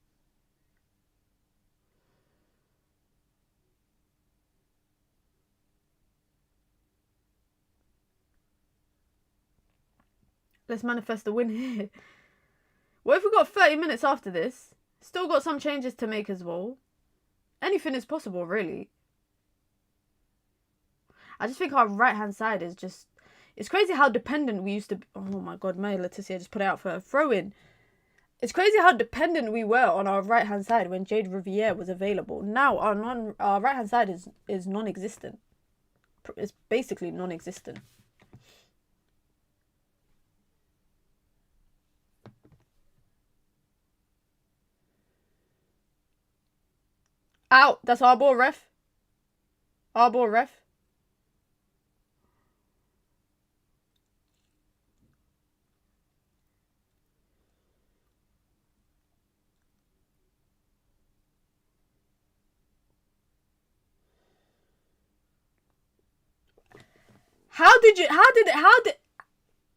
Let's manifest the win here. What if we got 30 minutes after this. Still got some changes to make as well. Anything is possible, really. I just think our right-hand side is just... It's crazy how dependent we used to be. Oh my god, May Leticia just put it out for a throw-in. It's crazy how dependent we were on our right-hand side when Jade Riviere was available. Now our right-hand side is non-existent. It's basically non-existent. Out! That's our ball, ref. Our ball, ref.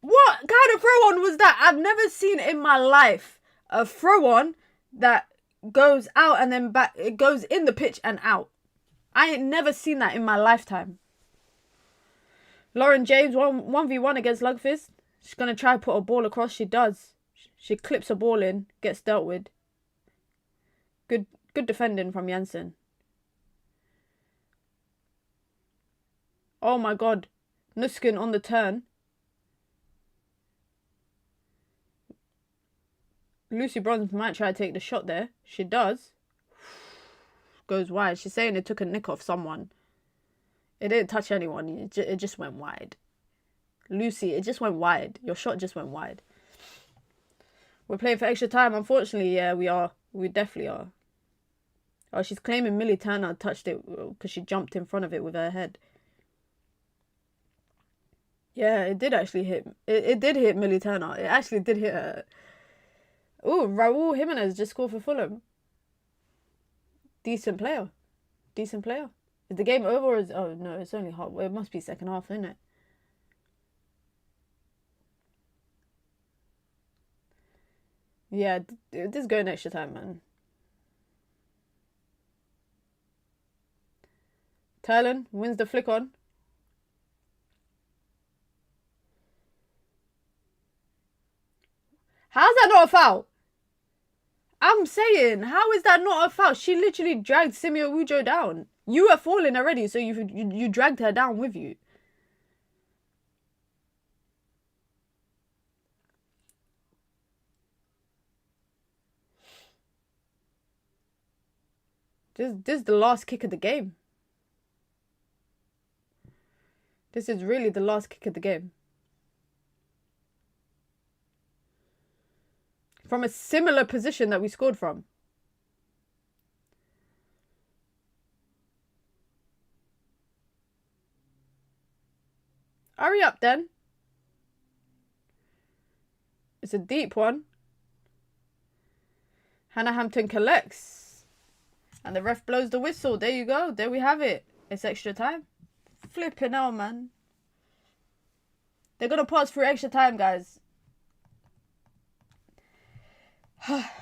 What kind of throw-on was that? I've never seen in my life a throw-on that goes out and then back. It goes in the pitch and out. I ain't never seen that in my lifetime. Lauren James, 1v1 against Lugfist. She's going to try to put a ball across. She does. She clips a ball in, gets dealt with. Good defending from Jansen. Oh my god. Nuskin on the turn. Lucy Bronze might try to take the shot there. She does. Goes wide. She's saying it took a nick off someone. It didn't touch anyone. It just went wide. Lucy, it just went wide. Your shot just went wide. We're playing for extra time. Unfortunately, yeah, we are. We definitely are. Oh, she's claiming Millie Turner touched it because she jumped in front of it with her head. Yeah, it did actually hit. It did hit Millie Turner. It actually did hit her. Ooh, Raul Jimenez just scored for Fulham. Decent player. Decent player. Is the game over or is... Oh, no, it's only half. Well, it must be second half, isn't it? Yeah, this is going extra time, man. Terlan wins the flick on. How's that not a foul? I'm saying, how is that not a foul? She literally dragged Simio Ujo down. You were falling already, so you dragged her down with you. This is the last kick of the game. This is really the last kick of the game. From a similar position that we scored from. Hurry up then. It's a deep one. Hannah Hampton collects. And the ref blows the whistle. There you go. There we have it. It's extra time. Flipping hell, man. They're going to put us through extra time, guys.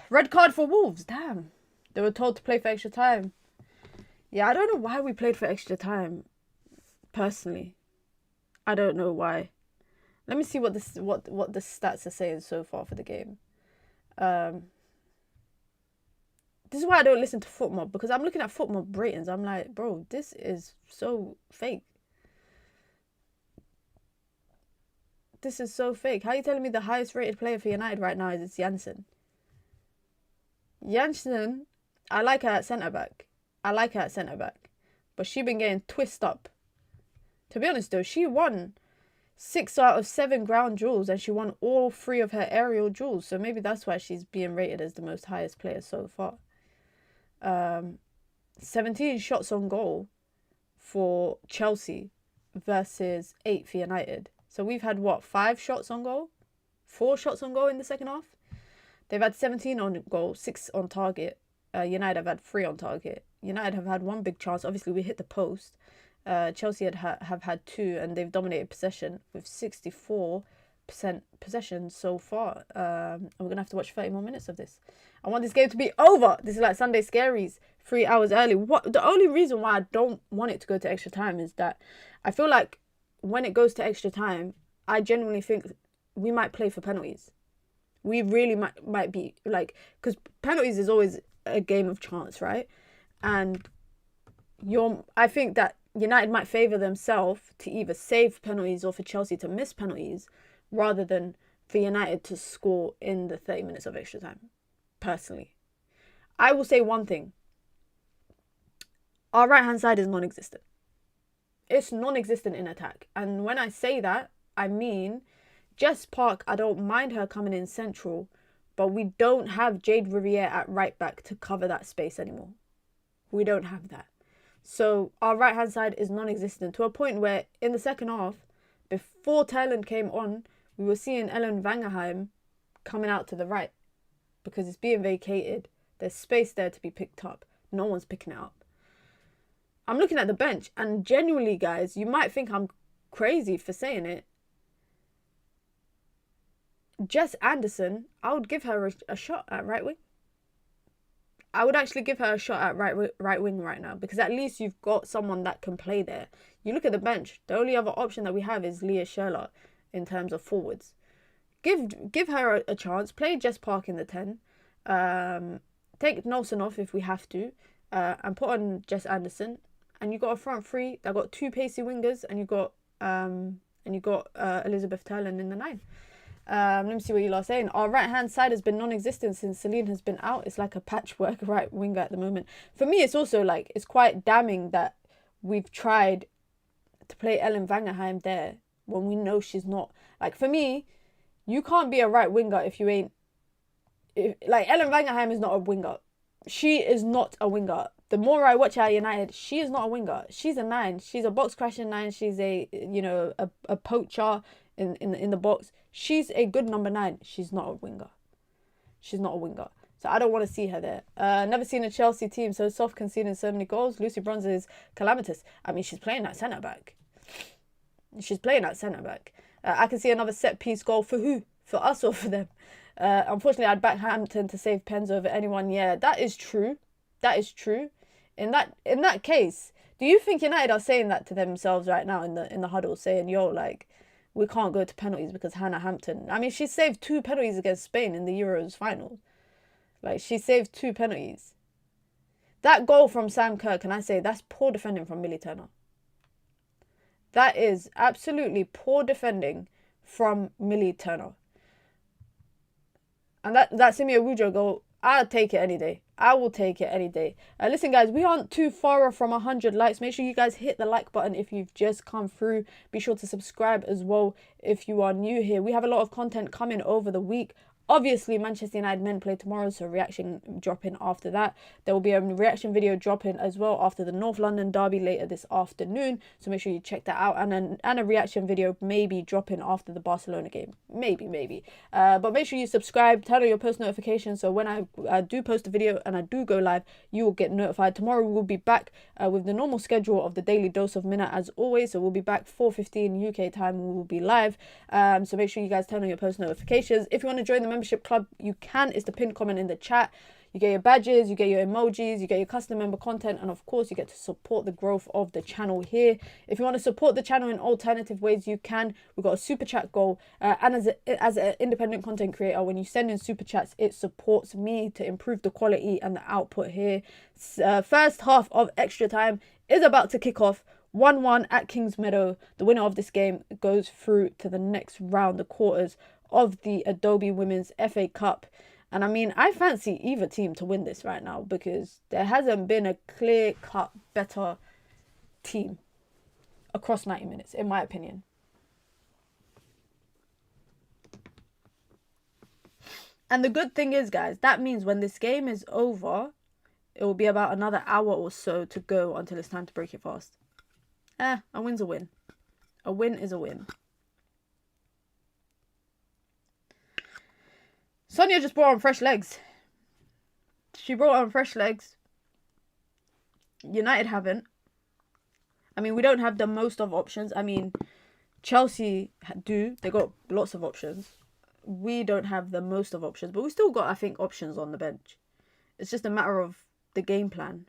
Red card for Wolves. Damn. They were told to play for extra time. Yeah, I don't know why we played for extra time. Personally. I don't know why. Let me see what the stats are saying so far for the game. This is why I don't listen to FootMob, because I'm looking at FootMob ratings. I'm like, bro, this is so fake. This is so fake. How are you telling me the highest rated player for United right now is Jansen? Jansen, I like her at centre-back. But she been getting twisted up. To be honest though, she won 6 out of 7 ground duels and she won all 3 of her aerial duels. So maybe that's why she's being rated as the most highest player so far. 17 shots on goal for Chelsea versus 8 for United. So we've had, what, 5 shots on goal? 4 shots on goal in the second half? They've had 17 on goal, 6 on target. United have had 3 on target. United have had 1 big chance. Obviously, we hit the post. Chelsea have had 2, and they've dominated possession with 64% possession so far. And we're going to have to watch 30 more minutes of this. I want this game to be over. This is like Sunday Scaries, 3 hours early. The only reason why I don't want it to go to extra time is that I feel like when it goes to extra time, I genuinely think we might play for penalties. We really might be like, because penalties is always a game of chance, right? And I think that United might favour themselves to either save penalties or for Chelsea to miss penalties rather than for United to score in the 30 minutes of extra time. Personally, I will say one thing. Our right-hand side is non-existent. It's non-existent in attack. And when I say that, I mean Jess Park, I don't mind her coming in central, but we don't have Jade Riviere at right back to cover that space anymore. We don't have that. So our right-hand side is non-existent to a point where in the second half, before Thailand came on, we were seeing Ellen Vangerheim coming out to the right because it's being vacated. There's space there to be picked up. No one's picking it up. I'm looking at the bench and genuinely, guys, you might think I'm crazy for saying it. Jess Anderson, I would give her a shot at right wing. I would actually give her a shot at right wing right now because at least you've got someone that can play there. You look at the bench, the only other option that we have is Leah Sherlock in terms of forwards. Give her a chance. Play Jess Park in the 10. Take Nelson off if we have to, and put on Jess Anderson. And you got a front three that got two pacey wingers, and you got Elizabeth Thailand in the 9. Let me see what you are saying. Our right-hand side has been non-existent since Celine has been out. It's like a patchwork right winger at the moment. For me, it's also like, it's quite damning that we've tried to play Ellen Vangerheim there when we know she's not. Like, for me, you can't be a right winger if you ain't... like, Ellen Vangerheim is not a winger. She is not a winger. The more I watch her at United, she is not a winger. She's a 9. She's a box-crashing 9. She's a poacher in the box. She's a good number 9. She's not a winger. She's not a winger. So I don't want to see her there. Never seen a Chelsea team so soft conceding so many goals. Lucy Bronze is calamitous. I mean, she's playing at centre-back. I can see another set-piece goal for who? For us or for them? Unfortunately, I'd back Hampton to save pens over anyone. Yeah, that is true. That is true. In that case, do you think United are saying that to themselves right now in the huddle, saying, yo, like, we can't go to penalties because Hannah Hampton... I mean, she saved 2 penalties against Spain in the Euros final. Like, she saved 2 penalties. That goal from Sam Kerr, can I say, that's poor defending from Millie Turner. That is absolutely poor defending from Millie Turner. And that Simia Wujo goal, I'll take it any day. I will take it any day. Listen, guys, we aren't too far from 100 likes. Make sure you guys hit the like button if you've just come through. Be sure to subscribe as well if you are new here. We have a lot of content coming over the week. Obviously, Manchester United men play tomorrow, so reaction dropping after that. There will be a reaction video dropping as well after the North London derby later this afternoon. So make sure you check that out. And a reaction video maybe dropping after the Barcelona game. Maybe. But make sure you subscribe, turn on your post notifications. So when I do post a video and I do go live, you will get notified. Tomorrow we will be back with the normal schedule of the Daily Dose of Minna as always. So we'll be back 4:15 UK time. We will be live. So make sure you guys turn on your post notifications. If you want to join the membership club, you can. It's the pinned comment in the chat. You get your badges, you get your emojis, you get your custom member content, and of course you get to support the growth of the channel here. If you want to support the channel in alternative ways, you can. We've got a super chat goal, and as an independent content creator, when you send in super chats, it supports me to improve the quality and the output here. First half of extra time is about to kick off. 1-1 at Kings Meadow. The winner of this game goes through to the next round, the quarters of the Adobe Women's FA Cup. And I mean, I fancy either team to win this right now because there hasn't been a clear-cut better team across 90 minutes, in my opinion. And the good thing is, guys, that means when this game is over, it will be about another hour or so to go until it's time to break it fast. A win's a win. A win is a win. Sonia just brought on fresh legs. She brought on fresh legs. United haven't. I mean, we don't have the most of options. I mean, Chelsea do. They got lots of options. We don't have the most of options. But we still got, I think, options on the bench. It's just a matter of the game plan.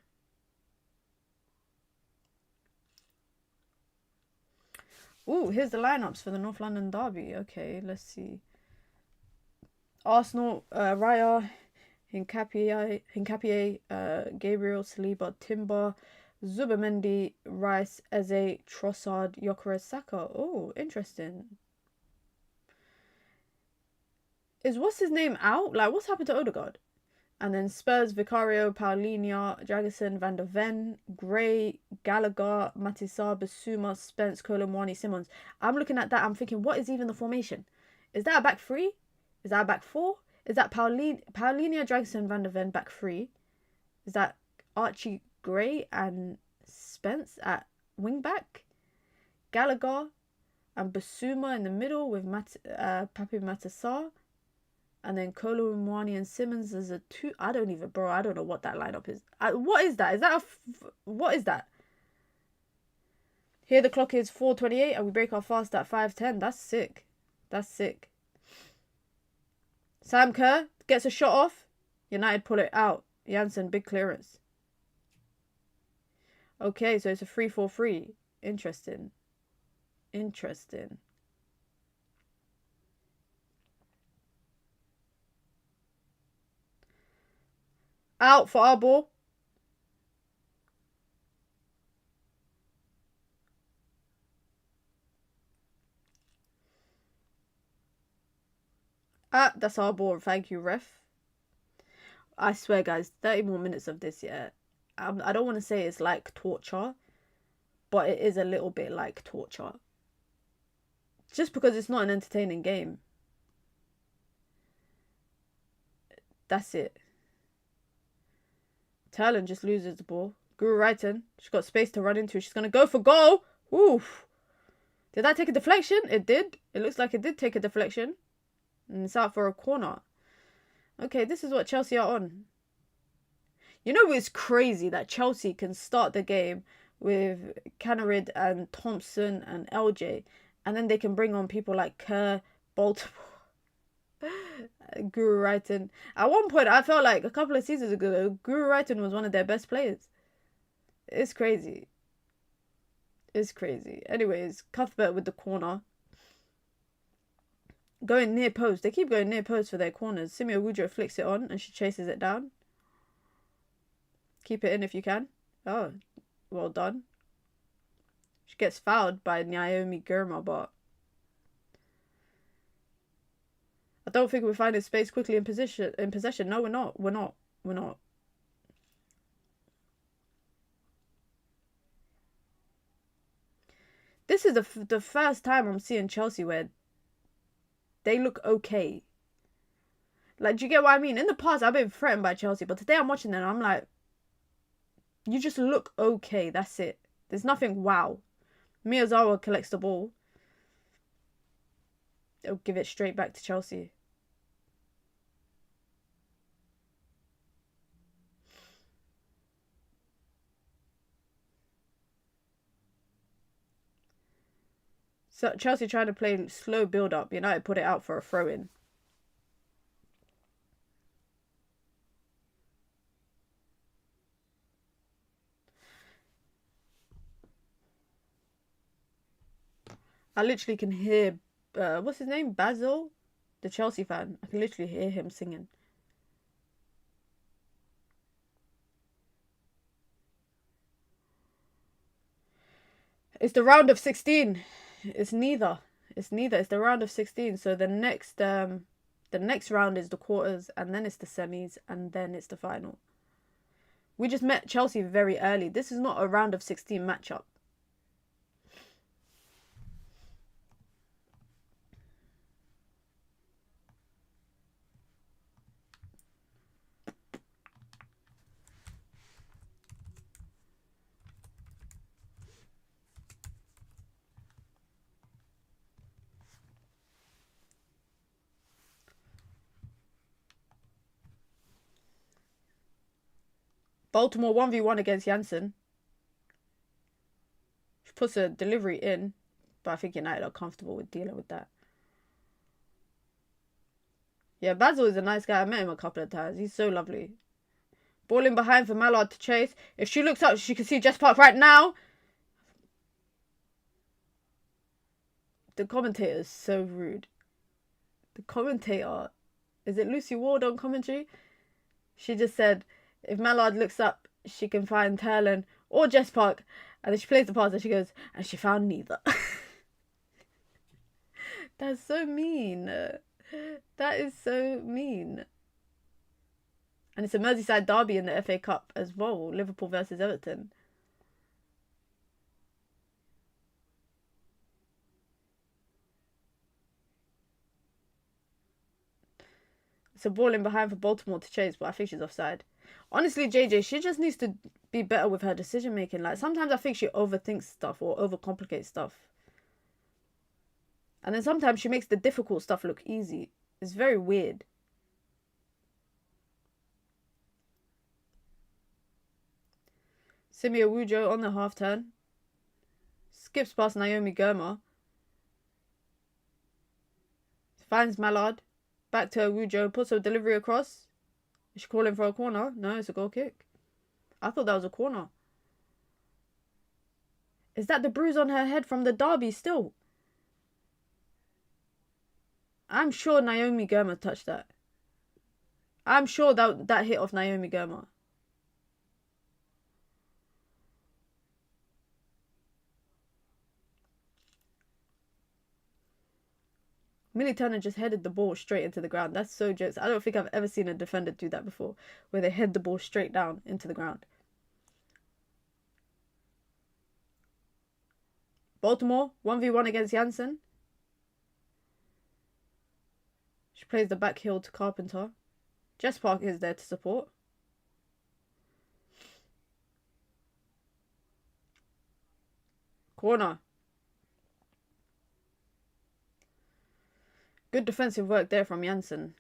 Ooh, here's the lineups for the North London derby. Okay, let's see. Arsenal, Raya, Hincapié, Gabriel, Saliba, Timber, Zubamendi, Rice, Eze, Trossard, Gyökeres, Saka. Oh, interesting. Is what's his name out? Like, what's happened to Odegaard? And then Spurs, Vicario, Paulinho, Dragusin, Van der Ven, Gray, Gallagher, Matissar, Basuma, Spence, Colomwani, Simmons. I'm looking at that. I'm thinking, what is even the formation? Is that a back three? Is that a back four? Is that Paulinho, Dragusin, Van der Ven back three? Is that Archie Gray and Spence at wing back? Gallagher and Basuma in the middle with Papi Matissar. And then Kolo Mwani and Simmons as a two. I don't know what that lineup is. What is that? Is that what is that? Here the clock is 4:28 and we break our fast at 5:10. That's sick. That's sick. Sam Kerr gets a shot off. United pull it out. Janssen, big clearance. Okay, so it's a 3-4-3. Interesting. Interesting. Out for our ball. That's our ball. Thank you, ref. I swear, guys, 30 more minutes of this, yeah. I don't want to say it's like torture, but it is a little bit like torture. Just because it's not an entertaining game. That's it. Talon just loses the ball. Guru Wrighton. She's got space to run into. She's going to go for goal. Oof. Did that take a deflection? It did. It looks like it did take a deflection. And it's out for a corner. Okay, this is what Chelsea are on. You know, it's crazy that Chelsea can start the game with Canarid and Thompson and LJ. And then they can bring on people like Kerr, Baltimore. Guru Wrighton. At one point, I felt like a couple of seasons ago, Guru Wrighton was one of their best players. It's crazy. It's crazy. Anyways, Cuthbert with the corner. Going near post. They keep going near post for their corners. Simeo Wudro flicks it on and she chases it down. Keep it in if you can. Oh, well done. She gets fouled by Naomi Girma, but I don't think we're finding space quickly in possession. No, we're not. We're not. This is the first time I'm seeing Chelsea where they look okay. Like, do you get what I mean? In the past, I've been threatened by Chelsea, but today I'm watching them and I'm like, you just look okay. That's it. There's nothing wow. Miyazawa collects the ball. They'll give it straight back to Chelsea. So Chelsea trying to play slow build-up. United put it out for a throw-in. I literally can hear, what's his name? Basil? The Chelsea fan. I can literally hear him singing. It's the round of 16. It's neither. It's the round of 16. So the next round is the quarters, and then it's the semis, and then it's the final. We just met Chelsea very early. This is not a round of 16 matchup. Baltimore 1v1 against Janssen. She puts a delivery in, but I think United are comfortable with dealing with that. Yeah, Basil is a nice guy. I met him a couple of times. He's so lovely. Ball in behind for Mallard to chase. If she looks up, she can see Jess Park right now. The commentator is so rude. The commentator Is it Lucy Ward on commentary? She just said, if Mallard looks up, she can find Turlin or Jess Park. And then she plays the pass and she goes, and she found neither. That's so mean. That is so mean. And it's a Merseyside derby in the FA Cup as well. Liverpool versus Everton. It's a ball in behind for Baltimore to chase, but I think she's offside. Honestly, JJ, she just needs to be better with her decision making. Like, sometimes I think she overthinks stuff or overcomplicates stuff. And then sometimes she makes the difficult stuff look easy. It's very weird. Simi Awujo on the half turn. Skips past Naomi Girma. Finds Mallard. Back to Awujo. Puts her delivery across. Is she calling for a corner? No, it's a goal kick. I thought that was a corner. Is that the bruise on her head from the derby still? I'm sure Naomi Girma touched that. I'm sure that hit off Naomi Girma. Millie Turner just headed the ball straight into the ground. That's so jokes. I don't think I've ever seen a defender do that before, where they head the ball straight down into the ground. Baltimore, 1v1 against Janssen. She plays the back heel to Carpenter. Jess Park is there to support. Corner. Good defensive work there from Janssen.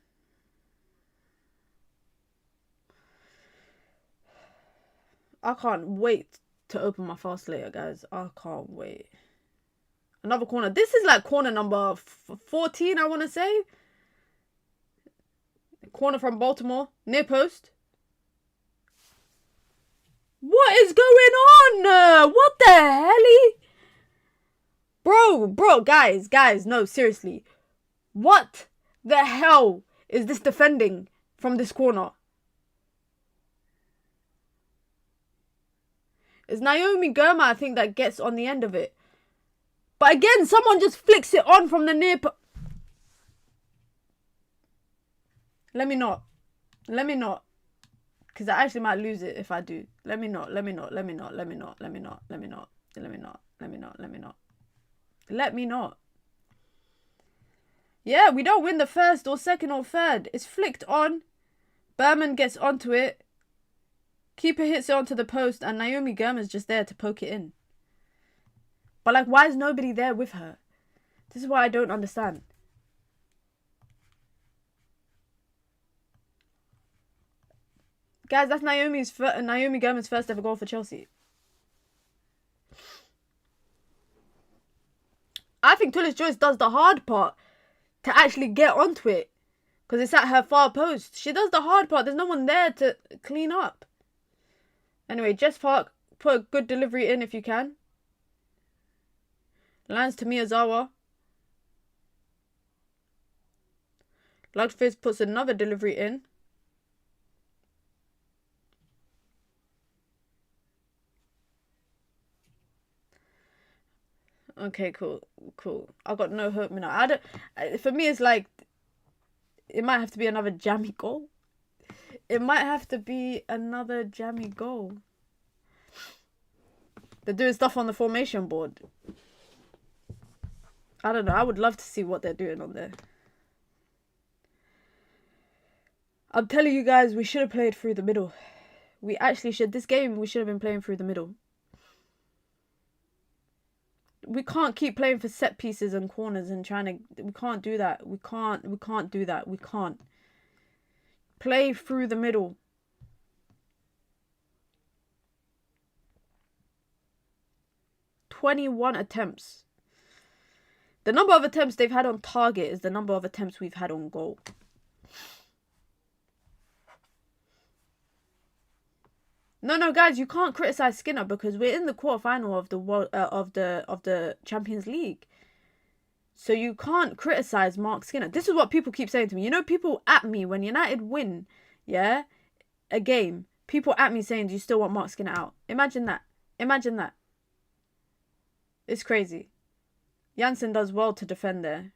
I can't wait to open my fast later, guys. I can't wait. Another corner. This is like corner number 14, I want to say. Corner from Baltimore. Near post. What is going on? What the hell? Bro, guys, no, seriously. What the hell is this defending from this corner? It's Naomi Girma, I think, that gets on the end of it. But again, someone just flicks it on from the near... Let me not. Because I actually might lose it if I do. Let me not. Yeah, we don't win the first or second or third. It's flicked on. Berman gets onto it. Keeper hits it onto the post, and Naomi Girma's just there to poke it in. But, like, why is nobody there with her? This is what I don't understand. Guys, that's Naomi Girma's first ever goal for Chelsea. I think Tullis Joyce does the hard part to actually get onto it. Because it's at her far post. She does the hard part. There's no one there to clean up. Anyway, Jess Park, put a good delivery in if you can. Lands to Miyazawa. Lugfist puts another delivery in. Okay, cool. I got no hope now. For me, it's like, it might have to be another jammy goal. It might have to be another jammy goal. They're doing stuff on the formation board. I don't know. I would love to see what they're doing on there. I'm telling you guys, we should have played through the middle. We actually should. This game, we should have been playing through the middle. We can't keep playing for set pieces and corners and trying to... We can't do that. We can't do that. We can't. Play through the middle. "21 attempts. The number of attempts they've had on target is the number of attempts we've had on goal. No, guys, you can't criticize Skinner because we're in the quarterfinal of the Champions League. So you can't criticize Mark Skinner. This is what people keep saying to me. You know, people at me when United win, yeah, a game. People at me saying, do you still want Mark Skinner out? Imagine that. Imagine that. It's crazy. Janssen does well to defend there.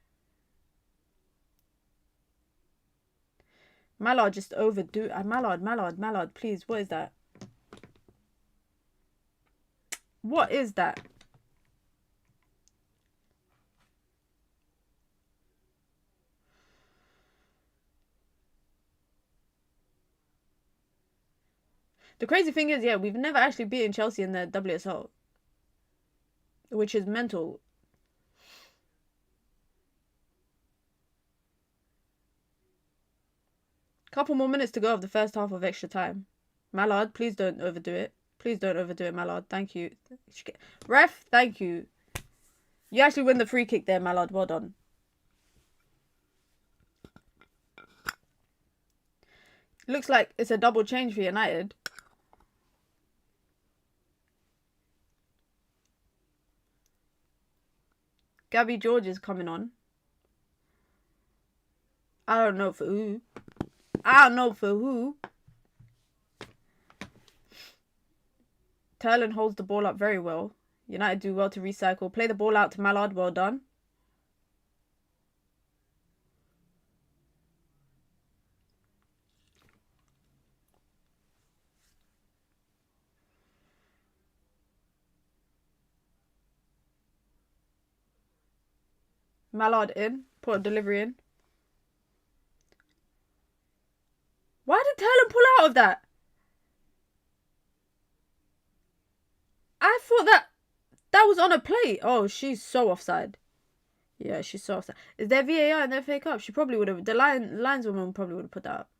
Mallard just overdo. Mallard, please. What is that? What is that? The crazy thing is, yeah, we've never actually beaten Chelsea in the WSL, which is mental. Couple more minutes to go of the first half of extra time. Mallard, please don't overdo it. Please don't overdo it, Mallard. Thank you. Ref, thank you. You actually win the free kick there, Mallard. Well done. Looks like it's a double change for United. Gabby George is coming on. I don't know for who. I don't know for who. Turlin holds the ball up very well. United do well to recycle. Play the ball out to Mallard. Well done. Mallard in. Put a delivery in. Why did Turlin pull out of that? I thought that was on a plate. Oh, she's so offside. Yeah, she's so offside. Is there VAR in the FA Cup? She probably would have. The lineswoman probably would have put that up.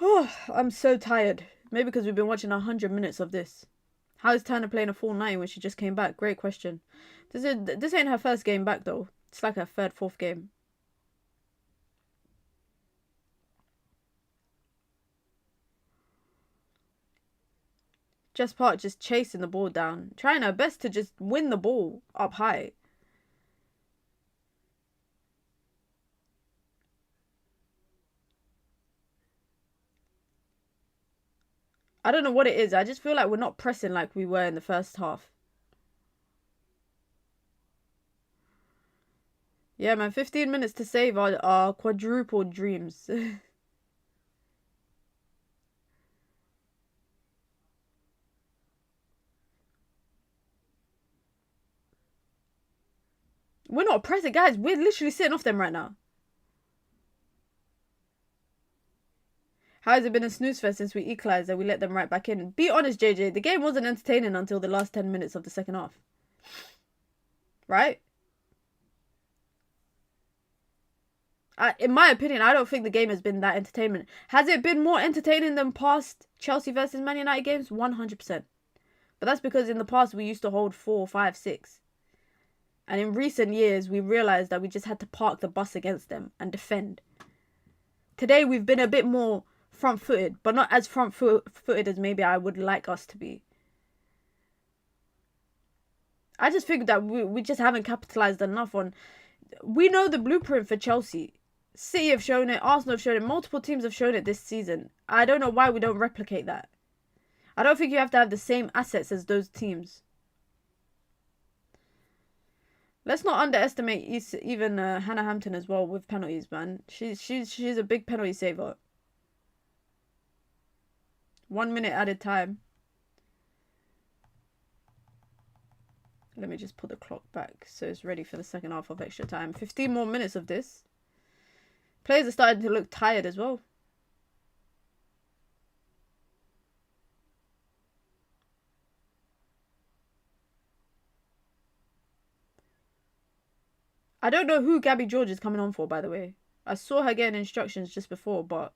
Oh, I'm so tired. Maybe because we've been watching 100 minutes of this. How is Turner playing a full 90 when she just came back? Great question. This ain't her first game back though. It's like her third, fourth game. Jess Park just chasing the ball down. Trying her best to just win the ball up high. I don't know what it is. I just feel like we're not pressing like we were in the first half. Yeah, man. 15 minutes to save our quadruple dreams. We're not pressing, guys. We're literally sitting off them right now. How has it been a snooze fest since we equalized and we let them right back in? Be honest, JJ. The game wasn't entertaining until the last 10 minutes of the second half. Right? In my opinion, I don't think the game has been that entertainment. Has it been more entertaining than past Chelsea versus Man United games? 100%. But that's because in the past we used to hold 4, 5, 6. And in recent years, we realised that we just had to park the bus against them and defend. Today, we've been a bit more front-footed, but not as front-footed as maybe I would like us to be. I just think that we just haven't capitalised enough on... We know the blueprint for Chelsea. City have shown it, Arsenal have shown it, multiple teams have shown it this season. I don't know why we don't replicate that. I don't think you have to have the same assets as those teams. Let's not underestimate even Hannah Hampton as well with penalties, man. She's a big penalty saver. 1 minute added time. Let me just put the clock back so it's ready for the second half of extra time. 15 more minutes of this. Players are starting to look tired as well. I don't know who Gabby George is coming on for, by the way. I saw her getting instructions just before, but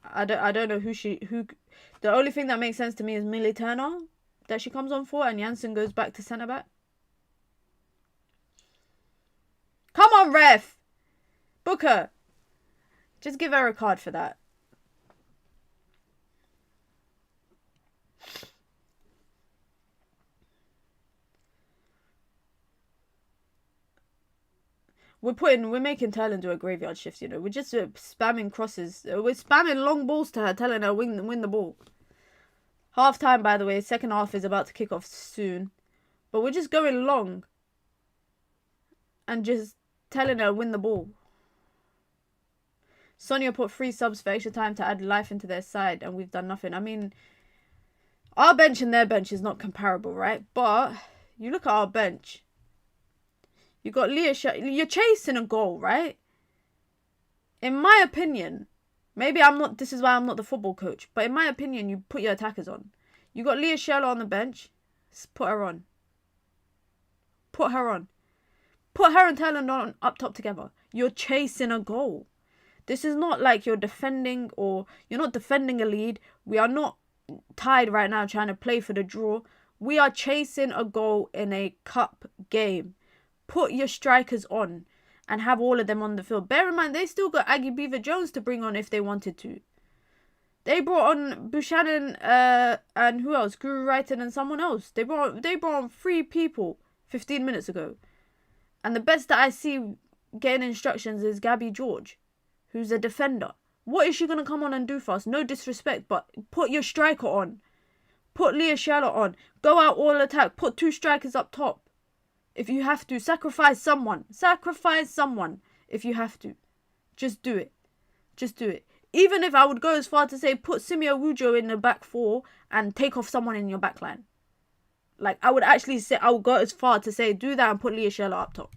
I don't know who. The only thing that makes sense to me is Millie Turner that she comes on for, and Janssen goes back to centre back. Come on, ref! Book her. Just give her a card for that. we're making Thailand do a graveyard shift, you know. We're just spamming crosses. We're spamming long balls to her, telling her win the ball. Half time, by the way. Second half is about to kick off soon. But we're just going long. And just telling her win the ball. Sonia put 3 subs for extra time to add life into their side. And we've done nothing. I mean, our bench and their bench is not comparable, right? But you look at our bench. You got Leah. You're chasing a goal, right? In my opinion, maybe I'm not. This is why I'm not the football coach. But in my opinion, you put your attackers on. You got Leah Sherlock on the bench. Put her on. Put her on. Put her and Thailand on up top together. You're chasing a goal. This is not like you're defending or you're not defending a lead. We are not tied right now trying to play for the draw. We are chasing a goal in a cup game. Put your strikers on and have all of them on the field. Bear in mind, they still got Aggie Beaver Jones to bring on if they wanted to. They brought on Buchanan and who else? Guru Wrighton and someone else. They brought on 3 people 15 minutes ago. And the best that I see getting instructions is Gabby George, who's a defender. What is she going to come on and do for us? No disrespect, but put your striker on. Put Leah Charlotte on. Go out all attack. Put 2 strikers up top. If you have to, sacrifice someone. Sacrifice someone if you have to. Just do it. Just do it. Even if I would go as far to say put Simeo Wujo in the back 4 and take off someone in your back line. Like, I would actually say, I would go as far to say do that and put Leah Shella up top.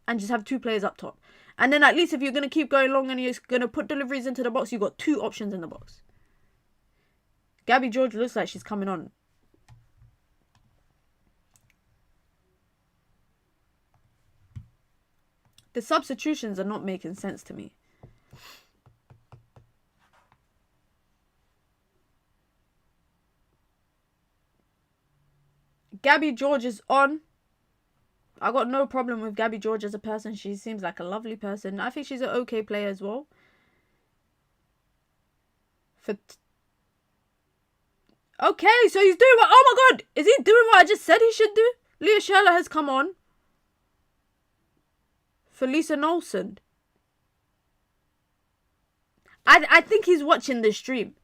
And just have 2 players up top. And then at least if you're going to keep going long and you're going to put deliveries into the box, you've got 2 options in the box. Gabby George looks like she's coming on. The substitutions are not making sense to me. Gabby George is on. I got no problem with Gabby George as a person. She seems like a lovely person. I think she's an okay player as well. Okay, so he's doing what? Oh my god! Is he doing what I just said he should do? Leah Sherlock has come on. For Lisa Nolson. I think he's watching the stream.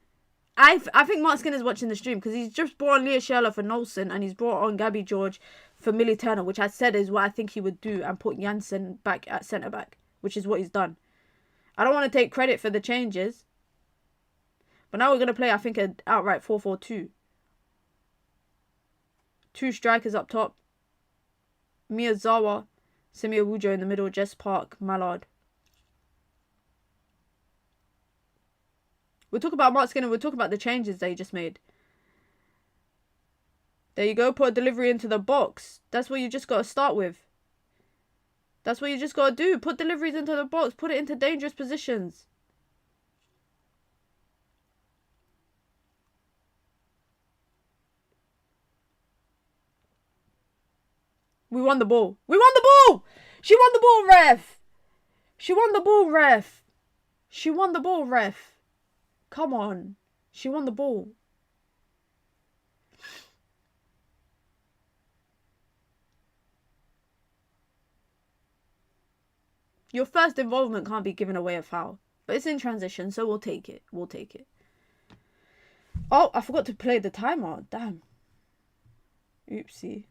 I think Mark Skinner's watching the stream because he's just brought on Leah Sherlock for Nolson and he's brought on Gabby George for Millie Turner, which I said is what I think he would do, and put Janssen back at centre back, which is what he's done. I don't want to take credit for the changes, but now we're going to play, I think, an outright 4-4-2. 2 strikers up top. Miyazawa, Simeo Wujo in the middle, Jess Park, Mallard. We'll talk about Mark Skinner. We'll talk about the changes that he just made. There you go. Put a delivery into the box. That's what you just got to start with. That's what you just got to do. Put deliveries into the box. Put it into dangerous positions. We won the ball. We won the ball! She won the ball, ref! She won the ball, ref! She won the ball, ref! Come on. She won the ball. Your first involvement can't be giving away a foul. But it's in transition, so we'll take it. We'll take it. Oh, I forgot to play the timer. Damn. Oopsie.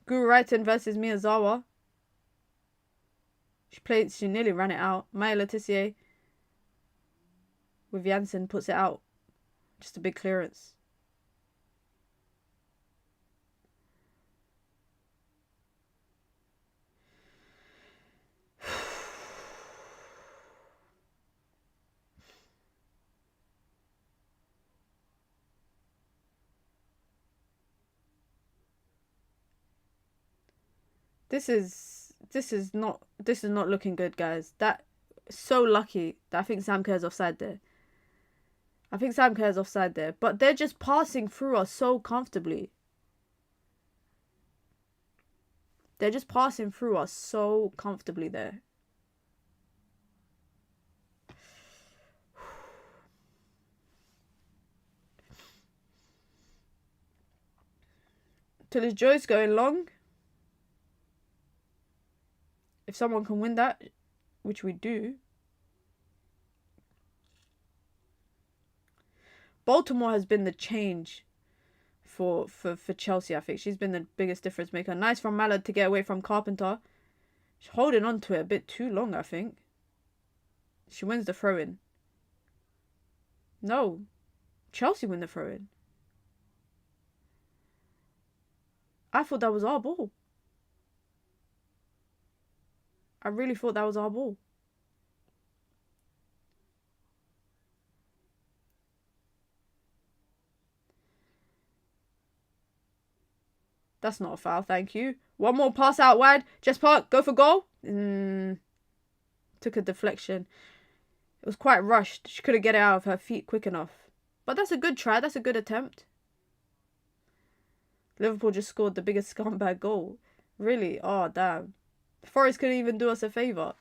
Guru Wrighton versus Miyazawa. She nearly ran it out. Maya Letitia with Janssen puts it out. Just a big clearance. This is not looking good, guys. That so lucky that I think Sam Kerr's offside there. I think Sam Kerr's offside there, but they're just passing through us so comfortably. They're just passing through us so comfortably there. Till his Joyce going long. If someone can win that, which we do. Baltimore has been the change for Chelsea, I think. She's been the biggest difference maker. Nice from Mallard to get away from Carpenter. She's holding on to it a bit too long, I think. She wins the throw-in. No. Chelsea win the throw-in. I thought that was our ball. I really thought that was our ball. That's not a foul, thank you. One more pass out wide. Jess Park, go for goal. Took a deflection. It was quite rushed. She couldn't get it out of her feet quick enough. But that's a good try. That's a good attempt. Liverpool just scored the biggest scumbag goal. Really? Oh, damn. Forest couldn't even do us a favour.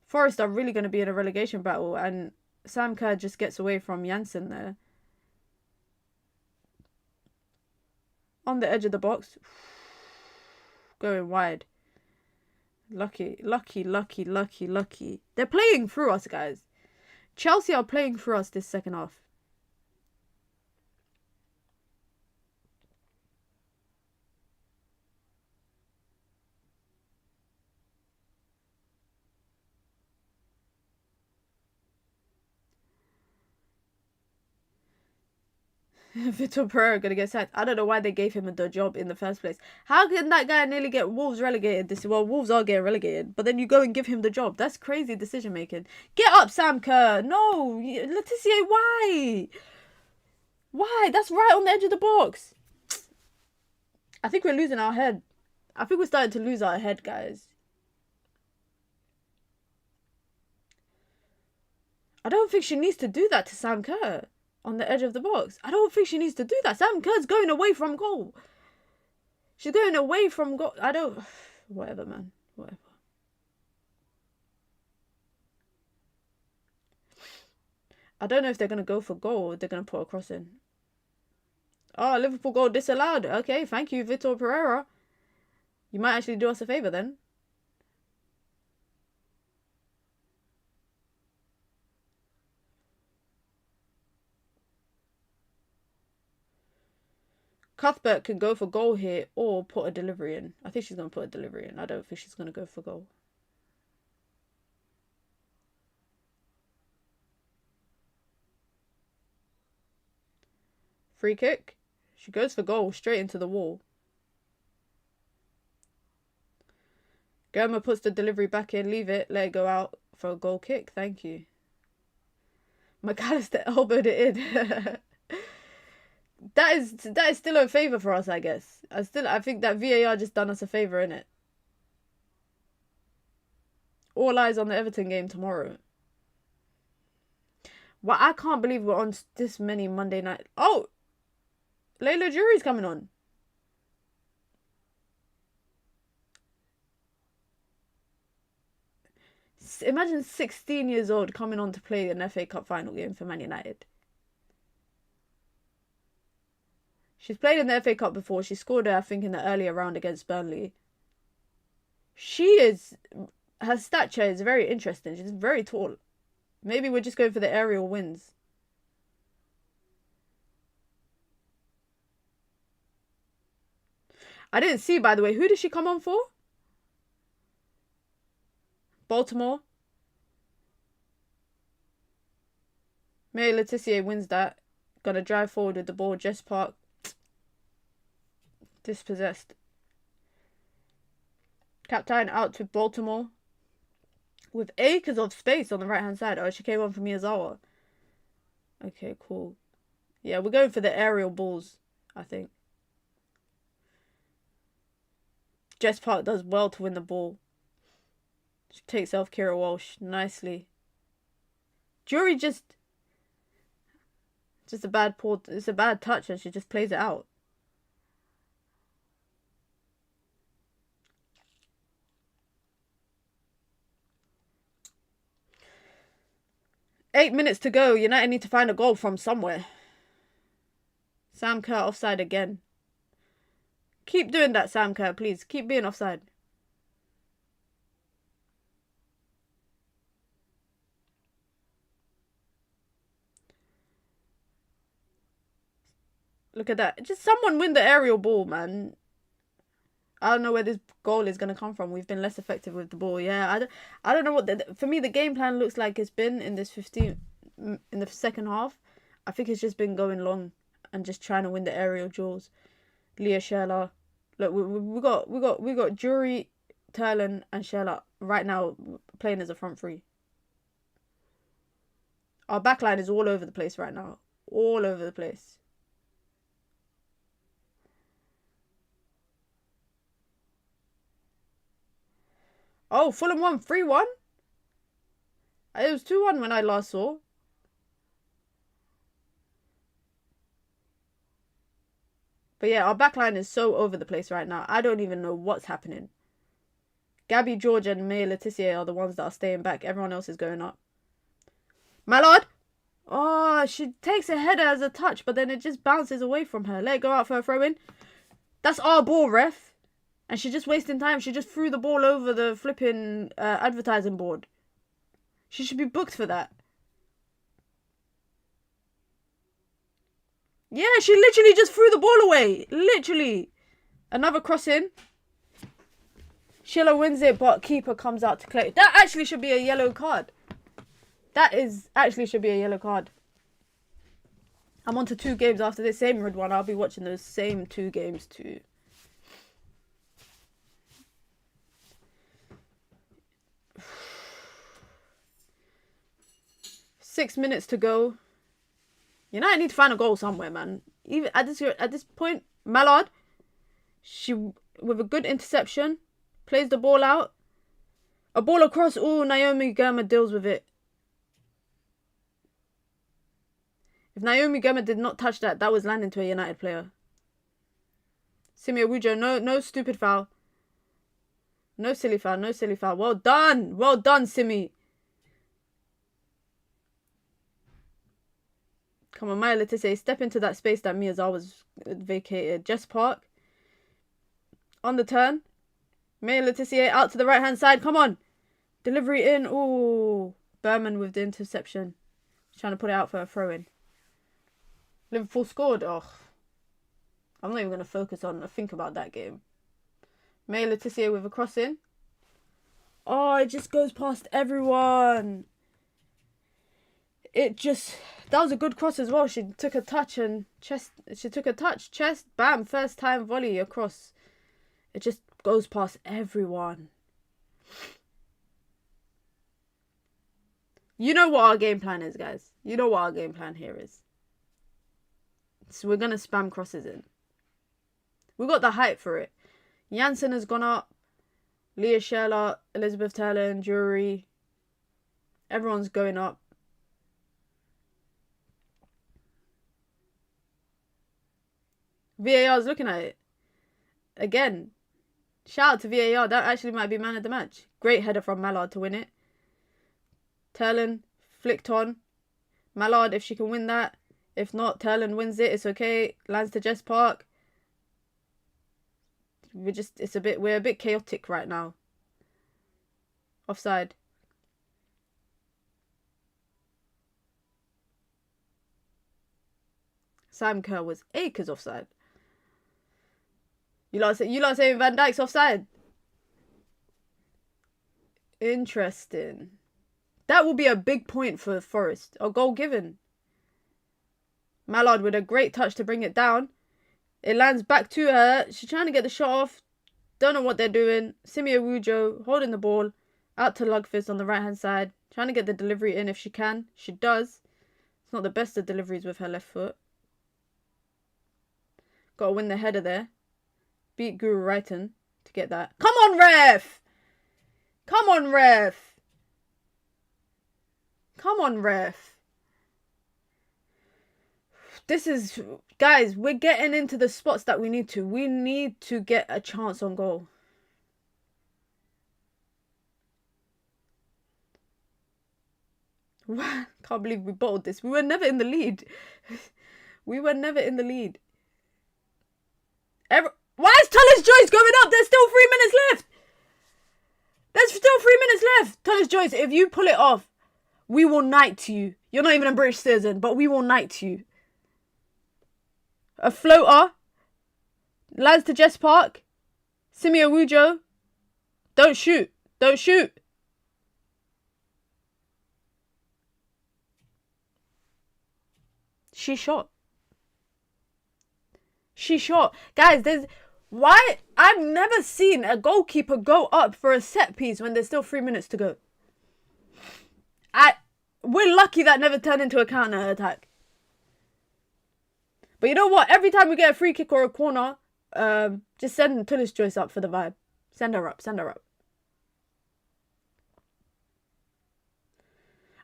Forest are really going to be in a relegation battle. And Sam Kerr just gets away from Janssen there. On the edge of the box. Going wide. Lucky, lucky, lucky, lucky, lucky. They're playing through us, guys. Chelsea are playing through us this second half. Vitor Pereira gonna get sacked. I don't know why they gave him the job in the first place. How can that guy nearly get Wolves relegated this? Well, Wolves are getting relegated, but then you go and give him the job. That's crazy decision making. Get up, Sam Kerr. No, Laetitia, why? Why? That's right on the edge of the box. I think we're losing our head. I think we're starting to lose our head, guys. I don't think she needs to do that to Sam Kerr. On the edge of the box. I don't think she needs to do that. Sam Kerr's going away from goal. She's going away from goal. I don't... Whatever, man. Whatever. I don't know if they're going to go for goal or they're going to put a cross in. Oh, Liverpool goal disallowed. Okay, thank you, Vitor Pereira. You might actually do us a favour then. Cuthbert can go for goal here or put a delivery in. I think she's going to put a delivery in. I don't think she's going to go for goal. Free kick. She goes for goal straight into the wall. Germa puts the delivery back in. Leave it. Let it go out for a goal kick. Thank you. McAllister elbowed it in. That is still a favour for us, I guess. I think that VAR just done us a favour, innit? All eyes on the Everton game tomorrow. Well, I can't believe we're on this many Monday night. Oh! Layla Jury's coming on. Imagine 16 years old coming on to play an FA Cup final game for Man United. She's played in the FA Cup before. She scored, I think, in the earlier round against Burnley. Her stature is very interesting. She's very tall. Maybe we're just going for the aerial wins. I didn't see, by the way. Who did she come on for? Baltimore. May Laetitia wins that. Gonna drive forward with the ball. Jess Park. Dispossessed. Captain out to Baltimore. With acres of space on the right-hand side. Oh, she came on for Miyazawa. Okay, cool. Yeah, we're going for the aerial balls, I think. Jess Park does well to win the ball. She takes off Kira Walsh nicely. Jury just a bad port. It's a bad touch and she just plays it out. Eight minutes to go. United need to find a goal from somewhere. Sam Kerr offside again. Keep doing that, Sam Kerr, please. Keep being offside. Look at that. Just someone win the aerial ball, man. I don't know where this goal is going to come from. We've been less effective with the ball. Yeah, I don't know what... for me, the game plan looks like it's been in this 15... in the second half. I think it's just been going long and just trying to win the aerial duels. Leah Sherla. Look, we got Jury, Terlan, and Sherla right now playing as a front three. Our backline is all over the place right now. All over the place. Oh, Fulham won 3-1? It was 2-1 when I last saw. But yeah, our backline is so over the place right now. I don't even know what's happening. Gabby, George, and Maya Letitia are the ones that are staying back. Everyone else is going up. Mallard! Oh, she takes a header as a touch, but then it just bounces away from her. Let it go out for a throw-in. That's our ball, ref. And she's just wasting time. She just threw the ball over the flipping advertising board. She should be booked for that. Yeah, she literally just threw the ball away. Literally. Another cross in. Sheila wins it, but keeper comes out to collect. That actually should be a yellow card. That is actually should be a yellow card. I'm on to 2 games after this same red one. I'll be watching those same 2 games too. Six minutes to go. United need to find a goal somewhere, man. Even at this point, Mallard, she with a good interception, plays the ball out. A ball across. Oh, Naomi Germa deals with it. If Naomi Germa did not touch that, that was landing to a United player. Simi Awujo, no stupid foul. No silly foul, no silly foul. Well done, Simi. Come on, Maya Letitia, step into that space that Miyazawa was vacated. Jess Park. On the turn. Maya Letitia out to the right-hand side. Come on. Delivery in. Ooh. Berman with the interception. Trying to put it out for a throw-in. Liverpool scored. Oh. I'm not even going to focus on or think about that game. Maya Letitia with a cross in. Oh, it just goes past everyone. That was a good cross as well. She took a touch and chest. She took a touch, chest, bam, first time volley across. It just goes past everyone. You know what our game plan is, guys. You know what our game plan here is. So we're going to spam crosses in. We got the height for it. Janssen has gone up. Leah Sherlock, Elizabeth Terlan, Jury. Everyone's going up. VAR is looking at it. Again. Shout out to VAR. That actually might be man of the match. Great header from Mallard to win it. Terlan flicked on. Mallard, if she can win that. If not, Terlan wins it. It's okay. Lands to Jess Park. We're a bit chaotic right now. Offside. Sam Kerr was acres offside. You lot saying Van Dijk's offside? Interesting. That will be a big point for Forest. A goal given. Mallard with a great touch to bring it down. It lands back to her. She's trying to get the shot off. Don't know what they're doing. Simi Awujo holding the ball. Out to Lugfist on the right-hand side. Trying to get the delivery in if she can. She does. It's not the best of deliveries with her left foot. Got to win the header there. Beat Guru Wrighton to get that. Come on, ref! Come on, ref! Come on, ref. This is... Guys, we're getting into the spots that we need to. We need to get a chance on goal. Can't believe we bottled this. We were never in the lead. We were never in the lead. Why is Tullis Joyce going up. There's still 3 minutes left. There's still 3 minutes left. Tullis Joyce, if you pull it off, we will knight you. You're not even a British citizen, but we will knight you. A floater. Lands to Jess Park. Simi Awujo. Don't shoot. Don't shoot. She shot. She shot. Guys, why? I've never seen a goalkeeper go up for a set piece when there's still 3 minutes to go. We're lucky that never turned into a counter attack. But you know what? Every time we get a free kick or a corner, just send Tullis Joyce up for the vibe. Send her up. Send her up.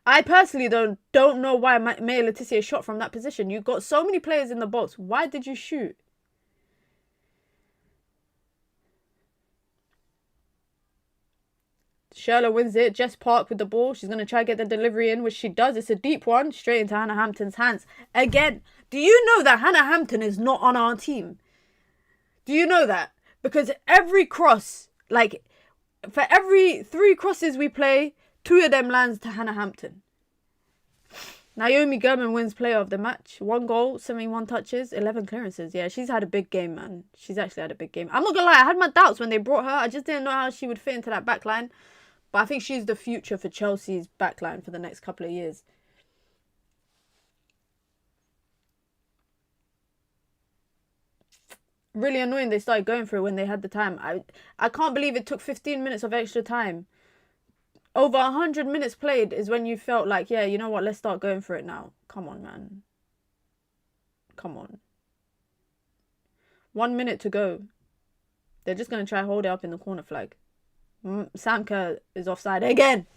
I personally don't know why Maya Letitia shot from that position. You've got so many players in the box. Why did you shoot? Sherla wins it. Jess Park with the ball. She's going to try to get the delivery in, which she does. It's a deep one. Straight into Hannah Hampton's hands. Again, do you know that Hannah Hampton is not on our team? Do you know that? Because every cross, like, for every 3 crosses we play, 2 of them lands to Hannah Hampton. Naomi Gurman wins player of the match. 1 goal, 71 touches, 11 clearances. Yeah, she's had a big game, man. She's actually had a big game. I'm not going to lie, I had my doubts when they brought her. I just didn't know how she would fit into that back line. But I think she's the future for Chelsea's backline for the next couple of years. Really annoying they started going for it when they had the time. I can't believe it took 15 minutes of extra time. Over 100 minutes played is when you felt like, yeah, you know what, let's start going for it now. Come on, man. Come on. 1 minute to go. They're just going to try to hold it up in the corner flag. Sam Kerr is offside again.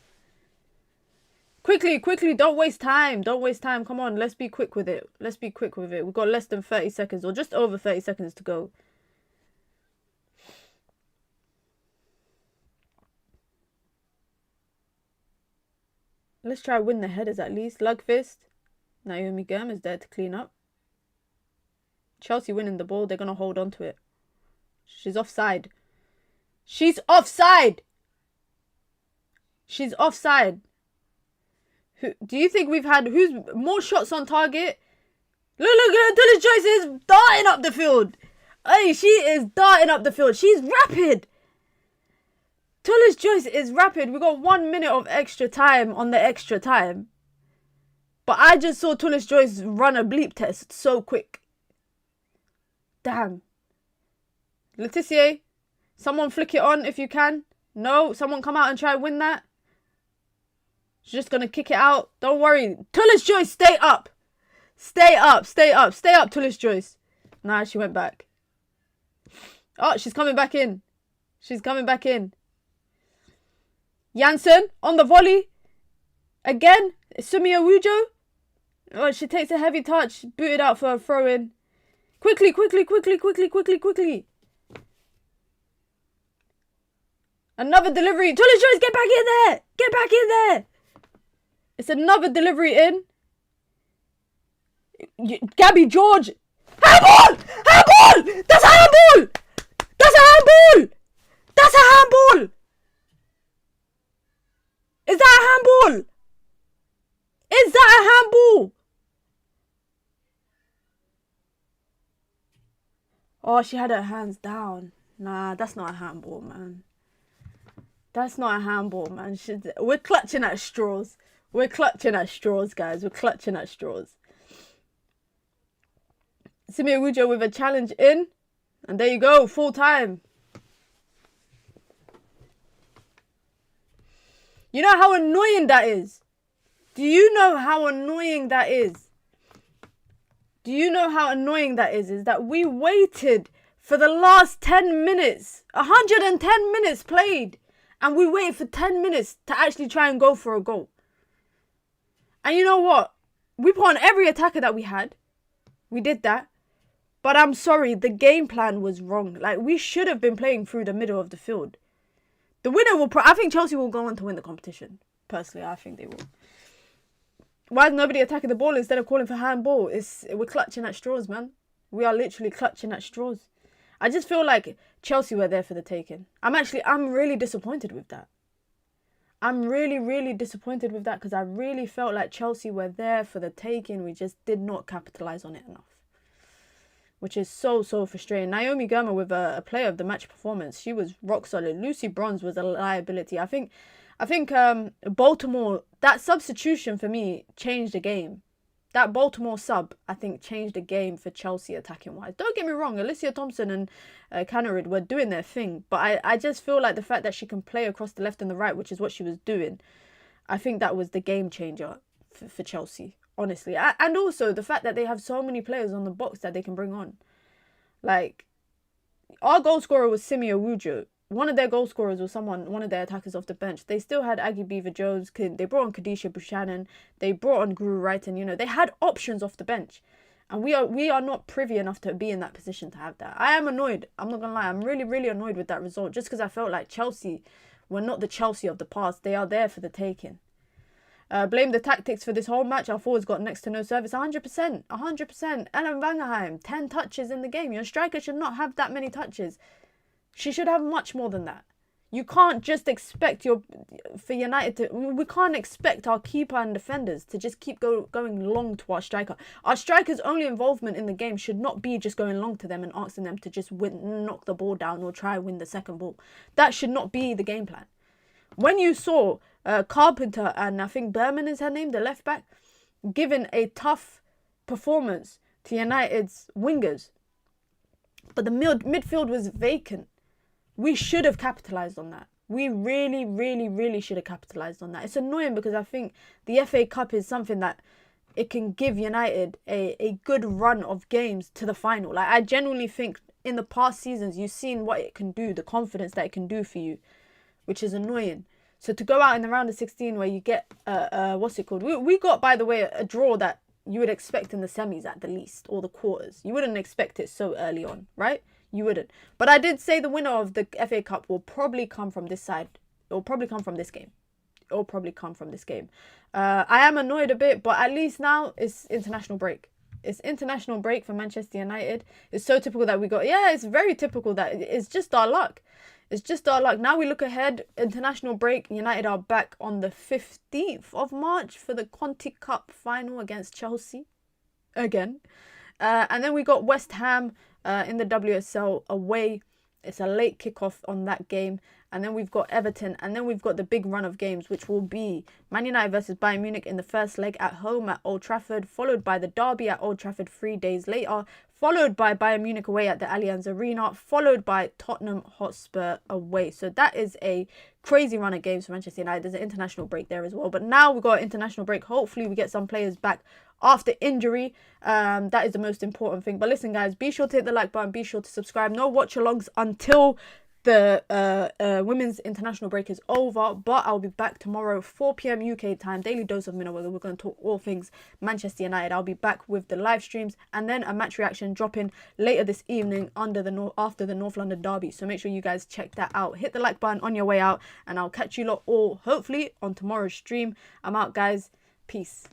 Quickly, quickly, don't waste time. Don't waste time. Come on, let's be quick with it. Let's be quick with it. We've got less than 30 seconds or just over 30 seconds to go. Let's try win the headers at least. Lugfist. Naomi Gurm is there to clean up. Chelsea winning the ball. They're going to hold on to it. She's offside. She's offside. She's offside. Do you think we've had... Who's more shots on target? Look, Tullis Joyce is darting up the field. Hey, she is darting up the field. She's rapid. Tullis Joyce is rapid. We got 1 minute of extra time on the extra time. But I just saw Tullis Joyce run a bleep test so quick. Damn. Letitia, someone flick it on if you can. No, someone come out and try and win that. She's just going to kick it out. Don't worry. Tullis Joyce, stay up. Stay up, stay up, stay up, Tullis Joyce. Nah, she went back. Oh, she's coming back in. She's coming back in. Janssen on the volley. Again, Sumi Awujo. Oh, she takes a heavy touch. Booted out for a throw-in. Quickly, quickly, quickly, quickly, quickly, quickly. Another delivery. Tullis Joyce, get back in there. Get back in there. It's another delivery in. Gabby George. Handball! Handball! That's a handball! That's a handball! That's a handball! Is that a handball? Is that a handball? Oh, she had her hands down. Nah, that's not a handball, man. That's not a handball, man. We're clutching at straws. We're clutching at straws, guys. We're clutching at straws. Simi Awujo with a challenge in. And there you go. Full time. You know how annoying that is? Do you know how annoying that is? Do you know how annoying that is? Is that we waited for the last 10 minutes. 110 minutes played. And we waited for 10 minutes to actually try and go for a goal. And you know what? We put on every attacker that we had. We did that. But I'm sorry, the game plan was wrong. Like, we should have been playing through the middle of the field. The winner will... I think Chelsea will go on to win the competition. Personally, I think they will. Why is nobody attacking the ball instead of calling for handball? We're clutching at straws, man. We are literally clutching at straws. I just feel like Chelsea were there for the taking. I'm really disappointed with that. I'm really, really disappointed with that because I really felt like Chelsea were there for the taking. We just did not capitalise on it enough, which is so frustrating. Naomi Girma with a player of the match performance. She was rock solid. Lucy Bronze was a liability. I think Baltimore, that substitution for me changed the game. That Baltimore sub, I think, changed the game for Chelsea attacking-wise. Don't get me wrong, Alicia Thompson and Canarid were doing their thing. But I just feel like the fact that she can play across the left and the right, which is what she was doing, I think that was the game changer for Chelsea, honestly. And also the fact that they have so many players on the box that they can bring on. Like, our goal scorer was Simi Awujo. One of their goal scorers was one of their attackers off the bench. They still had Aggie Beaver-Jones. They brought on Khadijah Buchanan. They brought on Guru Wrighton. You know, they had options off the bench. And we are not privy enough to be in that position to have that. I am annoyed. I'm not going to lie. I'm really, really annoyed with that result. Just because I felt like Chelsea were not the Chelsea of the past. They are there for the taking. Blame the tactics for this whole match. Our forwards got next to no service. 100%. 100%. Ellen Vangerheim, 10 touches in the game. Your striker should not have that many touches. She should have much more than that. You can't just expect for United to... We can't expect our keeper and defenders to just keep going long to our striker. Our striker's only involvement in the game should not be just going long to them and asking them to just knock the ball down or try and win the second ball. That should not be the game plan. When you saw Carpenter and I think Berman is her name, the left back, giving a tough performance to United's wingers, but the midfield was vacant. We should have capitalised on that. We really, really, really should have capitalised on that. It's annoying because I think the FA Cup is something that it can give United a good run of games to the final. Like, I genuinely think in the past seasons, you've seen what it can do, the confidence that it can do for you, which is annoying. So to go out in the round of 16 where you get, what's it called? We got, by the way, a draw that you would expect in the semis at the least, or the quarters. You wouldn't expect it so early on, right? You wouldn't. But I did say the winner of the FA Cup will probably come from this side. It will probably come from this game. It will probably come from this game. I am annoyed a bit, but at least now it's international break. It's international break for Manchester United. It's so typical that we got... Yeah, it's very typical that it's just our luck. It's just our luck. Now we look ahead. International break. United are back on the 15th of March for the Conti Cup final against Chelsea. Again. And then we got West Ham in the WSL away. It's a late kickoff on that game. And then we've got Everton. And then we've got the big run of games, which will be Man United versus Bayern Munich in the first leg at home at Old Trafford, followed by the derby at Old Trafford 3 days later, followed by Bayern Munich away at the Allianz Arena, followed by Tottenham Hotspur away. So that is a crazy run of games for Manchester United. There's an international break there as well. But now we've got an international break. Hopefully we get some players back after injury. That is the most important thing. But listen, guys, be sure to hit the like button. Be sure to subscribe. No watch-alongs until the women's international break is over, but I'll be back tomorrow 4 p.m. UK time, daily dose of Minna, where we're going to talk all things Manchester United. I'll be back with the live streams and then a match reaction dropping later this evening after the North London derby. So make sure you guys check that out. Hit the like button on your way out, and I'll catch you lot all hopefully on tomorrow's stream. I'm out, guys. Peace.